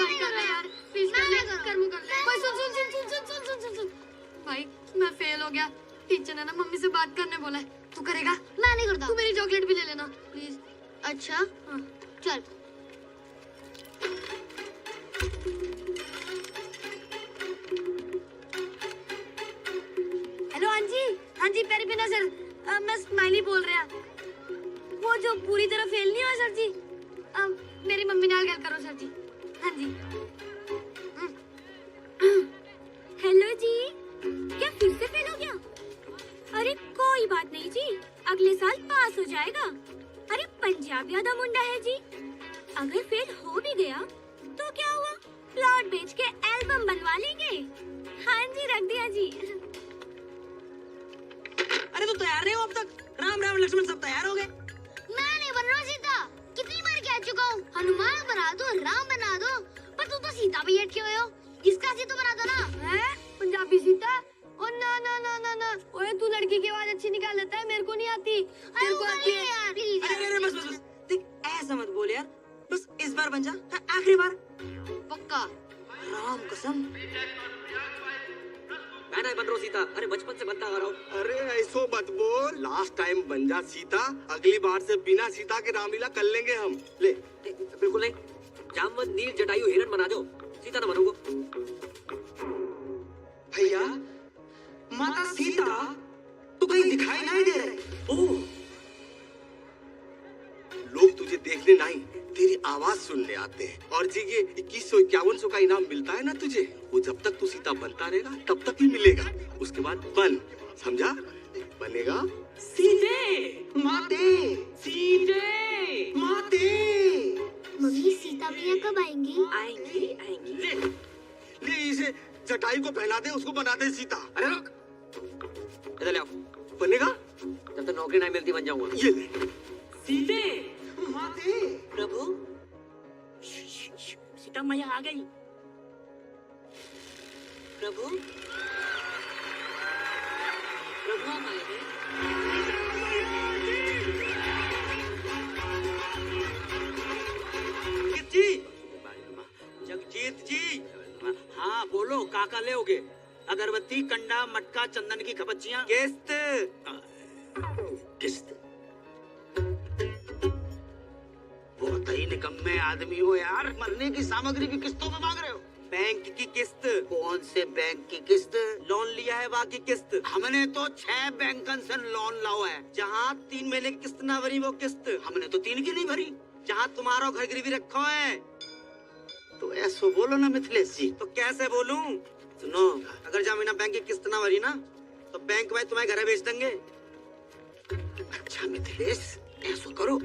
भाई कर ले यार, प्लीज कर ले, कर मुंह कर ले। भाई सुन सुन सुन सुन सुन सुन सुन सुन सुन भाई, मैं फेल हो गया। टीचर ने ना मम्मी से बात करने बोला है। तू करेगा? मैं नहीं करता। तू मेरी चॉकलेट भी ले लेना प्लीज। अच्छा हाँ। चल। हेलो हाँ जी पैरी बिना सर, मैं स्माइली बोल रहा। वो जो पूरी तरह फेल नहीं हुआ सर जी, मेरी मम्मी नाल गल करो सर जी। हाँ जी। हेलो जी, क्या फिर से फेल हो गया? अरे कोई बात नहीं जी, अगले साल पास हो जाएगा। अरे पंजाब यादा मुंडा है जी, अगर फेल हो भी गया तो क्या हुआ, प्लॉट बेच के एल्बम बनवा लेंगे। हाँ जी रख दिया जी। अरे तो तैयार नहीं हो अब तक? राम राम लक्ष्मण सब तैयार हो गए? मैं नहीं बन रहा सीता, कितनी बार कह चुका हूँ हनुमान बना दो, राम बना दो, पर तू तो सीता भी अटके हुए हो। इसका सीता बना दो ना। है पंजाबी सीता? ओ ना ना ना ना ना, ओए तू लड़की की आवाज अच्छी निकाल लेता है, मेरे को नहीं आती। तेरे को आती है यार प्लीज। अरे बस बस बस, देख ऐसा मत बोल यार, बस इस बार बन जा, आखिरी बार। पक्का। राम कसम। मैं नहीं बन रहा सीता, अरे बचपन से बनता आ रहा हूँ। अरे ऐसो मत बोल, लास्ट टाइम बन जा सीता, अगली बार से बिना सीता के रामलीला कर लेंगे हम। ले बिल्कुल नहीं, जामवंत नील जटायु हिरण बना दो, सीता न बनूंगा। भैया माता सीता तो कहीं दिखाई नहीं दे रहे। ओह, लोग तुझे देखने नहीं, तेरी आवाज सुनने आते हैं। और जी ये 2151 का इनाम मिलता है ना तुझे, वो जब तक तू सीता बनता रहेगा तब तक ही मिलेगा। उसके बाद बन, समझा? बनेगा सीते माते, सीते माते। मम्मी सीता भैया कब आएंगी? आएंगी आएंगी। ले इसे जटायु को पहना दे, उसको बना दे सीता। अरे रुक, इधर ले आओ। बनेगा? जब तक नौकरी नहीं मिलती बन जाऊंगा। ये ले। सीते माते। प्रभु, सीता मैया आ गई। प्रभु, प्रभु हम आए हैं। जगजीत जी, हाँ बोलो, काका ले होगे? अगरबत्ती, कंडा, मटका, चंदन की खपच्चियाँ। किस्त किस्त। बहुत ही निकम्मे आदमी हो यार, मरने की सामग्री भी किस्तों में मांग रहे हो। बैंक की किस्त? कौन से बैंक की किस्त? लोन लिया है बाकी किस्त? हमने तो 6 बैंकन से लोन लाओ है, जहाँ 3 महीने की किस्त ना भरी वो किस्त, हमने तो 3 की नहीं भरी। जहाँ तुम्हारा घर गिरवी रखो है, तो ऐसो बोलो ना मिथिलेश जी। तो कैसे बोलूं? सुनो, अगर जमीना बैंक की किस्त ना भरी ना, तो बैंक भाई तुम्हारे घर बेच देंगे। अच्छा मिथिलेश, ऐसो करो,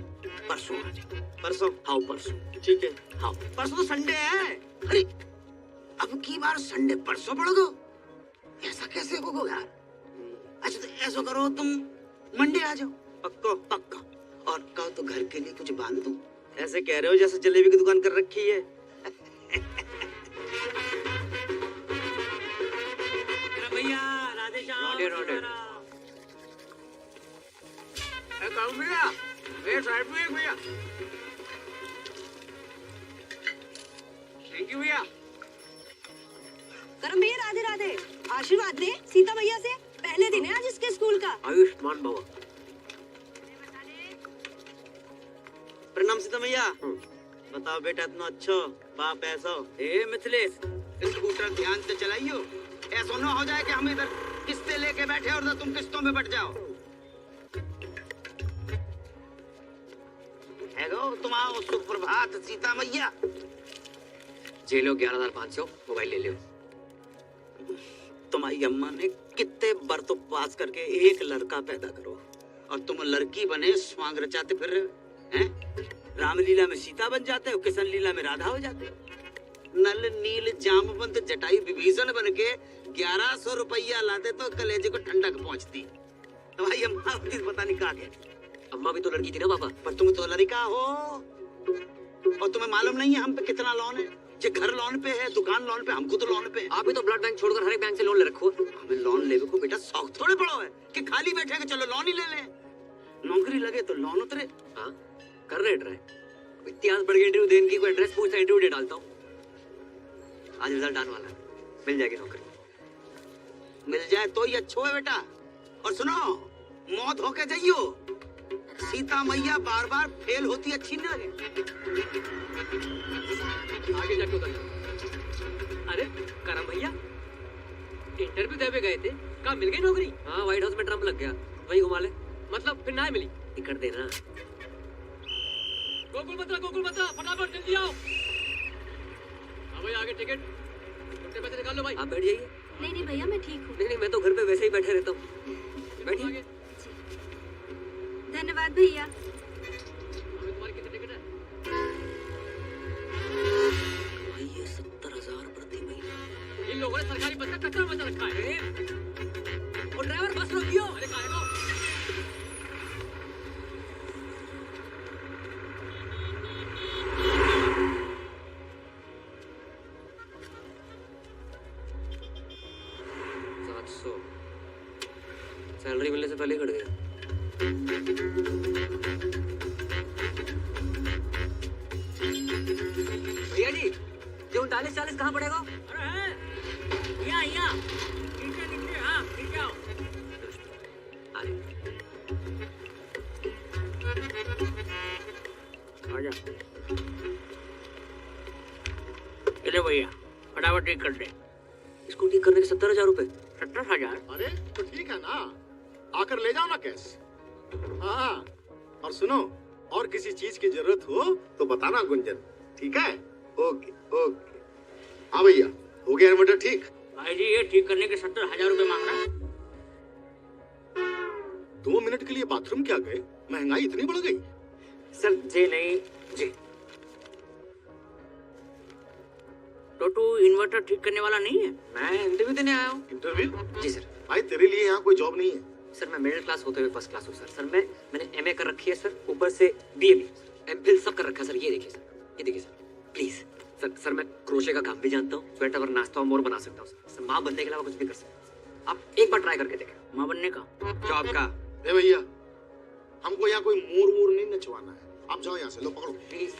परसों आ जाओ। परसों? हाँ परसों। ठीक है, हाँ परसों तो संडे है। अरे अब की बार संडे परसों पढ़ दो, ऐसा कैसे होगा यार? अच्छा तो ऐसा करो, तुम मंडे आ जाओ। पक्को? पक्का। और कहो तो घर के लिए कुछ बांध दूं। ऐसे कह रहे हो जैसे जलेबी की दुकान कर रखी है। भैया राधे श्याम। भैया ये साइड में भैया। थैंक यू भैया। करम भैया राधे राधे, आशीर्वाद ले सीता भैया से, पहले दिन है आज इसके स्कूल का। आयुष्मान भव। प्रणाम सीता भैया। बताओ बेटा, इतना अच्छा बाप ऐसा। ए मिथिलेश, स्कूटर ध्यान से चलाइयो, ऐसा ना हो जाए कि हम इधर किस्तें लेके बैठे और तुम किस्तों में बैठ जाओ। हेलो, तुम आओ। सुप्रभात सीता मैया। जे लो 11,500, मोबाइल ले लो। तुम्हारी अम्मा ने कितने बर तो पास करके एक लड़का पैदा करो, और तुम लड़की बने स्वांग रचाते फिर रहे हो हैं? रामलीला में सीता बन जाते हो, किशन लीला में राधा हो जाते हो। नल नील जामवंत जटायु विभीषण बन के 1100 रुपया लाते तो कलेजे को ठंडक पहुंचती। तो भाई अम्मा पता नहीं कहा गए। अम्मा भी तो लड़की थी ना पापा। पर तुम तो लड़का हो, और तुम्हें मालूम नहीं है हम पे कितना लोन है? जे घर लोन पे है, दुकान लोन पे, हमको तो लोन पे है। आप भी तो ब्लड बैंक छोड़कर हर एक बैंक से लोन ले रखो। हमें लोन लेवे को बेटा शौक थोड़े पड़ो है कि खाली बैठे के चलो लोन ही ले लें। नौकरी लगे तो लोन उतरे। हाँ कर रहे ट्राई, इतिहास पढ़ के इंटरव्यू देने की, कोई एड्रेस पूछता इंटरव्यू दे डालता हूँ। आज रिजल्ट आने वाला है, मिल जाएगी नौकरी। मिल जाए तो ही अच्छो है बेटा। और सुनो, मौत होके जाइयो। सीता मैया बार बार फेल होती अच्छी नहीं लगे। आगे जाके उतर। अरे करम भैया, इंटरव्यू देवे गए थे, कहाँ मिल गई नौकरी? हाँ, व्हाइट हाउस में ट्रम्प लग गया, वही घुमा ले। मतलब फिर ना मिली? टिकट देना। गोकुल मत्रा, फटाफट जल्दी आओ। हाँ भाई, आगे टिकट, कितने पैसे निकाल लो भाई। आप बैठ जाइए। नहीं नहीं भैया, मैं ठीक हूँ। नहीं, मैं तो घर पे वैसे ही बैठे रहता हूँ। बैठिए। आगे। धन्यवाद भैया। अभी तुम्हारी कितनी टिकट है? भाई ये 70,000 प्रति महीना। इन लोगों ने सरकारी बस का कचरा मचा रखा है। और ड्राइवर बस रोक दियो। अरे काहे को? सैलरी मिलने से पहले ही कट गया। भैया जी, जो 39-40 कहाँ पड़ेगा? अरे है, या नीचे, हाँ नीचे आओ। आजा। चले भैया, फटाफट ठीक कर दे। इसको ठीक करने के 70,000 रुपए। 70,000? अरे तो ठीक है ना, आकर ले जाओ ना कैश। हाँ, और सुनो, और किसी चीज की जरूरत हो तो बताना गुंजन, ठीक है? Okay okay. हाँ भैया, हो गया इन्वर्टर ठीक? भाई जी, ये ठीक करने के 70,000 रुपए मांग रहा है। 2 मिनट के लिए बाथरूम क्या गए? महंगाई इतनी बढ़ गई? सर जी नहीं जी। तो तू इन्वर्टर ठीक करने वाला नहीं है? मैं इंटरव्यू देने आया हूँ। इंटरव्यू? जी सर। भाई तेरे लिए यहाँ कोई जॉब नहीं है। सर मैं मिडिल क्लास होते हुए फर्स्ट क्लास हूँ सर। सर मैंने एमए कर रखी है सर, ऊपर से बीए भी, एमफिल सब कर रखा है सर। ये देखिए सर, ये देखिए सर, प्लीज सर मैं क्रोशे का काम भी जानता हूँ, स्वेटर और नाश्ता और मोर बना सकता हूँ सर। माँ बनने के अलावा कुछ भी कर सकता हूँ। आप एक बार ट्राई करके देखें। माँ बनने का? जॉब का। ए भैया, हमको यहाँ कोई मोर नहीं नचवाना है। आप जाओ यहाँ से, लो पकड़ो। प्लीज।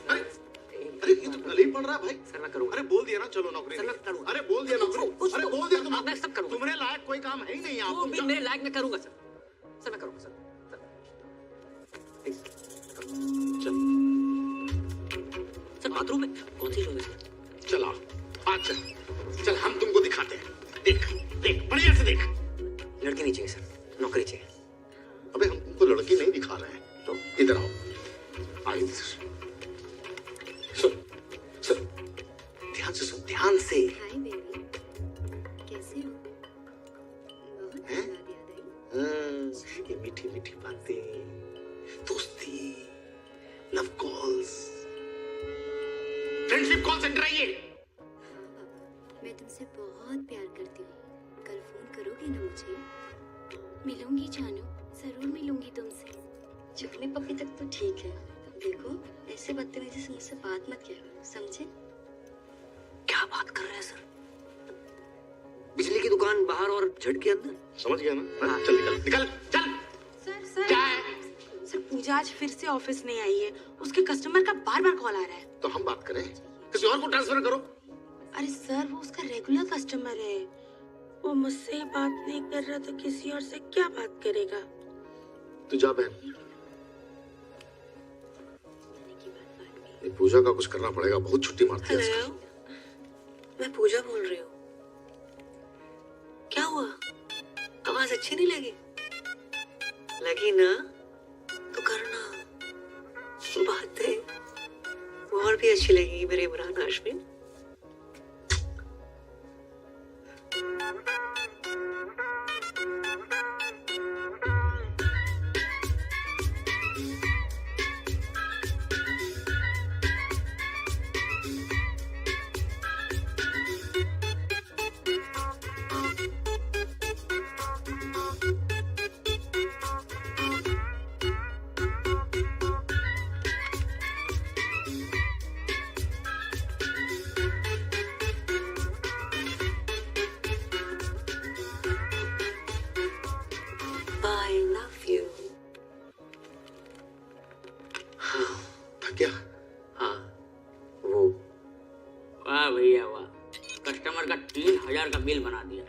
अरे ये तो कल ही पड़ रहा है भाई। सर मैं करूँगा। अरे बोल दिया ना, चलो नौकरी। सर मैं करूँगा। अरे बोल दिया नौकरी। अरे बोल दिया तुम। मैं सब करूँगा। तुम्हारे लायक कोई काम है ही नहीं। वो भी आप मेरे लायक मैं करूँगा सर। सर मैं करूँगा सर। प्लीज। सर बाथरूम में कौन सी रूम है? चला, आज चल हम तुमको दिखाते हैं। देख देख, बढ़िया से देख। लड़की नहीं चाहिए सर, नौकरी चाहिए। अबे हम तुमको लड़की नहीं दिखा रहे हैं, तो इधर आओ। आओ इधर। सुन, ध्यान से सुन, ध्यान से। हाय बेबी, कैसे हो? बहुत हैं? याद आई। ये मीठी मीठी बातें, दोस्ती, love calls, friendship call centre है ये। मैं तुमसे बहुत प्यार करती हूँ। कल फोन करोगी ना मुझे? मिलूंगी जानू, जरूर मिलूंगी तुमसे। चुगली पप्पी तक तो ठीक है, देखो ऐसे बदतमीजी से मुझसे बात मत किया, समझे? क्या बात कर रहे हैं सर? बिजली की दुकान बाहर और झट के अंदर। समझ गया ना? हाँ, चल निकल निकल चल। सर क्या है? सर पूजा आज फिर से ऑफिस नहीं आई है। उसके कस्टमर का बार बार कॉल आ रहा है। तो हम बात करें, किसी और को ट्रांसफर करो। अरे सर, वो उसका रेगुलर कस्टमर है। वो मुझसे बात नहीं कर रहा तो किसी और से क्या बात करेगा? तू जा बहन, ये पूजा का कुछ करना पड़ेगा, बहुत छुट्टी मारती है हेलो, मैं पूजा बोल रही हूँ। क्या हुआ? आवाज अच्छी नहीं लगी? लगी ना तो करना। बातें और भी अच्छी लगेगी मेरे Imran Hashmi. I love you. था क्या? हाँ वो। वाह भैया वाह, हजार का 3000 का बिल बना दिया।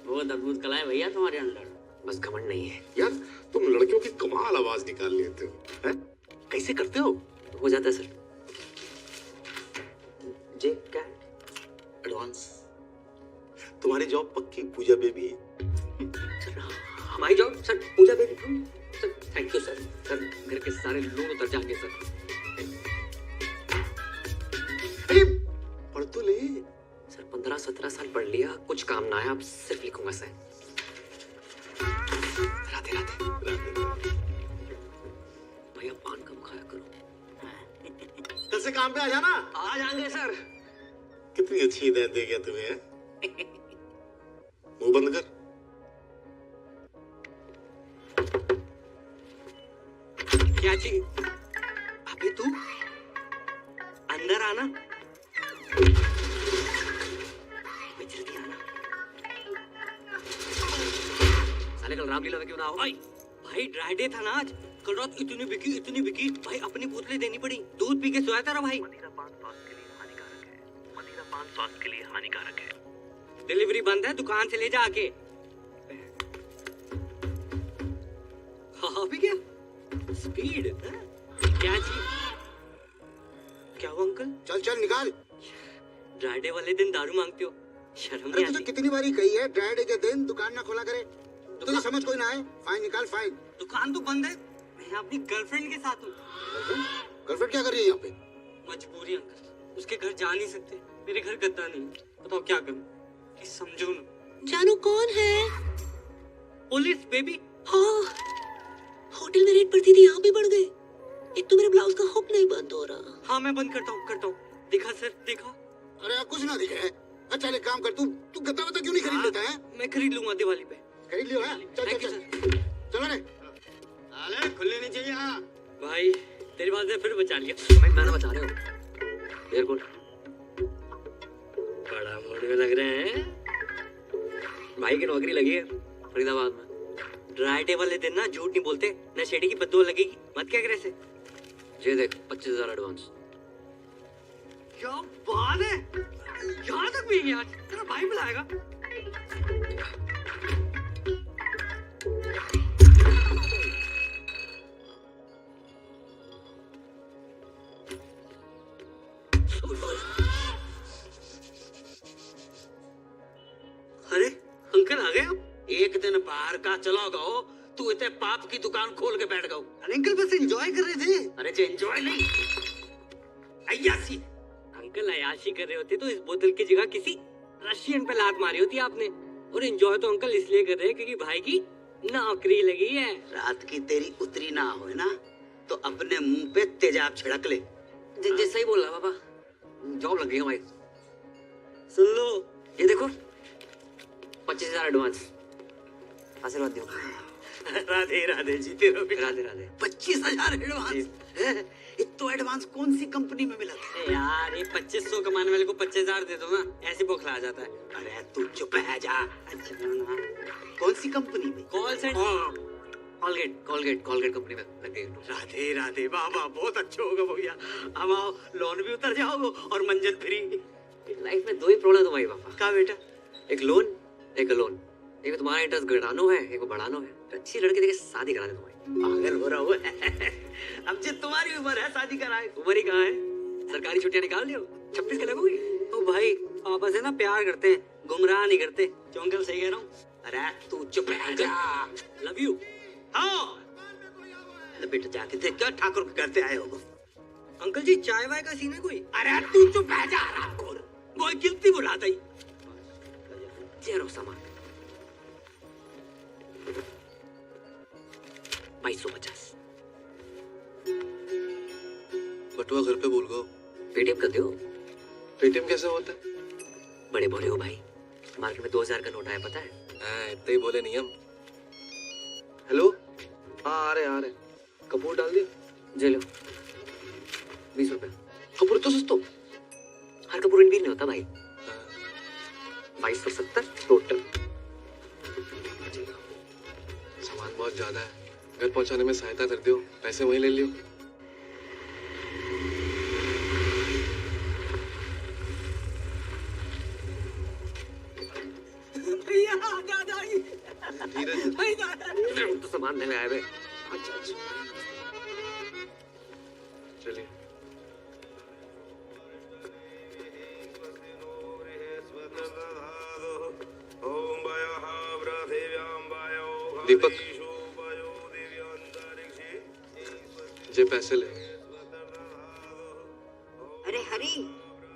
बहुत अद्भुत कला है भैया तुम्हारे अंदर। बस घमंड नहीं है। यार तुम लड़कियों की कमाल आवाज निकाल लेते हो, हैं? कैसे करते हो जाता है सर। जे क्या एडवांस तुम्हारी जॉब पक्की पूजा बेबी है। हमारी job sir Pooja baby. Sir thank you sir. Sir घर के सारे लोग उतर जाएंगे सर। अरे पढ़ तो ले। सर 15-17 साल पढ़ लिया, कुछ काम ना है, अब सिर्फ लिखूंगा सर। राधे राधे। भैया पान कम खाया करो। कल से काम पे आ जाना। आ जाएंगे सर। कितनी अच्छी हिदायत दे गया तुम्हें, हैं? मुंह बंद कर। क्या जी? अभी तू अंदर आना। जल्दी आना। साले कल रामलीला में क्यों ना हो? भाई ड्राई डे था ना आज। कल रात इतनी बिकी भाई, अपनी बोतलें देनी पड़ी। दूध पी के सोया था भाई। मदिरा पान स्वास्थ्य के लिए हानिकारक है। डिलीवरी बंद है, दुकान से ले जा आके। हाँ भी क्या स्पीड। क्या जी? क्या हुआ अंकल? चल चल निकाल। ड्राई डे वाले दिन दारू मांगते हो, शर्म अरे नहीं तुझे आती? कितनी बारी कही है ड्राई डे के दिन दुकान ना खोला करे। तुझे समझ कोई ना है। फाइन निकाल फाइन। दुकान तो बंद है, मैं अपनी गर्लफ्रेंड के साथ हूँ। गर्लफ्रेंड क्या कर रही है यहाँ पे? मजबूरी अंकल, उसके घर जा नहीं सकते। मेरे घर गद्दा नहीं, बताओ क्या करूं? प्लीज समझो ना। जानू कौन है? Police baby. हाँ, होटल में रेड पड़ती थी, यहाँ भी बढ़ गए। एक तो मेरे ब्लाउज का हुक नहीं बंद हो रहा। हाँ मैं बंद करता हूँ। दिखा सर, दिखा। अरे कुछ ना दिखे है। अच्छा एक काम कर, तू गद्दा वद्दा क्यों नहीं खरीद लेता है? मैं खरीद लूंगा दिवाली पे। खरीद लियो है? चल Thank चल you, चल चलो रे। अरे खुलने नहीं चाहिए। हाँ भाई तेरी बात से फिर बचा लिया। भाई मैं ना बचा रहे हो। एयरपोर्ट बड़ा मूड में लग रहे हैं। भाई की नौकरी लगी है फरीदाबाद में। ड्राई डे वाले दिन ना झूठ नहीं बोलते, न शेडी की बदबू लगेगी। मत क्या करे से। ये देख 25,000 एडवांस। क्या बात है, यहाँ तक भी आज तेरा भाई बुलाएगा। अरे अंकल आ गए आप। एक दिन बाहर का चला गो, तू इतने पाप की दुकान खोल के बैठ गो। अरे अंकल बस एंजॉय कर रहे थे। अरे जे एंजॉय नहीं, अय्यासी। अंकल अय्याशी कर रहे होते तो इस बोतल की जगह किसी रशियन पे लात मारी होती आपने। और एंजॉय तो अंकल इसलिए कर रहे हैं क्योंकि भाई की नौकरी लगी है। रात की तेरी उतरी ना हो ना तो अपने मुंह पे तेजाब छिड़क ले। सही बोल रहा पापा, जॉब लग गई हमारी। सुन लो, ये देखो 25,000 एडवांस। आशीर्वाद दो। राधे राधे जी। तेरा भी राधे राधे। 25,000 एडवांस। इतना एडवांस कौन सी कंपनी में मिला था? यार ये 2500 कमाने वाले को 25,000 दे दो ना, ऐसे बौखला जाता है। अरे तू चुप है जा। अच्छा ना, कौन सी कंपनी में? Call centre. कॉलगेट कंपनी में लग गई। राधे राधे। वाह बहुत अच्छा होगा भैया। हम आओ, लोन भी उतर जाओगे और मंजिल फ्री। लाइफ में दो ही प्रॉब्लम है तुम्हारी पापा। क्या बेटा? एक लोन, एक अलोन। एक तो तुम्हारा इंटरेस्ट घटानो है, एक बढ़ानो है। अच्छी लड़की देखे शादी करा दे तुम्हारी। पागल हो रहा हो। अब जो तुम्हारी उम्र है शादी कराए। उम्र ही कहाँ है, सरकारी छुट्टियां निकाल लियो। 26 के लगोगी। ओ भाई आपस है ना प्यार करते हैं, गुमराह नहीं करते। क्यों अंकल सही कह रहा हूँ? अरे तू चुप रह जा। Love you. हाँ बेटा जाके देख क्या ठाकुर के करते आए हो। अंकल जी चाय वाय का सीन है कोई? अरे तू चुप रह जा हरामखोर। वो गिनती बुलाता ही। जेरो सामान 2250। बटुआ घर पे भूल गो। पेटीएम कर दो। पेटीएम कैसे होता है? बड़े बोले हो भाई, मार्केट में 2000 का नोट आया पता है? इतना ही बोले नहीं हम। हेलो, हाँ आ रहे। कपूर डाल दिया। जे लो 20 रुपए। कपूर तो सस्तो। हर कपूर इनवीन नहीं होता भाई। 2270 टोटल। सामान बहुत ज्यादा है, घर पहुंचाने में सहायता कर दियो, पैसे वहीं ले लियो। तो सामान देने आए हुए। अच्छा अच्छा चलिए। दीपक जे पैसे ले। अरे हरी,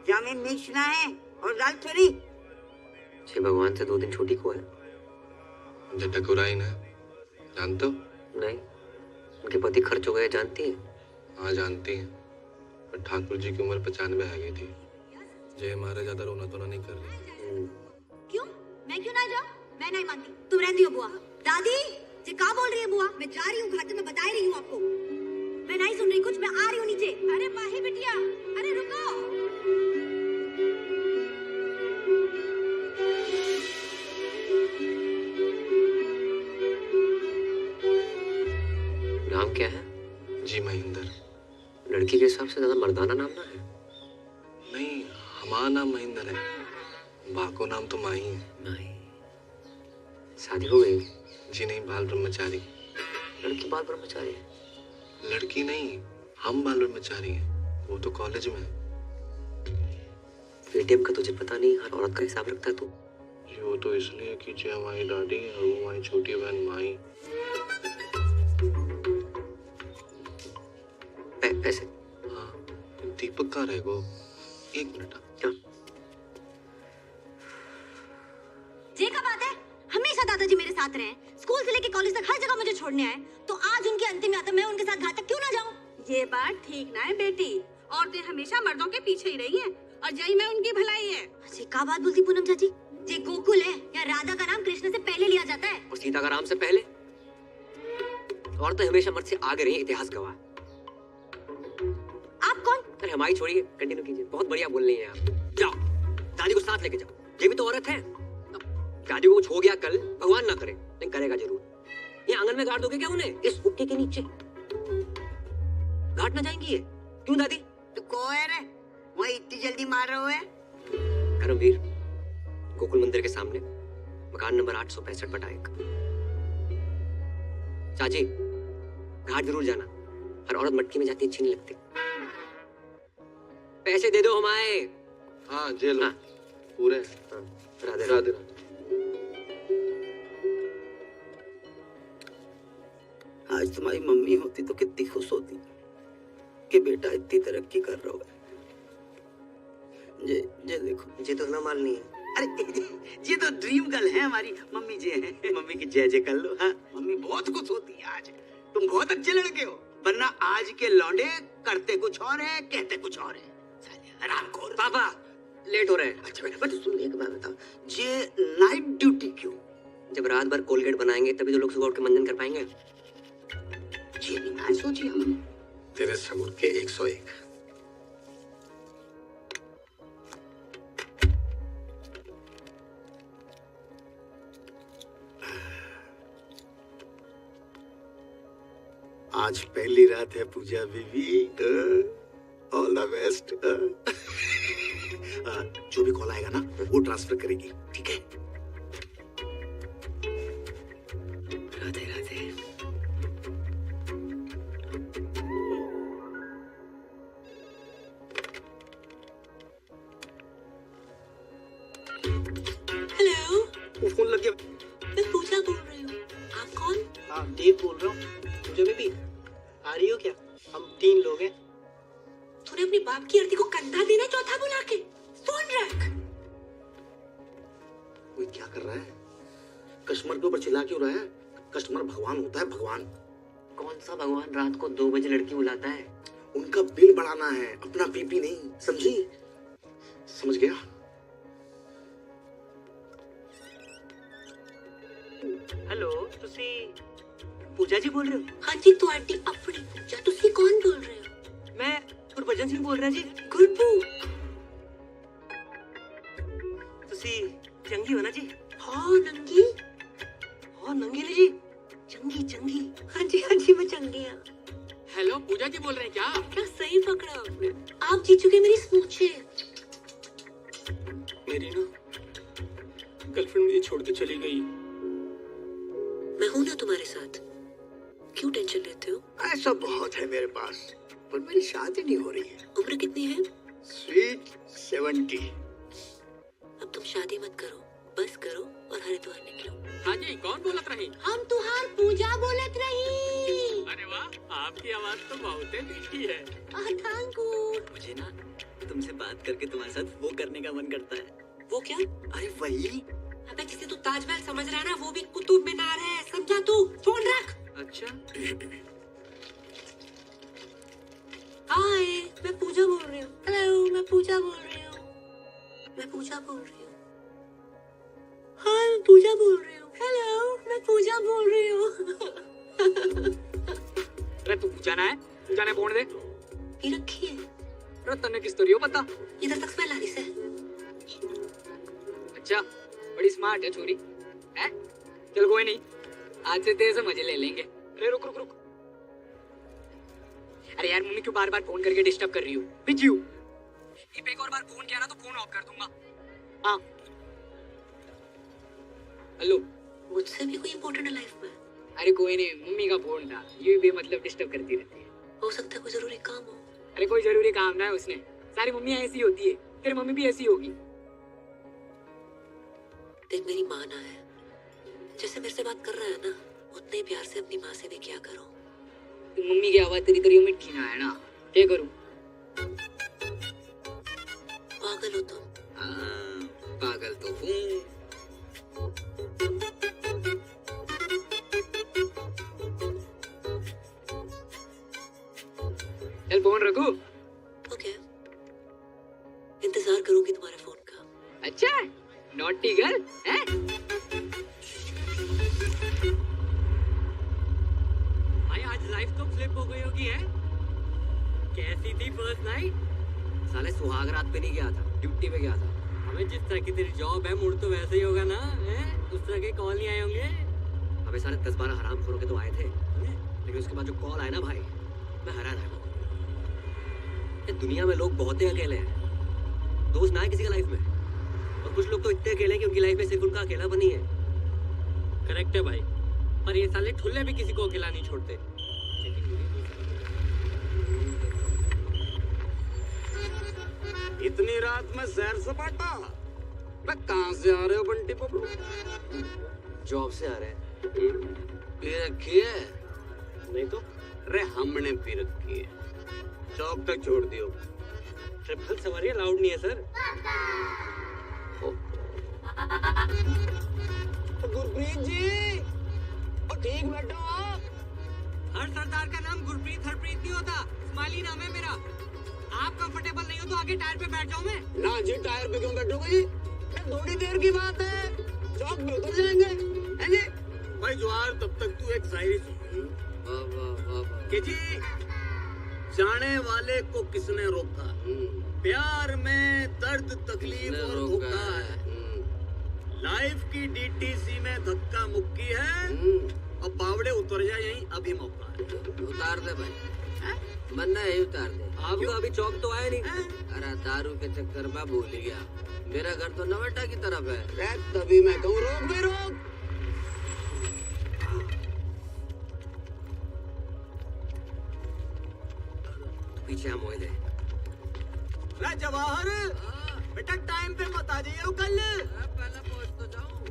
जामे मिर्च ना है और दाल थोड़ी। छे भगवान से 2 दिन छुट्टी को है। जटकुराई ना जानते हो? नहीं, उनके पति खर्च हो गए जानती है? हाँ जानती हैं, पर ठाकुर जी की उम्र 95 आ गई थी। जय हमारे ज्यादा रोना धोना नहीं कर रही। क्यों? मैं क्यों ना जाऊं? मैं नहीं मानती। तुम रहती हो बुआ। दादी जी क्या बोल रही है बुआ? मैं जा रही हूँ घाटे में, बता ही रही हूँ आपको। मैं नहीं सुन रही कुछ, मैं आ रही हूँ नीचे। अरे माही बिटिया, अरे रुको। नाम क्या है? जी महेंद्र। लड़की के हिसाब से ज्यादा मर्दाना नाम ना है? नहीं, हमारा नाम महेंद्र है, बाको नाम तो माही है। नहीं। शादी हो गई? जी नहीं, बाल ब्रह्मचारी। लड़की बाल ब्रह्मचारी है? लड़की नहीं, हम बाल ब्रह्मचारी हैं, वो तो कॉलेज में है। पेटीएम का तुझे पता नहीं, हर औरत का हिसाब रखता है तू। जी वो तो इसलिए कि जय हमारी दादी और वो हमारी छोटी बहन माही। पैसे? हाँ, दीपक कहाँ रहेगा? 1 मिनट। क्या? ये क्या बात है? हमेशा दादाजी मेरे साथ रहे, स्कूल से लेके कॉलेज तक हर जगह मुझे छोड़ने आए, तो आज उनकी अंतिम यात्रा मैं उनके साथ घाट तक क्यों ना जाऊं? ये बात ठीक ना है बेटी। औरतें हमेशा मर्दों के पीछे ही रही हैं और जय में उनकी भलाई है। जी क्या बात बोलती पूनम चाची? ये गोकुल है या राधा का नाम कृष्ण से पहले लिया जाता है? और सीता का राम से पहले? औरतें हमेशा मर्द से आगे रही, इतिहास गवाह। आप कौन? अरे हमारी छोड़िए, कंटिन्यू कीजिए। बहुत बढ़िया बोल रही हैं आप। जाओ, दादी को साथ लेके जाओ, ये भी तो औरत है। दादी को कुछ हो गया कल, भगवान ना करे, नहीं करेगा जरूर। ये आंगन में गाड़ दोगे क्या उन्हें, इस हुक्के के नीचे? घाट ना जाएंगी ये? क्यों दादी? तो कौन है रे? वही इतनी जल्दी मार रहे हो? करमवीर, गोकुल मंदिर के सामने, मकान नंबर 865/1। चाची, घाट जरूर जाना। हर औरत मटकी में जाती अच्छी नहीं लगती। पैसे दे दो हमारे। हाँ जे लो। हाँ। पूरे। हाँ, राधे राधे। आज तुम्हारी मम्मी होती तो कितनी खुश होती कि बेटा इतनी तरक्की कर रहा है। ये देखो, ये तो ना मालनी है। अरे ये तो ड्रीम गर्ल है हमारी मम्मी जी है। मम्मी की जय जय कर लो। हाँ, मम्मी बहुत खुश होती है आज। तुम बहुत अच्छे लड़के हो, वरना आज के लौंडे करते कुछ और है, कहते कुछ और है। आराम खोर। पापा लेट हो रहे हैं। अच्छा बेटा, बट सुन एक बात बताओ, ये नाइट ड्यूटी क्यों? जब रात भर कोलगेट बनाएंगे तभी तो लोग सुबह उठ के मंजन कर पाएंगे। ये भी ना सोची हमने। तेरे सबूर के 101। आज पहली रात है पूजा बीबी। All the best. जो भी कॉल आएगा ना वो ट्रांसफर करेगी, ठीक है? राधे राधे। हेलो, फोन लग गया। मैं पूजा बोल रही हूँ। आप कौन? हाँ देव बोल रहा हूँ। पूजा बेबी आ रही हो क्या? हम 3 लोग हैं। तूने अपनी बाप की आरती को कंधा देना चौथा बुला के फोन रख। कोई क्या कर रहा है? कस्टमर के ऊपर चिल्ला क्यों रहा है? कस्टमर भगवान होता है, भगवान। कौन सा भगवान रात को 2 बजे लड़की बुलाता है? उनका बिल बढ़ाना है, अपना बीपी नहीं, समझी? समझ गया? हेलो, तुसी पूजा जी बोल रहे हो? हाँ जी, तो आंटी अपनी पूजा। तुसी कौन बोल रहे हो? मैं गुरबचन सिंह बोल रहा जी। गुरबू। तुसी चंगी हो ना जी? हाँ नंगी। हाँ नंगी ने जी। चंगी चंगी। हाँ जी मैं चंगी हूँ। हेलो, पूजा जी बोल रहे हैं क्या? क्या सही पकड़ा आपने। आप जीत चुके मेरी स्मूचे। मेरी ना गर्लफ्रेंड मुझे छोड़ के चली गई। मैं हूं ना तुम्हारे साथ। क्यों टेंशन लेते हो? ऐसा बहुत है मेरे पास, पर मेरी शादी नहीं हो रही है। उम्र कितनी है? स्वीट 70। अब तुम शादी मत करो, बस करो और हरिद्वार निकलो। हाँ जी, कौन बोलत रही? हम तुहार पूजा बोलत रही। अरे वाह, आपकी आवाज तो बहुत ही मीठी है। Thank you. मुझे ना तुमसे बात करके तुम्हारे साथ वो करने का मन करता है। वो क्या? अरे वही, अबे जिसे तू ताजमहल समझ रहा है ना, वो भी कुतुब मीनार है, समझा तू? फोन रख। अच्छा, हाय, मैं पूजा बोल रही हूँ। हेलो, मैं पूजा बोल रही हूँ। मैं पूजा बोल रही हूँ। हाय, मैं पूजा बोल रही हूँ। हेलो, मैं पूजा बोल रही हूँ। अरे तू जाना है? जाने बोल दे। पी रखी है। अरे तन्ने किस तो रही हो पता? इधर तक स्मेल आ रही से। अच्छा, बड़ी स्मार्ट है छोरी। हैं? चल कोई नहीं, आज से तेरे से मजे ले लेंगे। अरे रुक रुक रुक। अरे यार मम्मी क्यों बार बार फोन करके डिस्टर्ब कर रही हो? बिजी हूँ। एक और बार फोन किया ना तो फोन ऑफ कर दूंगा। हाँ। हेलो। मुझसे भी कोई इम्पोर्टेंट है लाइफ में? अरे कोई नहीं, मम्मी का फोन था। ये भी मतलब डिस्टर्ब करती रहती है। हो सकता है कोई जरूरी काम हो। अरे कोई जरूरी काम ना है उसने। सारी मम्मी ऐसी होती है, तेरी मम्मी भी ऐसी होगी। देख मेरी माँ ना है, जैसे मेरे से बात कर रहा है ना, उतने ही प्यार से अपनी माँ से भी किया करो। तो मम्मी की आवाज तेरी तेरी मिठी ना है ना, क्या करूं? पागल हो तुम। पागल तो हूँ। चल फोन रखूं? ओके, इंतजार करूंगी तुम्हारे फोन का। अच्छा, नॉटी गर्ल हैं? भाई आज लाइफ तो फ्लिप हो गई होगी है? कैसी थी फर्स्ट नाइट? साले सुहाग रात पे नहीं गया था, ड्यूटी पे गया था। हमें जिस तरह की तेरी जॉब है, मूड तो वैसे ही होगा ना? हैं? उस तरह के कॉल नहीं आए होंगे? हमें सारे 10-12 हरामखोरों के तो आए थे, लेकिन उसके बाद जो कॉल आया ना भाई, मैं हैरान रह गया। ये दुनिया में लोग बहुत ही अकेले हैं, दोस्त ना है किसी का लाइफ में, और कुछ लोग तो इतने अकेले हैं कि उनकी लाइफ में सिर्फ उनका अकेलापन ही है। करेक्ट है भाई, पर ये साले ठुल्ले भी किसी को अकेला नहीं छोड़ते। इतनी रात में सैर सपाटा? मैं कहाँ से आ रहे हो बंटी पपलू? जॉब से आ रहे हैं। पी रखी है? नहीं तो अरे हमने पी रखी है, चौक तक छोड़ दियो। ट्रिपल सवारी अलाउड नहीं है सर। गुरप्रीत जी, और ठीक बैठो आप। हर सरदार का नाम गुरप्रीत हरप्रीत नहीं होता, स्माइली नाम है मेरा। आप कंफर्टेबल नहीं हो तो आगे टायर पे बैठ जाओ। मैं ना जी, टायर पे क्यों बैठोगे जी? थोड़ी देर की बात है, चौक पे उतर जाएंगे, है जी? भाई जवाहर, तब तक तू एक शायरी सुन कि जी, जाने वाले को किसने रोका, प्यार में दर्द तकलीफ और धोखा है, लाइफ की डीटीसी में धक्का मुक्की है, और बावड़े उतर जाए यहीं अभी मौका है। उतार दे भाई, मन्ना है उतार दे। आपका अभी चौक तो आया नहीं। अरे दारू के चक्कर में भूल ही गया, मेरा घर तो नवेटा की तरफ है। तभी मैं कहूँ रोक भी रोक। पीछे हम हो दे। जवाहर बेटा, टाइम पे मत आ जाइए कल। पहले पहुंच तो जाऊं।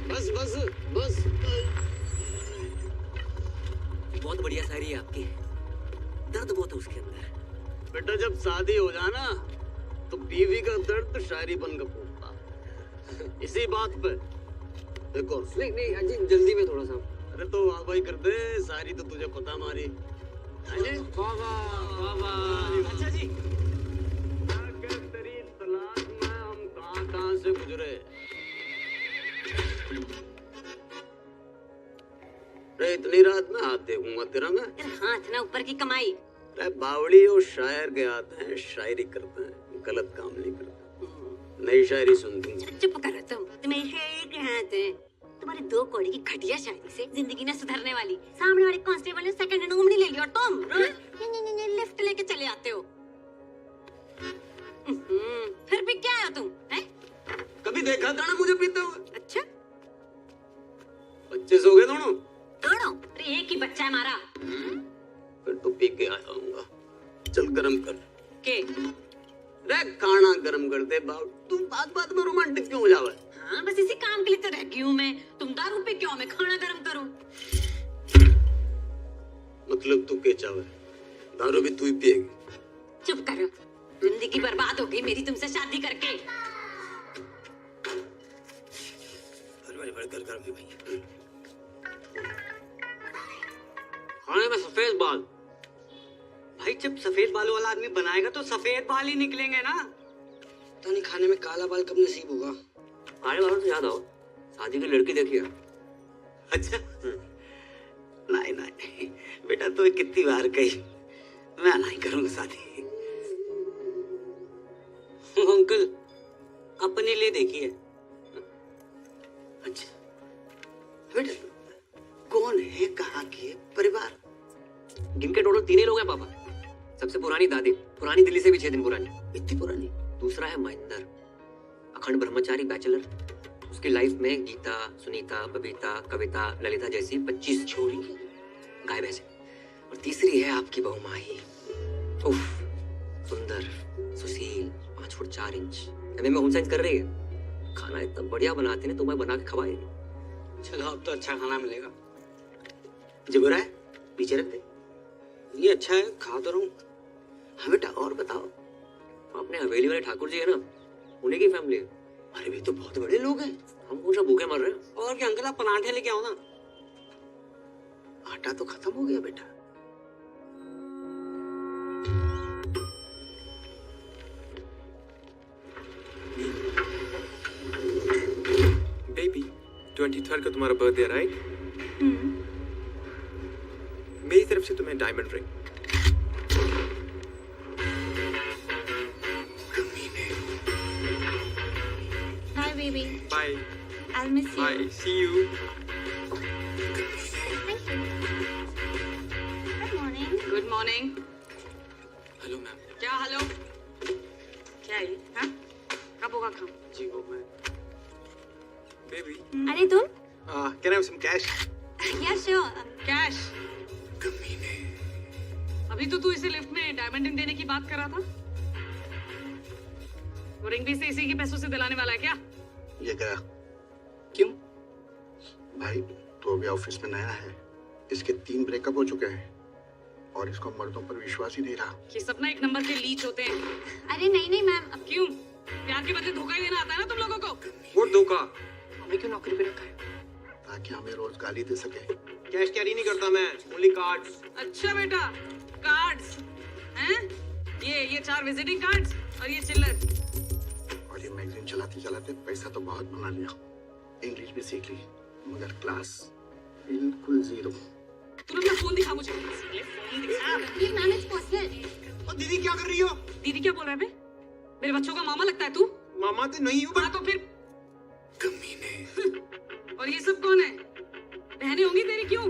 बस बस बस। बहुत बढ़िया शायरी है आपकी, दर्द बहुत है उसके अंदर। बेटा जब शादी हो जाना तो बीवी का दर्द शायरी बनकर फूटता। इसी बात पे एक और नहीं नहीं अजी, जल्दी में थोड़ा सा। अरे तो वाह भाई कर दे, सारी तो तुझे पता मारी। अच्छा जी, तेरी तलाश में हम कहाँ से गुजरे। अरे इतनी रात में हाथ देखूंगा तेरा मैं? हाथ ना ऊपर की कमाई। अरे बावड़ी और शायर के आते हैं, शायरी करते हैं, गलत काम नहीं करते। नई शायरी सुनती हूँ। चुप करो तुम्हें शायरी के हाथ है। तुम्हारे 2 कौड़ी की घटिया शायरी से जिंदगी न सुधरने वाली। सामने वाले कांस्टेबल ने सेकंड हैंड उंगली ले ली और तुम लिफ्ट लेके चले आते हो। फिर भी क्या है तुम? हैं? कभी देखा था ना मुझे पीते हुए? अच्छा, बच्चे सो गए दोनों? दोनों? अरे एक ही बच्चा है हमारा। फिर तो पी के आया हूँगा। चल गरम कर के रे, खाना गरम कर दे बाबू। तुम बात बात में रोमांटिक क्यों हो जावे? हाँ, बस इसी काम के लिए तो रहती हूँ मैं। तुम दारू पे क्यों, मैं खाना गरम करूँ? मतलब तू के चावे? दारू भी तू ही पिएगी? चुप करो, जिंदगी बर्बाद हो गई मेरी तुमसे शादी करके। खाने में सफेद बाल। भाई जब सफेद बालों वाला आदमी बनाएगा तो सफेद बाल ही निकलेंगे ना। तो नहीं, खाने में काला बाल कब नसीब होगा? आने वाला तो याद आओ, शादी की लड़की देखी है। अच्छा नहीं नहीं बेटा, तो कितनी बार कही मैं नहीं करूंगा शादी। अंकल अपने लिए देखिए। अच्छा बेटा, कौन है, कहाँ की है, परिवार? गिन के टोटल 3 ही लोग हैं पापा। सबसे पुरानी दादी, पुरानी दिल्ली से भी 6 दिन पुरानी। इतनी पुरानी? दूसरा है महेंद्र, अखंड ब्रह्मचारी बैचलर। उसकी लाइफ में गीता, सुनीता, बबीता, कविता, ललिता जैसी 25 छोरी गाय भैंसे। और तीसरी है आपकी बहू माही। उफ, सुंदर, सुशील, 5 फुट 4 इंच। एमए में होम साइंस कर रही है। खाना इतना बढ़िया बनाती है, तुम्हें बना के खवाएगी। चलो अब तो अच्छा खाना मिलेगा। जिगुरा है, पीछे रख दे। ये अच्छा है, खा तो रहूं। हाँ बेटा, और बताओ। अपने हवेली वाले ठाकुर जी है ना, उन्हीं की फैमिली है। अरे भी तो बहुत बड़े लोग हैं। हम कौन सा भूखे मर रहे हैं? और क्या अंकल, आप पराठे लेके आओ ना। आटा तो खत्म हो गया बेटा। बेबी, 23rd को तुम्हारा बर्थडे, राइट? मेरी तरफ से तुम्हें diamond ring. Hi, baby. Bye. I'll miss you. Bye. See you. Thank you. Good morning. Good morning. Hello ma'am. क्या हेलो? क्या है? हाँ? कब होगा काम? जी वो मैं। बेबी, अरे तुम? can I have some cash? Yeah, sure. Cash? अभी तो तू इसे लिफ्ट में डायमंड रिंग देने की बात कर रहा था। वो रिंग भी इसी के पैसों से दिलाने वाला है क्या? ये क्या? क्यों? भाई तो अभी ऑफिस में नया है, इसके 3 ब्रेकअप हो चुके हैं और इसको मर्दों पर विश्वास ही नहीं रहा। ये सब ना एक नंबर के लीच होते हैं। अरे नहीं मैम। अब क्यों? प्यार के बदले धोखा ही देना आता है ना तुम लोगों को। वो धोखा। हमें क्यों नौकरी पे रखा है? ताकि हमें रोज गाली दे सके। कैश कैरी नहीं करता मैं, ओनली कार्ड्स। अच्छा बेटा, कार्ड्स हैं? ये 4 विजिटिंग कार्ड्स और ये चिल्लर। और ये मैगजीन चलाते चलाते पैसा तो बहुत बना लिया, इंग्लिश भी सीख ली, मगर क्लास बिल्कुल 0। तुम अपना फोन दिखा मुझे। फोन दिखा। ये मैम इट्स पर्सनल। और दीदी क्या कर रही हो? दीदी क्या बोल रहा है बे? मेरे बच्चों का मामा लगता है तू? मामा तो नहीं हूँ। हाँ तो फिर और ये सब कौन है? बहनें होंगी तेरी, क्यों?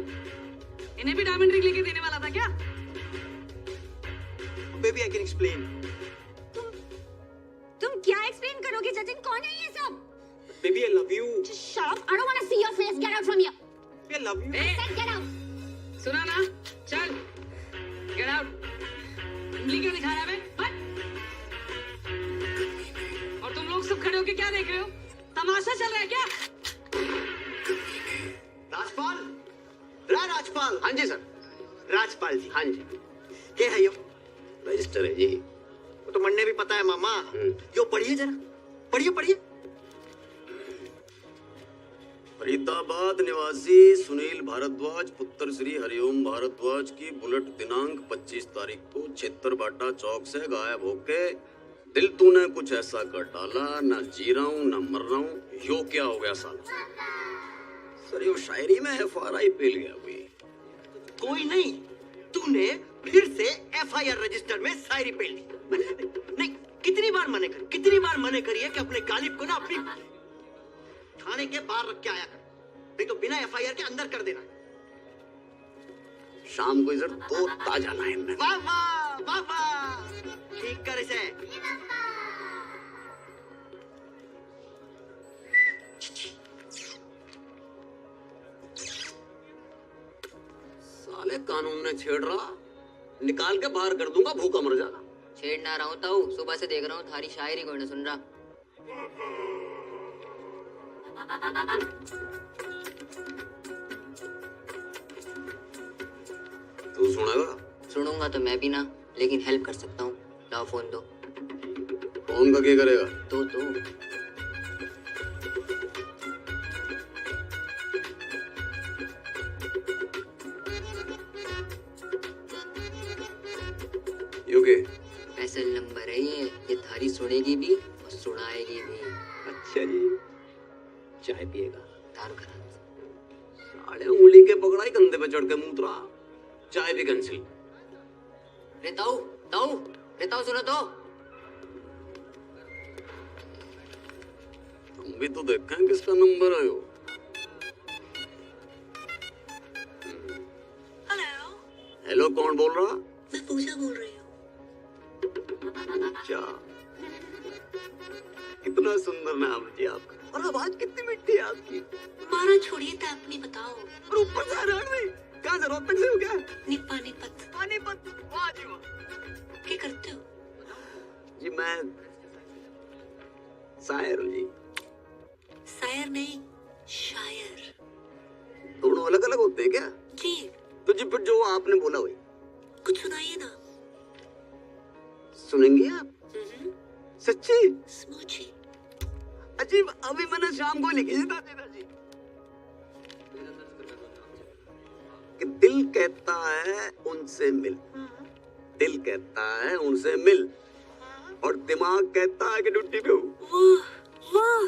इन्हें भी डायमंड रिंग लेके देने वाला था क्या? Baby I can explain. तुम क्या एक्सप्लेन करोगे जतिन? कौन है ये सब? Baby I love you. Shut up. I don't want to see your face. Get out from here. I love you. I said get out. सुना ना? चल, get out. उंगली क्यों दिखा रहा है बे? हट। और तुम लोग सब खड़े होके क्या देख रहे हो? तमाशा चल रहा है क्या? राजपाल, राजपाल। हाँ जी सर। राजपाल जी, हाँ जी। क्या है यो? रजिस्टर है जी। वो तो मन्ने भी पता है मामा। यो पढ़िए जरा, पढ़िए। फरीदाबाद निवासी सुनील भारद्वाज पुत्र श्री हरिओम भारद्वाज की बुलेट दिनांक 25 तारीख को क्षेत्रबाटा चौक से गायब होके दिल तूने कुछ ऐसा कर डाला, ना जी रहा हूँ ना मर रहा हूँ, यो क्या हो गया साला? सर यो शायरी में FRI पेल गया कोई। कोई नहीं, तूने फिर से FIR रजिस्टर में शायरी पेल दी। नहीं, कितनी बार मने करिए कि अपने गालिब को ना अपनी थाने के बाहर रख के आया कर, नहीं तो बिना FIR के अंदर कर देना। शाम को इधर 2 ताजा लाइन में। वाह वाह, ठीक कर इसे। साले कानून ने छेड़ रहा, निकाल के बाहर कर दूंगा, भूखा मर जाना। छेड़ ना रहा हूँ ताऊ, सुबह से देख रहा हूँ थारी शायरी कोई ना सुन रहा। तू सुनेगा? सुनूंगा तो मैं भी ना, लेकिन हेल्प कर सकता हूँ। लाओ फोन दो। फोन का क्या करेगा? दो। योगे स्पेशल नंबर है ये थारी सुनेगी भी और सुनाएगी भी। अच्छा जी, चाय पिएगा? दारू करा। साले उंगली के पकड़ा ही कंधे पे चढ़ के मूत्रा, चाय भी कैंसिल। रे ताऊ सुनो तो। तुम भी तो देखें किसका नंबर है वो। हेलो, कौन बोल रहा? मैं पूजा बोल रही हूँ। अच्छा, कितना सुंदर नाम जी आपका, और आवाज कितनी मिठी है आपकी। मारा छोड़िए तो अपनी बताओ। और ऊपर से हरियाणा में कहाँ से, रोहतक से हो क्या? पानीपत। वाह जी वाह। क्या करते हो? जी मैं शायर हूँ जी। शायर नहीं, शायर। दोनों अलग अलग होते हैं क्या? जी। तो जी फिर जो आपने बोला वही कुछ सुनाइए ना। सुनेंगे आप? सच्ची? स्मूची। अजीब, अभी मैंने शाम को लिखी थी दादी कि दिल कहता है उनसे मिल, दिल कहता है उनसे मिल, और दिमाग कहता है कि ड्यूटी पे हूँ। वाह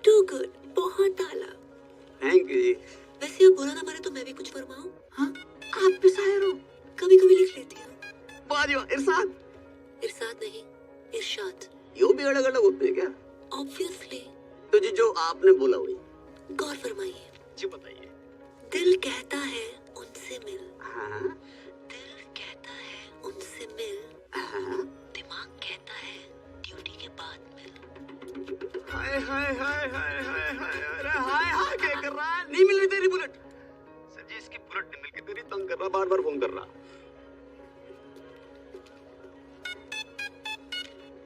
टू गुड, बहुत आला। थैंक यू जी। वैसे आप बोला ना माने तो मैं भी कुछ फरमाऊं? हाँ, आप भी शायर हो? कभी कभी लिख लेती हूँ। वाह जी वाह। इरशाद? इरशाद नहीं, इरशाद। यो भी अलग अलग होते हैं क्या? ऑब्वियसली। तो जी जो आपने बोला वही गौर फरमाइए। जी बताइए। दिल कहता है उनसे मिल। हाँ। दिल कहता है उनसे मिल। हाँ। दिमाग कहता है ड्यूटी के बाद मिल। हाय हाय हाय हाय हाय हाय, अरे हाय हाय क्या कर रहा है? नहीं मिल रही तेरी बुलेट। सर जी इसकी बुलेट नहीं मिल के तेरी तंग कर रहा, बार बार फोन कर रहा।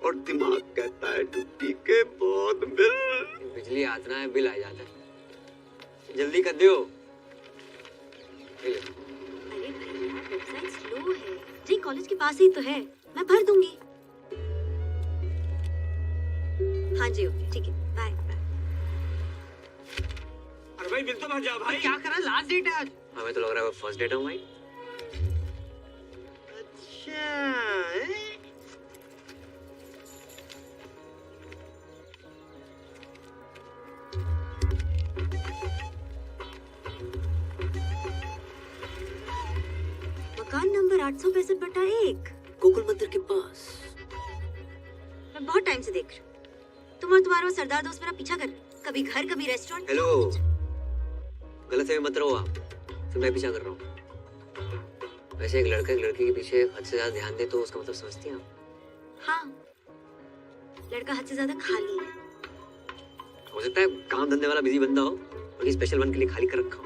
और दिमाग कहता है ड्यूटी के बाद बिल। बिजली आतना है, बिल आ जाता है। जल्दी कर दो। अरे भैया, वेबसाइट स्लो है जी, कॉलेज के पास ही तो है, मैं भर दूंगी। हाँ जी, ओके ठीक है, बाय बाय। अरे भाई बिल तो भर जाओ भाई। क्या करा, लास्ट डेट है आज। हमें तो लग रहा है वो फर्स्ट डेट है भाई। अच्छा मकान नंबर 865/1, गोकुल मंदिर के पास। मैं बहुत टाइम से देख रही हूँ। तुम और तुम्हारा वो सरदार दोस्त मेरा पीछा कर, कभी घर कभी रेस्टोरेंट। हेलो, गलत फहमी मत रहो आप, फिर मैं पीछा कर रहा हूँ। वैसे एक लड़का एक लड़की के पीछे हद से ज्यादा ध्यान दे तो उसका मतलब समझती हैं आप? हाँ, लड़का हद से ज्यादा खाली है। हो सकता है काम धंधे वाला बिजी बंदा हो और ये स्पेशल वन के लिए खाली कर रखा हो।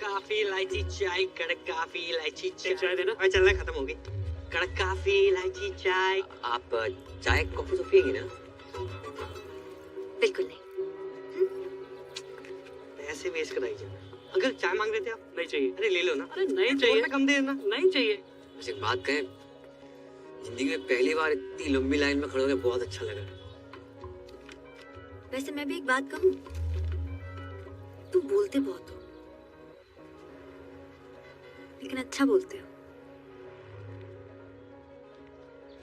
काफी इलायची चाय, कड़क काफी इलायची चाय देना। भाई चलना खत्म हो गई। कड़क काफी इलायची चाय। आप चाय कॉफी तो पिएंगी ना? बिल्कुल नहीं। पैसे वेस्ट कराई जाना। अंकल चाय मांग रहे थे आप? नहीं चाहिए। अरे ले लो ना। अरे नहीं चाहिए। कम दे देना। नहीं चाहिए। वैसे एक बात कहें, जिंदगी में पहली बार इतनी लंबी लाइन में खड़े होकर बहुत अच्छा लगा। वैसे मैं भी एक बात कहूँ, तुम बोलते बहुत हो, लेकिन अच्छा बोलते हो।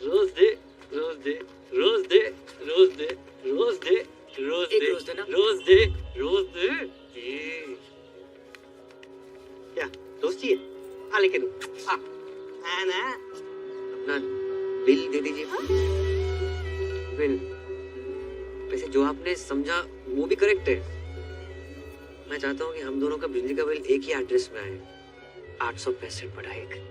रोज दे, रोज दे, रोज दे, रोज दे, रोज दे, रोज एक दे, रोज देना। रोज दे, रोज दे। क्या दोस्त चाहिए? आ लेके दो। आ ना अपना बिल दे दीजिए। बिल। वैसे जो आपने समझा वो भी करेक्ट है। मैं चाहता हूँ कि हम दोनों का बिजली का बिल एक ही एड्रेस में आए, 865/1।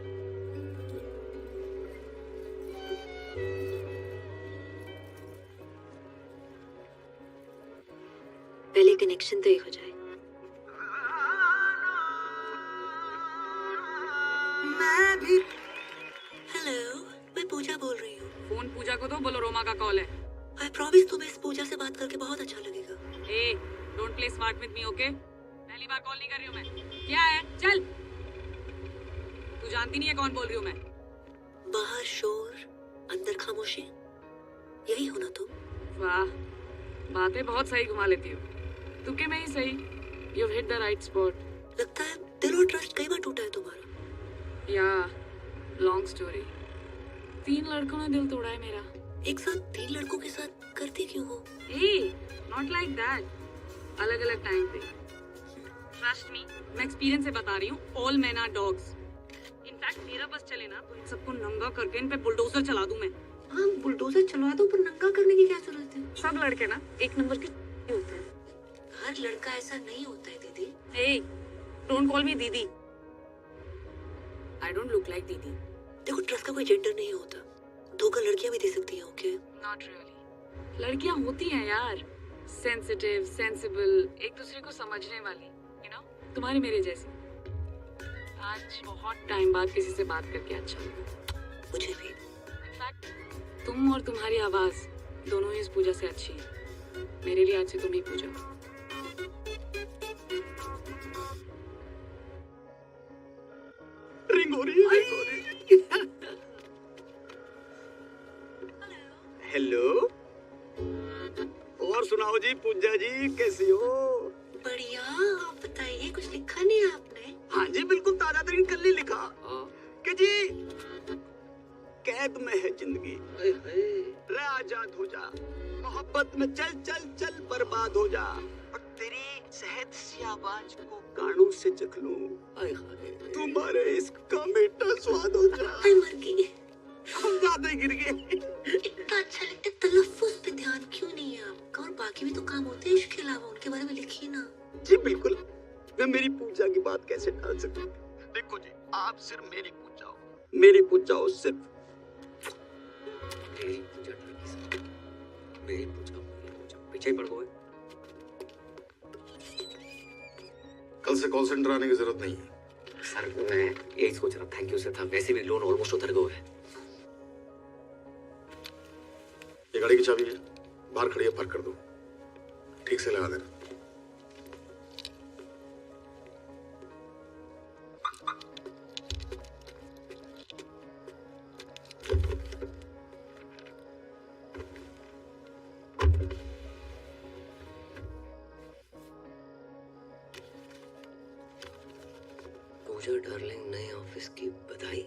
पहले कनेक्शन तो एक हो जाए। मैं भी। हेलो, मैं पूजा बोल रही हूँ। फोन पूजा को दो, बोलो रोमा का कॉल है। आई प्रॉमिस तुम्हें इस पूजा से बात करके बहुत अच्छा लगेगा। ए, don't play smart with me, okay? पहली बार कॉल नहीं कर रही हूँ मैं। क्या है? चल। तू जानती नहीं है कौन बोल रही हूँ मैं। बाहर शोर, अंदर खामोशी, यही हो ना तुम? वाह, बातें बहुत सही घुमा लेती हो। तुक्के में ही सही। You've hit the right spot. लगता है दिल और ट्रस्ट कई बार टूटा है तुम्हारा। या, लॉन्ग स्टोरी। 3 लड़कों ने दिल तोड़ा है मेरा। एक साथ 3 लड़कों के साथ करती क्यों हो? Hey, not like that. अलग-अलग टाइम पे। Trust me, मैं एक्सपीरियंस से बता रही हूँ। All men are dogs. In fact मेरा बस चले ना तो इन सबको नंगा करके इन पे बुलडोजर चला दूं मैं। हाँ, बुलडोजर चलवा दो, पर नंगा करने की क्या जरूरत है? सब लड़के ना एक नंबर के होते हैं। हर लड़का ऐसा नहीं होता है दीदी। Hey, don't call me दीदी। I don't look like दीदी। देखो, ट्रस्ट का कोई जेंडर नहीं होता। धोखा लड़कियां भी दे सकती हैं, ओके? Not really। लड़कियां होती हैं यार, सेंसिटिव, सेंसिबल, एक दूसरे को समझने वाली, you know? तुम्हारी मेरे जैसी। आज बहुत टाइम बाद किसी से बात करके अच्छा लगा। मुझे भी। इनफैक्ट तुम और तुम्हारी आवाज दोनों ही इस पूजा से अच्छी है। मेरे लिए आज से तुम ही पूजा। रिंग हो रही है, रिंग हो रही है। हेलो। और सुनाओ जी, पूजा जी कैसी हो? बढ़िया, आप बताइए, कुछ लिखा नहीं है आपने? हाँ जी, बिल्कुल ताजा तरीन कल ही लिखा कि जी कैद में है जिंदगी, रे आजाद हो जा, मोहब्बत में चल चल चल बर्बाद हो जा, और तेरी सहज सी आवाज को कानों से चख लूं, तुम्हारे इश्क का मीठा स्वाद हो जा। मर गई। हम ज्यादा गिर गए। इतना अच्छा लगता है, तलफ्फुज पे ध्यान क्यों नहीं है आपका? और बाकी भी तो काम होते हैं इसके अलावा, उनके बारे में लिखिए ना। जी बिल्कुल, मैं मेरी पूजा की बात कैसे टाल सकती हूँ? देखो जी, आप सिर्फ मेरी पूजा हो, मेरी पूजा हो सिर्फ। मेरी पूजा टाल सकती, मेरी पूजा पीछे ही पड़ गए। कल से कॉल सेंटर आने की जरूरत नहीं है। सर मैं यही सोच रहा, थैंक यू सर था, वैसे भी लोन ऑलमोस्ट उतर गया है। ये गाड़ी की चाबी है, बाहर खड़ी है, पार्क कर दो, ठीक से लगा देना। पूजा डार्लिंग, नए ऑफिस की बधाई।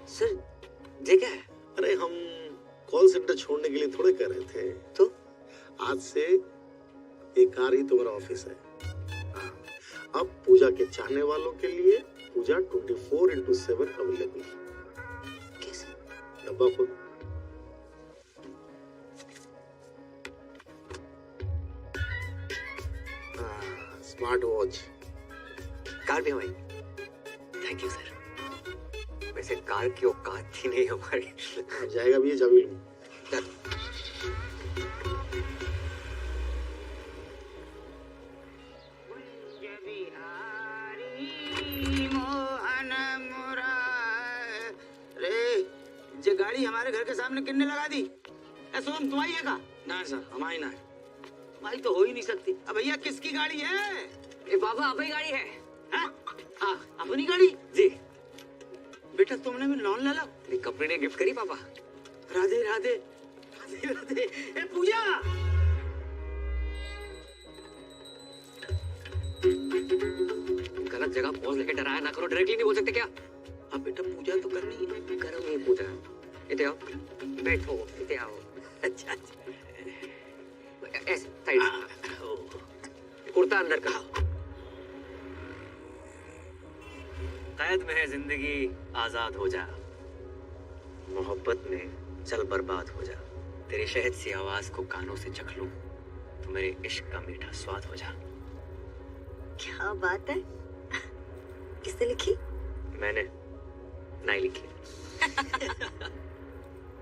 सर ये क्या है? अरे हम कॉल सेंटर छोड़ने के लिए थोड़े कह रहे थे, तो आज से एक कार ही तुम्हारा ऑफिस है। अब पूजा के चाहने वालों के लिए पूजा 24/7 अवेलेबल है। कैसे? डब्बा खुद। स्मार्ट वॉच, कार भी हमारी। Thank you sir. वैसे कार की औकात थी नहीं हमारी। जाएगा भी ये चाबी लूं। ये गाड़ी हमारे घर के सामने किन्ने लगा दी? ऐसा हम तुम्हारी है का? ना सर, हमारी ना है। हमारी तो हो ही नहीं सकती। अब भैया किसकी गाड़ी है? ए बाबा, अपनी गाड़ी है। हाँ, अपनी गाड़ी? जी। बेटा तुमने भी लोन ले लो। मेरी कंपनी ने गिफ्ट करी पापा। राधे राधे राधे राधे। ए पूजा, गलत जगह पॉज लेके डराया ना करो, डायरेक्टली नहीं बोल सकते क्या? अब बेटा पूजा तो करनी है। करो नहीं पूजा। इधर आओ, बैठो, इधर आओ। अच्छा ऐसे साइड से कुर्ता अंदर करो। कैद में है जिंदगी, आजाद हो जा, मोहब्बत में चल बर्बाद हो जा, तेरी शहद सी आवाज को कानों से चख लूं, तो मेरे इश्क का मीठा स्वाद हो जा। क्या बात है? किसने लिखी? मैंने नहीं लिखी।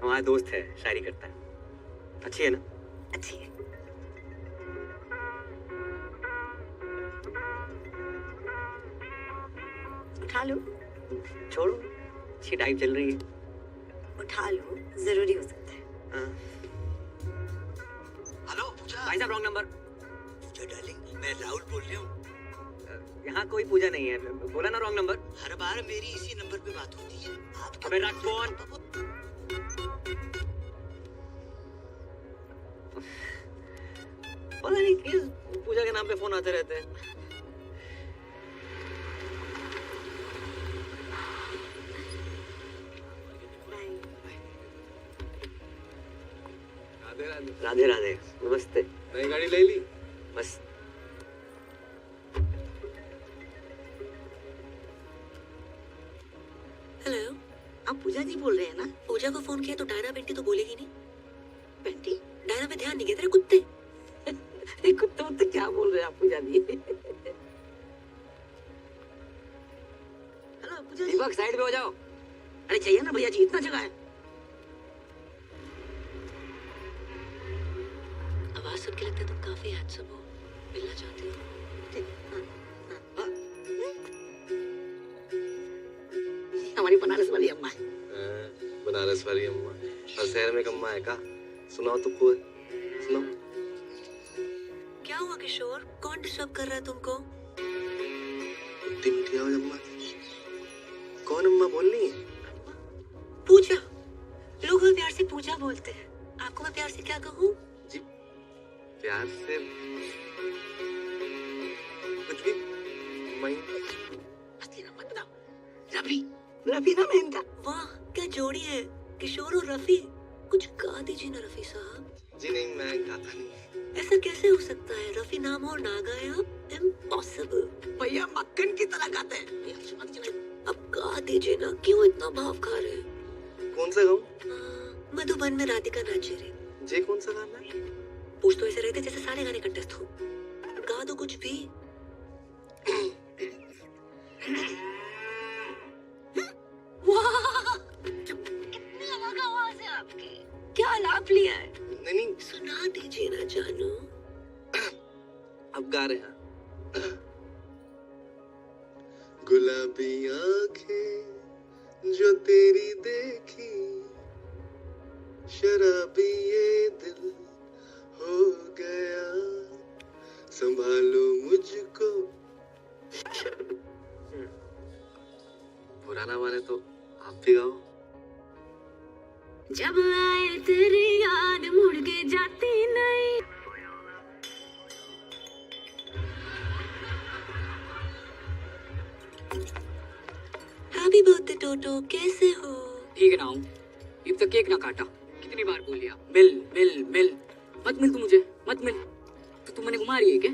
हमारा दोस्त है, शायरी करता है। अच्छी है ना? अच्छी है। उठा लो। छोड़ो, अच्छी डाइव चल रही है। उठा लो, जरूरी हो सकता है। हेलो पूजा। भाई साहब रॉन्ग नंबर। पूजा डार्लिंग, मैं राहुल बोल रहा हूँ। यहाँ कोई पूजा नहीं है, बोला ना रॉन्ग नंबर। हर बार मेरी इसी नंबर पे बात होती है। आप अबे रख फोन। पता नहीं किस पूजा के नाम पे फोन आते रहते हैं। राधे राधे। राधे राधे, नमस्ते। नई गाड़ी ले ली? बस हेलो, आप पूजा जी बोल रहे हैं ना? पूजा को फोन किया तो डायना बेंटी तो बोलेगी नहीं। बेंटी, डायना पे ध्यान नहीं गया तेरे कुत्ते। कुत्ते उत्ते क्या बोल रहे हैं आप पूजा जी? हेलो पूजा जी। दीपक साइड पे हो जाओ। अरे चाहिए ना भैया जी, इतना जगह है। आवाज सुन के लगता है तुम काफी हैंडसम हो, मिलना चाहते हो। हमारी बनारस वाली अम्मा है। बनारस वाली अम्मा और शहर में कम्मा है का? सुनाओ तो कोई, सुनाओ। क्या हुआ किशोर, कौन डिस्टर्ब कर रहा है तुमको? इतनी मीठी आवाज अम्मा की। कौन अम्मा बोल रही है? पूजा। लोग हमें प्यार से पूजा बोलते हैं, आपको मैं प्यार से क्या कहूँ? जी प्यार से कुछ भी। असली नाम मत बताओ। रफी, रफी नाम है इनका। वाह क्या जोड़ी है, किशोर और रफी। कुछ गा दीजिए ना रफी साहब। जी नहीं, मैं गाता नहीं। ऐसा कैसे हो सकता है, रफी नाम और ना गाए आप? इम्पॉसिबल। भैया मक्खन की तरह गाते हैं। अब गा दीजिए ना, क्यों इतना भाव खा रहे हैं? कौन सा गाऊं? मधुबन में राधिका नाचे रे। जी कौन सा गाना है? पूछ तो ऐसे रहते जैसे सारे गाने कंटेस्ट हो। गा दो कुछ भी। वाह, कितनी अलग आवाज है आपकी। क्या लाभ लिया है? नहीं, सुना दीजिए ना जानू। अब गा रहे हैं। गुलाबी आंखें जो तेरी देखी, शराबी ये दिल हो गया, संभालो मुझको। पुराना माने तो आप भी गाओ। जब आए तेरी याद मुड़ के जाती नहीं। हैप्पी बर्थडे टोटो, कैसे हो? ठीक है ना हूँ, अब तक केक ना काटा। कितनी बार बोल लिया मिल मिल मिल, मत मिल तू मुझे, मत मिल। तो तुम मैंने घुमा रही है क्या?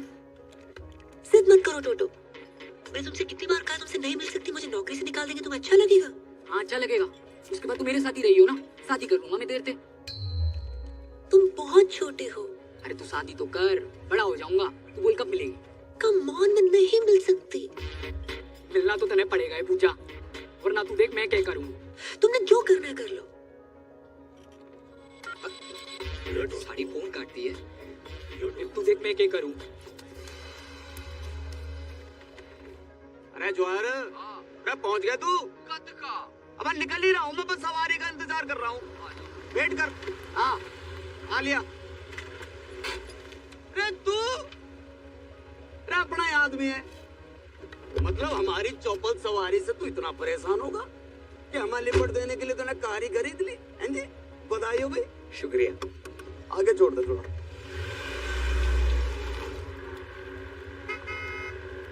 जिद मत करो टोटो, मैं तुमसे कितनी बार कहा तुमसे नहीं मिल सकती, मुझे नौकरी से निकाल देंगे, तुम्हें अच्छा लगेगा? हाँ अच्छा लगेगा, उसके बाद तुम मेरे साथ ही रही हो ना, शादी कर लूंगा मैं देर से। तुम बहुत छोटे हो। अरे तू शादी तो कर, बड़ा हो जाऊंगा, तू बोल कब मिलेगी? कम ऑन, मैं नहीं मिल सकती। मिलना तो तने पड़ेगा है पूजा, वरना तू देख मैं क्या करूँ। तुमने जो करना है कर लो। साड़ी फोन काटती है, तू देख मैं क्या करूँ। अरे जोहर, अरे पहुंच गया तू? कद का? अब निकल ही रहा हूँ मैं, बस सवारी का इंतजार कर रहा हूँ। वेट कर। हाँ आ लिया। अरे तू, अरे अपना ही आदमी है। मतलब हमारी चौपल सवारी से तू इतना परेशान होगा कि हमें लिपट देने के लिए तूने कार ही खरीद ली? हैं जी, बधाई हो भाई। शुक्रिया। आगे छोड़ दे थोड़ा।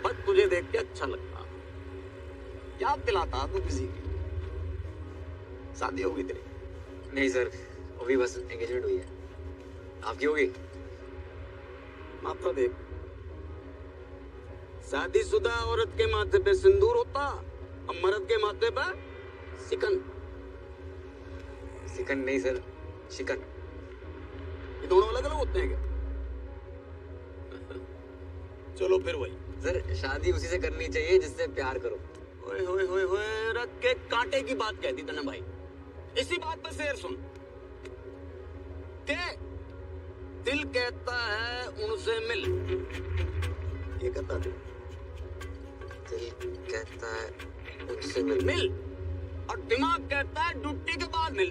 बस तुझे देख के अच्छा लगता, याद दिलाता तू किसी की। शादी होगी तेरी? नहीं सर, अभी बस एंगेजमेंट हुई है। आपकी होगी? माथा देख, शादीशुदा औरत के माथे पे सिंदूर होता और मर्द के माथे पे सिकन। सिकन नहीं सर, शिकन। ये दोनों अलग अलग होते हैं क्या? चलो फिर वही। सर शादी उसी से करनी चाहिए जिससे प्यार करो। ओए होए होए होए, रख के कांटे की बात कह दी तूने भाई। इसी बात पे शेर सुन के दिल कहता है उनसे मिल। ये कहता है दिल कहता है मुझसे मिल। और दिमाग कहता है ड्यूटी के बाद मिल।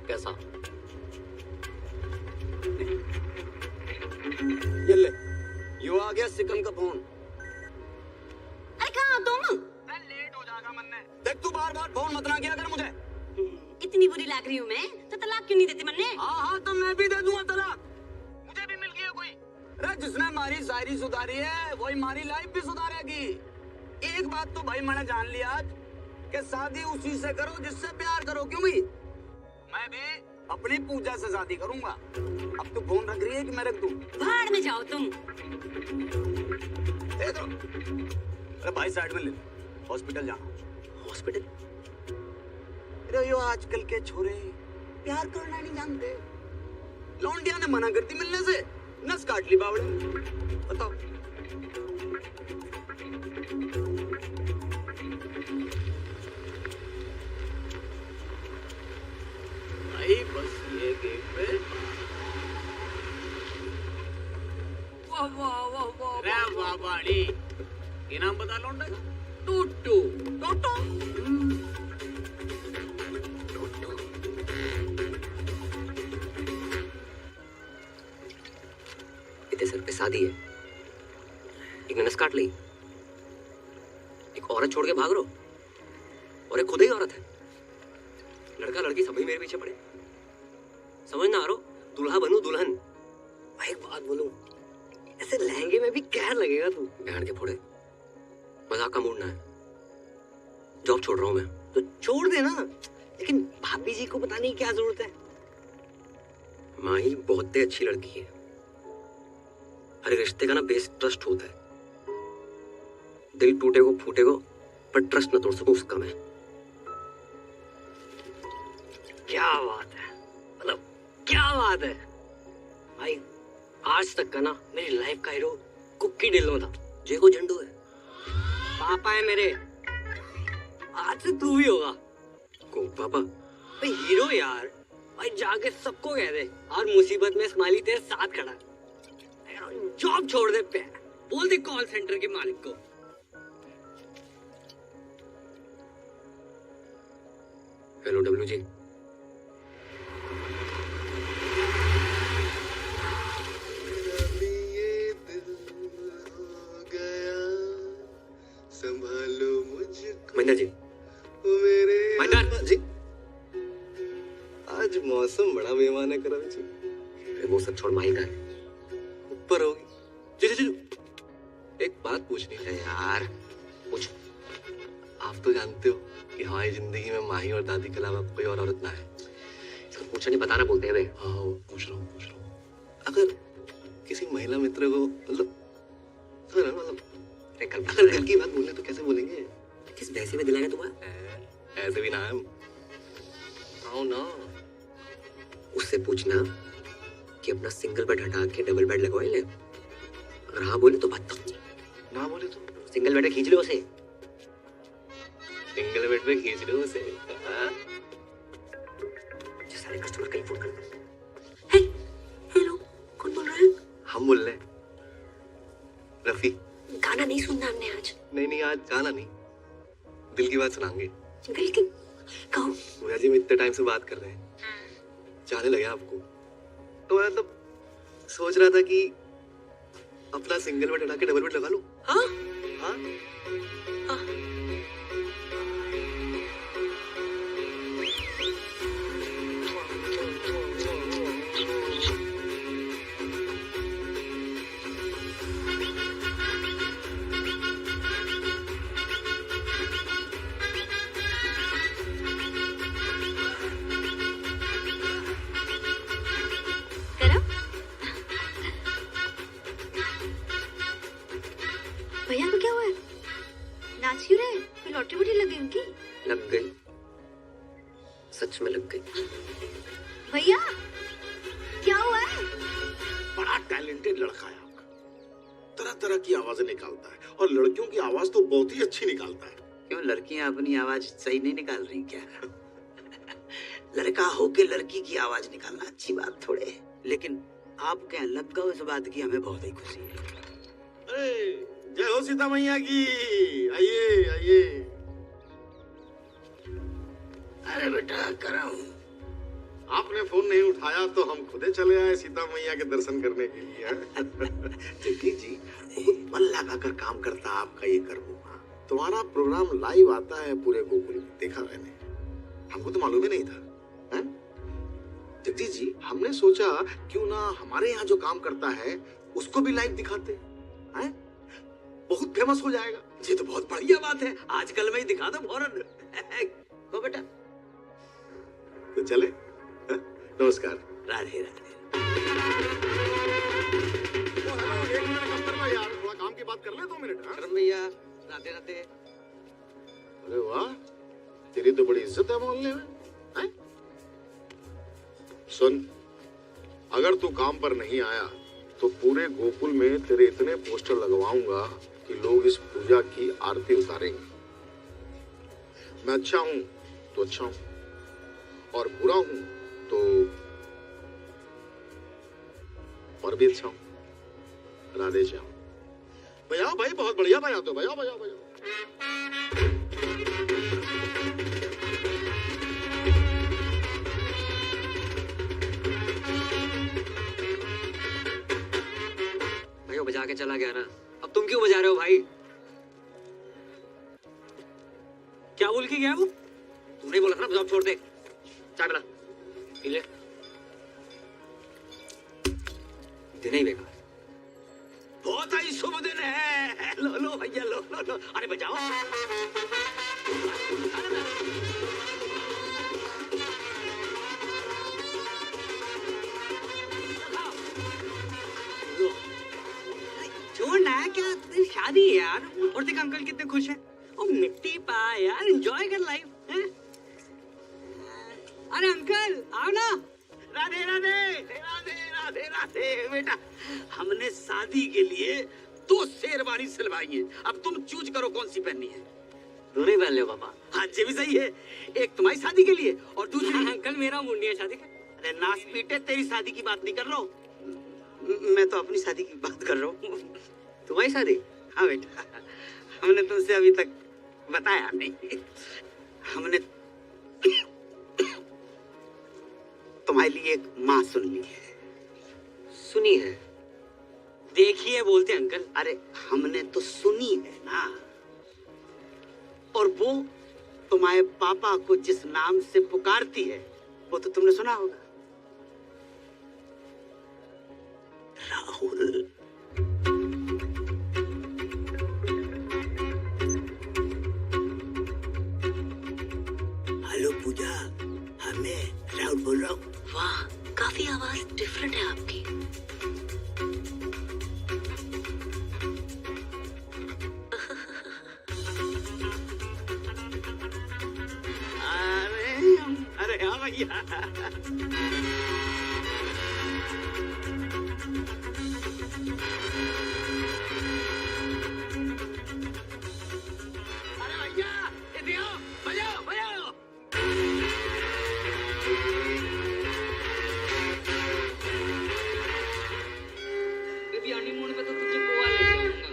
कैसा? ये ले, यो आ गया सिकम का फोन। अरे कहाँ हो तुम? मैं लेट हो जाएगा मन्ने। देख तू बार-बार फोन मत ना किया कर मुझे। इतनी बुरी लग रही हूँ मैं, तो तलाक क्यों नहीं देती मन्ने? हाँ तो मैं भी दे दूंगा तलाक। मुझे भी मिल गया कोई। अरे जिसने हमारी शायरी सुधारी है वही हमारी लाइफ भी सुधारेगी। एक बात तो भाई मैंने जान लिया आज कि शादी उसी से करो जिससे प्यार करो। क्यों भाई? मैं भी अपनी पूजा से शादी करूंगा। अब तू फोन रख रही है कि मैं रख दूं? भाड़ में जाओ तुम। दे दो। अरे भाई साइड में ले, हॉस्पिटल जाना। हॉस्पिटल? अरे यो आजकल के छोरे प्यार करना नहीं जानते। लौंडिया ने मना कर दी मिलने से, नस काट ली बावड़े। बताओ। भाई बस ये गेम पे। वाह वाह वाह वाह। रे वाह बाड़ी। ये नाम बता लौंडे का? टोटो। टोटो। इतने सर पे शादी है, एक ने नस काट ली, एक औरत छोड़ के भाग रहो, और एक खुद ही औरत है। लड़का लड़की सभी मेरे पीछे पड़े। समझ ना आ रहा, दूल्हा बनूं दुल्हन। भाई एक बात बोलूं, ऐसे लहंगे में भी कहर लगेगा तू। बहन के फोड़े, मजाक का मूड ना है। जॉब छोड़ रहा हूं मैं। तो छोड़ देना, लेकिन भाभी जी को बताने की क्या जरूरत है? माही बहुत ही अच्छी लड़की है। हर रिश्ते का ना बेस ट्रस्ट होता है। दिल टूटे को फूटे को, पर ट्रस्ट न तोड़ सकूं उसका मैं। क्या बात है, मतलब क्या बात है भाई। आज तक का ना मेरी लाइफ का हीरो कुक्की ढिल्लों था। जे को झंडू है, पापा है मेरे। आज से तू भी होगा। को पापा? भाई हीरो यार, भाई जाके सबको कह दे और मुसीबत में स्माइली तेरे साथ खड़ा है। जॉब छोड़ दे पे, बोल दे कॉल सेंटर के मालिक को। Hello W G. संभालो मुझको महेंद्र जी। मेरे महेंद्र जी। आज मौसम बड़ा बेईमान है करम जी। अरे वो सब छोड़, माही का है। ऊपर होगी। जी जी जी, एक बात पूछनी है यार। पूछ। आप तो जानते हो कि हमारी जिंदगी में माही और दादी के अलावा कोई और औरत ना है। पूछा नहीं बताना बोलते हैं वे। हाँ वो पूछ रहा हूँ। अगर किसी महिला मित्र को मतलब अगर दिल की बात बोले तो कैसे बोलेंगे? किस भैंसी में दिलाएगा तुम्हारा? ऐसे भी नाम आओ ना। उससे पूछना कि अपना सिंगल बेड हटा के डबल बेड लगवाए ले। अगर हाँ बोले तो बात तो, ना बोले तो सिंगल बेड खींच लो उसे। सिंगल बेड पे खींच लो उसे। सारे कस्टमर कहीं फोन कर। हेलो, कौन बोल रहे हैं? हम बोल रहे हैं रफी। गाना नहीं सुनना हमने आज। नहीं आज गाना नहीं, दिल की बात सुनाएंगे। दिल की कहो। भैया जी हम इतने टाइम से बात कर रहे हैं, जाने लगे आपको, तो मैं मतलब सोच रहा था कि अपना सिंगल बेड हटा के डबल बेड लगा लूं। हाँ हाँ हाँ। भैया को क्या हुआ है? नाच क्यों रहे? कोई लॉटरी वोटरी लग गई उनकी? लग गई, सच में लग गई। भैया क्या हुआ है? बड़ा टैलेंटेड लड़का है आपका, तरह तरह की आवाजें निकालता है और लड़कियों की आवाज तो बहुत ही अच्छी निकालता है। क्यों लड़कियां अपनी आवाज सही नहीं निकाल रही क्या? लड़का होके लड़की की आवाज निकालना अच्छी बात थोड़े है, लेकिन आप क्या लग गए इस बात की हमें बहुत ही खुशी है। अरे जय हो बोलो सीता मैया की। आइए आइए। अरे बेटा करम, आपने फोन नहीं उठाया तो हम खुदे चले आए सीता मैया के दर्शन करने के लिए। जग्गी जी बहुत मन लगाकर काम करता आपका ये कर हुआ। तुम्हारा प्रोग्राम लाइव आता है पूरे गोकुल में, देखा मैंने, हमको तो मालूम ही नहीं था। जगदीश जी, हमने सोचा क्यों ना हमारे यहाँ जो काम करता है उसको भी लाइव दिखाते हैं, बहुत फेमस हो जाएगा। ये तो बहुत बढ़िया बात है, आजकल में ही दिखा दो फौरन। तो बेटा तो चले। नमस्कार। राधे राधे। हेलो, 1 मिनट कम कर लो यार, थोड़ा काम की बात कर ले 2 मिनट। करम भैया राधे राधे। अरे वाह, तेरी तो बड़ी इज्जत है मोहल्ले में। सुन, अगर तू काम पर नहीं आया तो पूरे गोकुल में तेरे इतने पोस्टर लगवाऊंगा कि लोग इस पूजा की आरती उतारेंगे। मैं अच्छा हूं तो अच्छा हूं, और बुरा हूं तो और भी अच्छा हूं। राधे श्याम। बजाओ भाई, बहुत बढ़िया बजाओ, तो बजाओ बजाओ बजाओ। भाई वो बजा के चला गया ना, अब तुम क्यों बजा रहे हो भाई? क्या बोल के गया वो? तुमने बोला था ना बजाओ, छोड़ दे। चाय पिला, पी ले। दिन ही बेकार। बहुत ही शुभ दिन है। लो लो भैया, लो लो लो। अरे बजाओ। छोड़ ना, क्या शादी है यार, और देख अंकल कितने खुश हैं। और मिट्टी पा यार, एंजॉय कर लाइफ। अरे अंकल आओ ना। राधे राधे राधे राधे राधे। बेटा हमने शादी के लिए 2 शेरवानी सिलवाई है, अब तुम चूज करो कौन सी पहननी है। दोनों ही पहन लो पापा। हाँ ये भी सही है, एक तुम्हारी शादी के लिए और दूसरी अंकल मेरा मुंडिया शादी का। अरे नास पीटे, तेरी शादी की बात नहीं कर रहा हूँ मैं, तो अपनी शादी की बात कर रहा हूँ। तुम्हारी शादी? हाँ बेटा, हमने तुमसे अभी तक बताया नहीं। हमने तुम्हारे लिए एक माँ सुन ली है। सुनी है? देखिए बोलते अंकल। अरे हमने तो सुनी है ना, और वो तुम्हारे पापा को जिस नाम से पुकारती है वो तो तुमने सुना होगा, राहुल। हेलो पूजा, मैं राहुल बोल रहा हूँ। वाह, काफी आवाज डिफरेंट है आपकी। अरे हाँ भैया।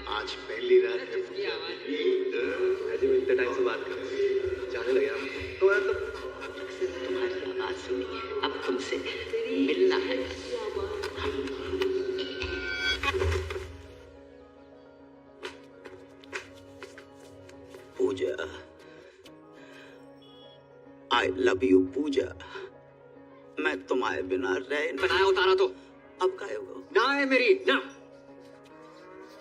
आज पहली रात है, मैं इतने टाइम से बात कर रहा हूँ, जाने लगे आप तो यार, तो तुम्हारी आवाज सुनी है, अब तुमसे मिलना है। पूजा, आई लव यू पूजा। मैं तुम्हारे बिना रह बनाया उतारा तो अब काय होगा ना है मेरी ना।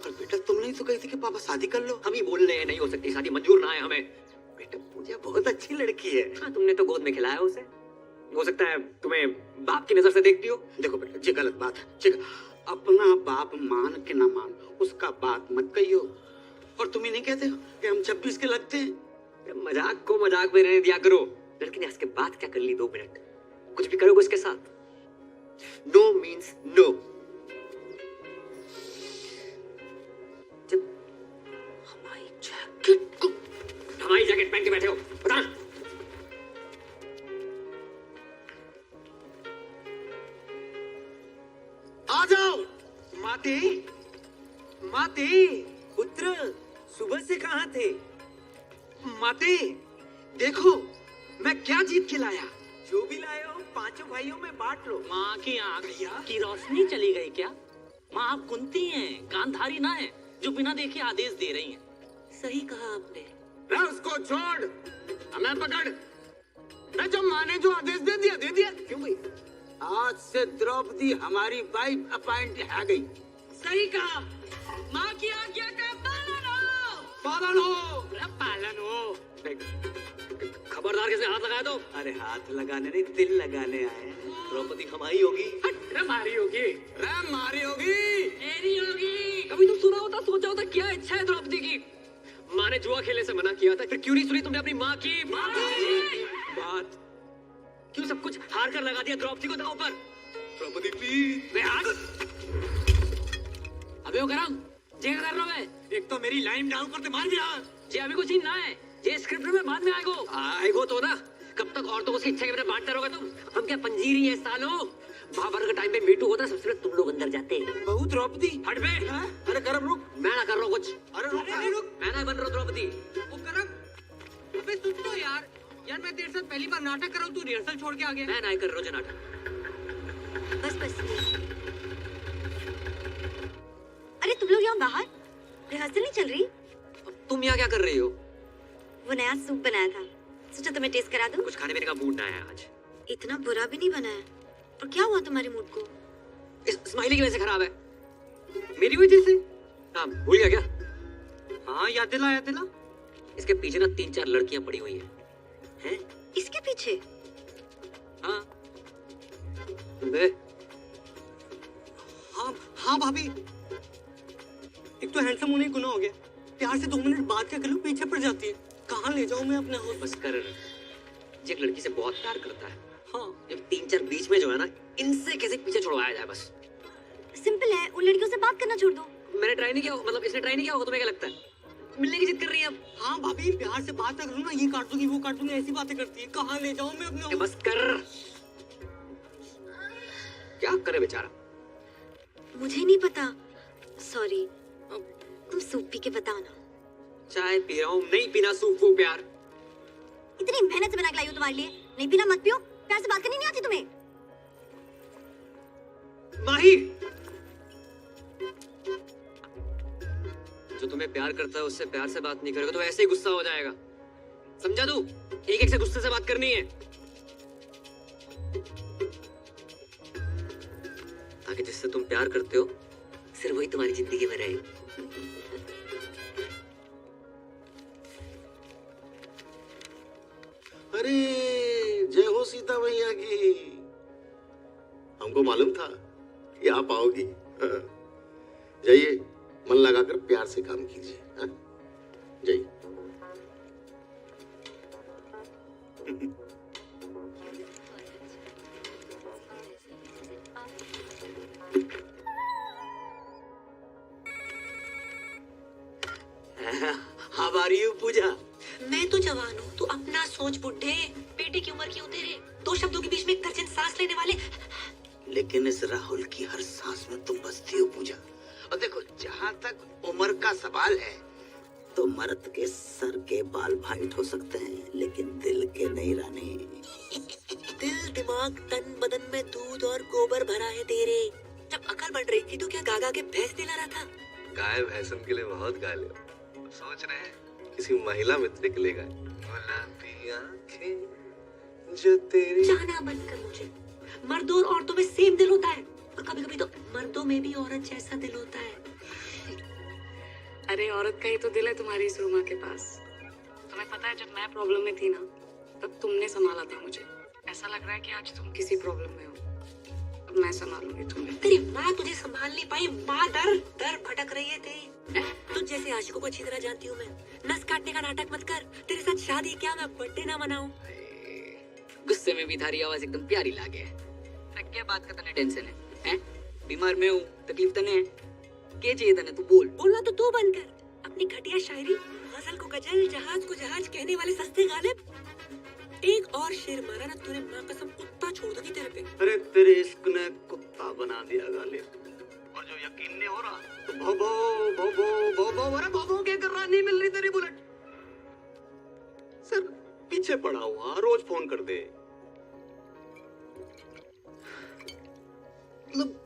और बेटा तुमने ही तो कही थी कि पापा शादी कर लो। हम ही बोल रहे हैं नहीं हो सकती शादी, मंजूर ना है हमें। बेटा पूजा बहुत अच्छी लड़की है। हाँ, तुमने तो गोद में खिलाया उसे, हो सकता है तुम्हें बाप की नजर से देखती हो। देखो बेटा ये गलत बात है, ठीक है? अपना बाप मान के ना मान, उसका बात मत कहियो। और तुम ही नहीं कहते हो कि हम 26 के लगते हैं? मजाक को मजाक में रहने दिया करो। लड़की ने इसके बात क्या कर ली 2 मिनट, कुछ भी करोगे उसके साथ? No means no. हमारी जैकेट पहन के बैठे हो, बता। आ जाओ। माते, माते, पुत्र सुबह से कहाँ थे? माते देखो मैं क्या जीत के लाया। जो भी लाए हो पांचों भाइयों में बांट लो। माँ की आँख की रोशनी चली गई क्या? माँ आप कुंती हैं, गांधारी ना है जो बिना देखे आदेश दे रही हैं। सही कहा आपने। उसको छोड़, हमें पकड़। न जो माँ ने जो आदेश दे दिया क्यों भाई? आज से द्रौपदी हमारी वाइफ अपॉइंट आ गई। सही कहा। माँ की आज्ञा का पालन हो। खबरदार कैसे हाथ लगाया तो? अरे हाथ लगाने नहीं, दिल लगाने आए हैं। द्रौपदी हमारी होगी। हमारी होगी। मारी होगी। मेरी होगी। कभी तुम सुना होता, सोचा होता क्या इच्छा है द्रौपदी की? माँ ने जुआ खेलने से मना किया था, फिर क्यों नहीं सुनी तुमने अपनी माँ की बात? क्यों सब कुछ हार कर लगा दिया द्रौपदी को दांव पर? द्रौपदी प्लीज। अबे वो गरम जे कर रहा है। एक तो मेरी लाइन डाउन करते मार दिया। जे अभी कुछ ना है, जे स्क्रिप्ट में बाद में आएगो तो ना। कब तक औरतों को उसकी इच्छा के बिना बांटते रहोगे तुम? हम क्या पंजीरी है सालों? महाभारत के टाइम पे मीटू होता, सबसे पहले तुम लोग अंदर जाते। बहुत द्रौपदी। हट बे। अरे गरम रुक। मैं ना कर रहा हूँ कुछ। अरे रुक। मैं ना बन रहा हूँ द्रौपदी। वो गरम। अबे सुन तो यार मैं तेरे साथ पहली बार नाटक कर रहा हूँ, तू रिहर्सल छोड़ के आ गया। मैं नहीं कर रहा हूँ नाटक। बस अरे तुम लोग यहाँ बाहर रिहर्सल नहीं चल रही? तुम यहाँ क्या कर रही हो? वो नया सूप बनाया था, सोचा तुम्हें टेस्ट करा दूं। कुछ खाने पीने का मूड ना है आज। इतना बुरा भी नहीं बना है। और क्या हुआ तुम्हारे मूड को? इस स्माइली की वजह से खराब है। मेरी वजह से? हाँ भूल गया क्या? हाँ याद दिला। इसके पीछे ना 3-4 लड़कियां पड़ी हुई हैं। इसके पीछे? हाँ। बे? हाँ भाभी। एक तो हैंडसम होने गुनाह हो गया, प्यार से 2 मिनट बात क्या कर लूं पीछे पड़ जाती है। कहाँ ले जाऊं मैं अपने हाउस? बस कर। एक लड़की से बहुत प्यार करता है। हाँ। जब 3-4 बीच में जो है ना, इनसे कैसे पीछे छुड़वाया जाए बस। सिंपल है, उन लड़कियों से बात करना छोड़ दो। मैंने ट्राई नहीं किया, मतलब इसने ट्राई नहीं किया होगा, तुम्हें क्या लगता है? मिलने की जिद कर रही है अब। हाँ भाभी, प्यार से बात कर लूं ना, ये काट दूंगी वो काट दूंगी, ऐसी बातें करती है। कहाँ ले जाऊं मैं अपने? बस कर। क्या करे बेचारा? मुझे नहीं पता, सॉरी। तुम सूप पी के बताओ ना। चाय पी रहा हूँ, नहीं पीना सूप वो प्यार। इतनी मेहनत से बना के लाई हूँ तुम्हारे लिए, नहीं पीना मत पियो। प्यार से बात करनी नहीं आती तुम्हें? माही, जो तुम्हें प्यार करता है उससे प्यार से बात नहीं करोगे तो ऐसे ही गुस्सा हो जाएगा। समझा तू? एक से गुस्से से बात करनी है, ताकि जिससे तुम प्यार करते हो सिर्फ वही तुम्हारी जिंदगी में रहे। अरे जय हो सीता मैया की। हमको मालूम था कि आप आओगी। जाइए, मन लगाकर प्यार से काम कीजिए। जाइए। How are you, पूजा? मैं तो जवान हूँ, तू अपना सोच बुड्ढे। बेटे की उम्र क्यों तेरे? 2 शब्दों के बीच में एक दर्जन सांस लेने वाले। लेकिन इस राहुल की हर सांस में तुम बसती हो पूजा। और देखो, जहाँ तक उम्र का सवाल है तो मर्द के सर के बाल वाइट हो सकते हैं, लेकिन दिल के नहीं रानी। दिल दिमाग तन बदन में दूध और गोबर भरा है तेरे। जब अकल बढ़ रही थी तो क्या गागा के भैंस दिला रहा था? गाय भैंसन के लिए बहुत गा ले। सोच रहे हैं किसी महिला मित्र के लिए गाए। गुलाबी आंखें जो तेरी। जाना बंद कर मुझे। मर्दों और औरतों में सेम दिल होता है, और कभी कभी तो मर्दों में भी औरत जैसा दिल होता है। अरे औरत का ही तो दिल है तुम्हारी इस रूमा के पास। तुम्हें पता है, जब मैं प्रॉब्लम में थी ना, तब तुमने संभाला था मुझे। ऐसा लग रहा है कि आज तुम किसी प्रॉब्लम में हो, अब मैं संभालूंगी तुम्हें। तेरी माँ तुझे संभाल नहीं पाई, माँ दर दर भटक रही है तेरी। तुझ जैसे आशिकों को अच्छी तरह जानती हूँ मैं। नस काटने का नाटक मत कर। तेरे साथ शादी क्या मैं बर्थडे ना मनाऊं? गुस्से में भी थारी आवाज एकदम प्यारी लागे। क्या बात का तने टेंशन है? बीमार मैं हूँ, तकलीफ तने है, क्या चाहिए तने? तू बोल। बोलना तो तू बंद कर। अपनी घटिया शायरी, गजल को गजल, जहाज को जहाज कहने वाले सस्ते गालिब। एक और शेर मारा ना तूने, माँ कसम कुत्ता छोड़ दूंगी तेरे पे। अरे तेरे इश्क ने कुत्ता बना दिया गालिब, और जो यकीन नहीं हो रहा भोबो भोबो भोबो, अरे भोबो क्या कर रहा? नहीं मिल रही तेरी बुलेट। सर पीछे पड़ा हुआ, रोज फोन कर दे। मतलब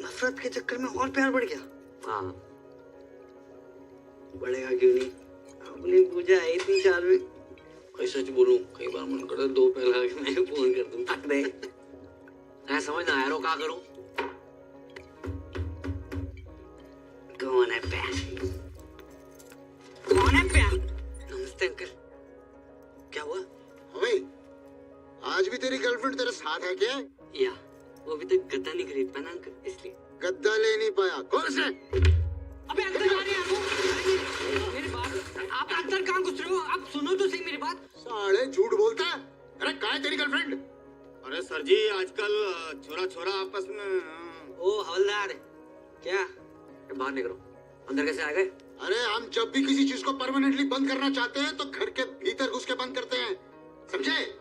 नफरत के चक्कर में और प्यार बढ़ गया। हाँ बढ़ेगा क्यों नहीं? अपनी पूजा आई 3-4 में। भाई सच बोलूं, कई बार मन करता 2 पहला के मैं फोन कर दूं। तक दे। मैं समझ ना आया रो क्या करूं? कौन है प्यार? कौन है प्यार? नमस्ते अंकल। क्या हुआ? भाई आज भी तेरी गर्लफ्रेंड तेरे साथ है क्या? या वो भी तो गद्दा नहीं खरीद पाया ना अंकल, इसलिए। गद्दा ले नहीं पाया? कौन से? अबे अंदर जा रहे हैं आप। मेरी बात, आप अंदर कहाँ घुस रहे हो? आप सुनो तो सही मेरी बात। साले झूठ बोलता है। अरे कहाँ है तेरी गर्लफ्रेंड? अरे सर जी आजकल छोरा छोरा आपस में। ओ हवलदार क्या बाहर निकलो, अंदर कैसे आ गए? अरे हम जब भी किसी चीज को परमानेंटली बंद करना चाहते हैं तो घर के भीतर घुस के बंद करते हैं, समझे?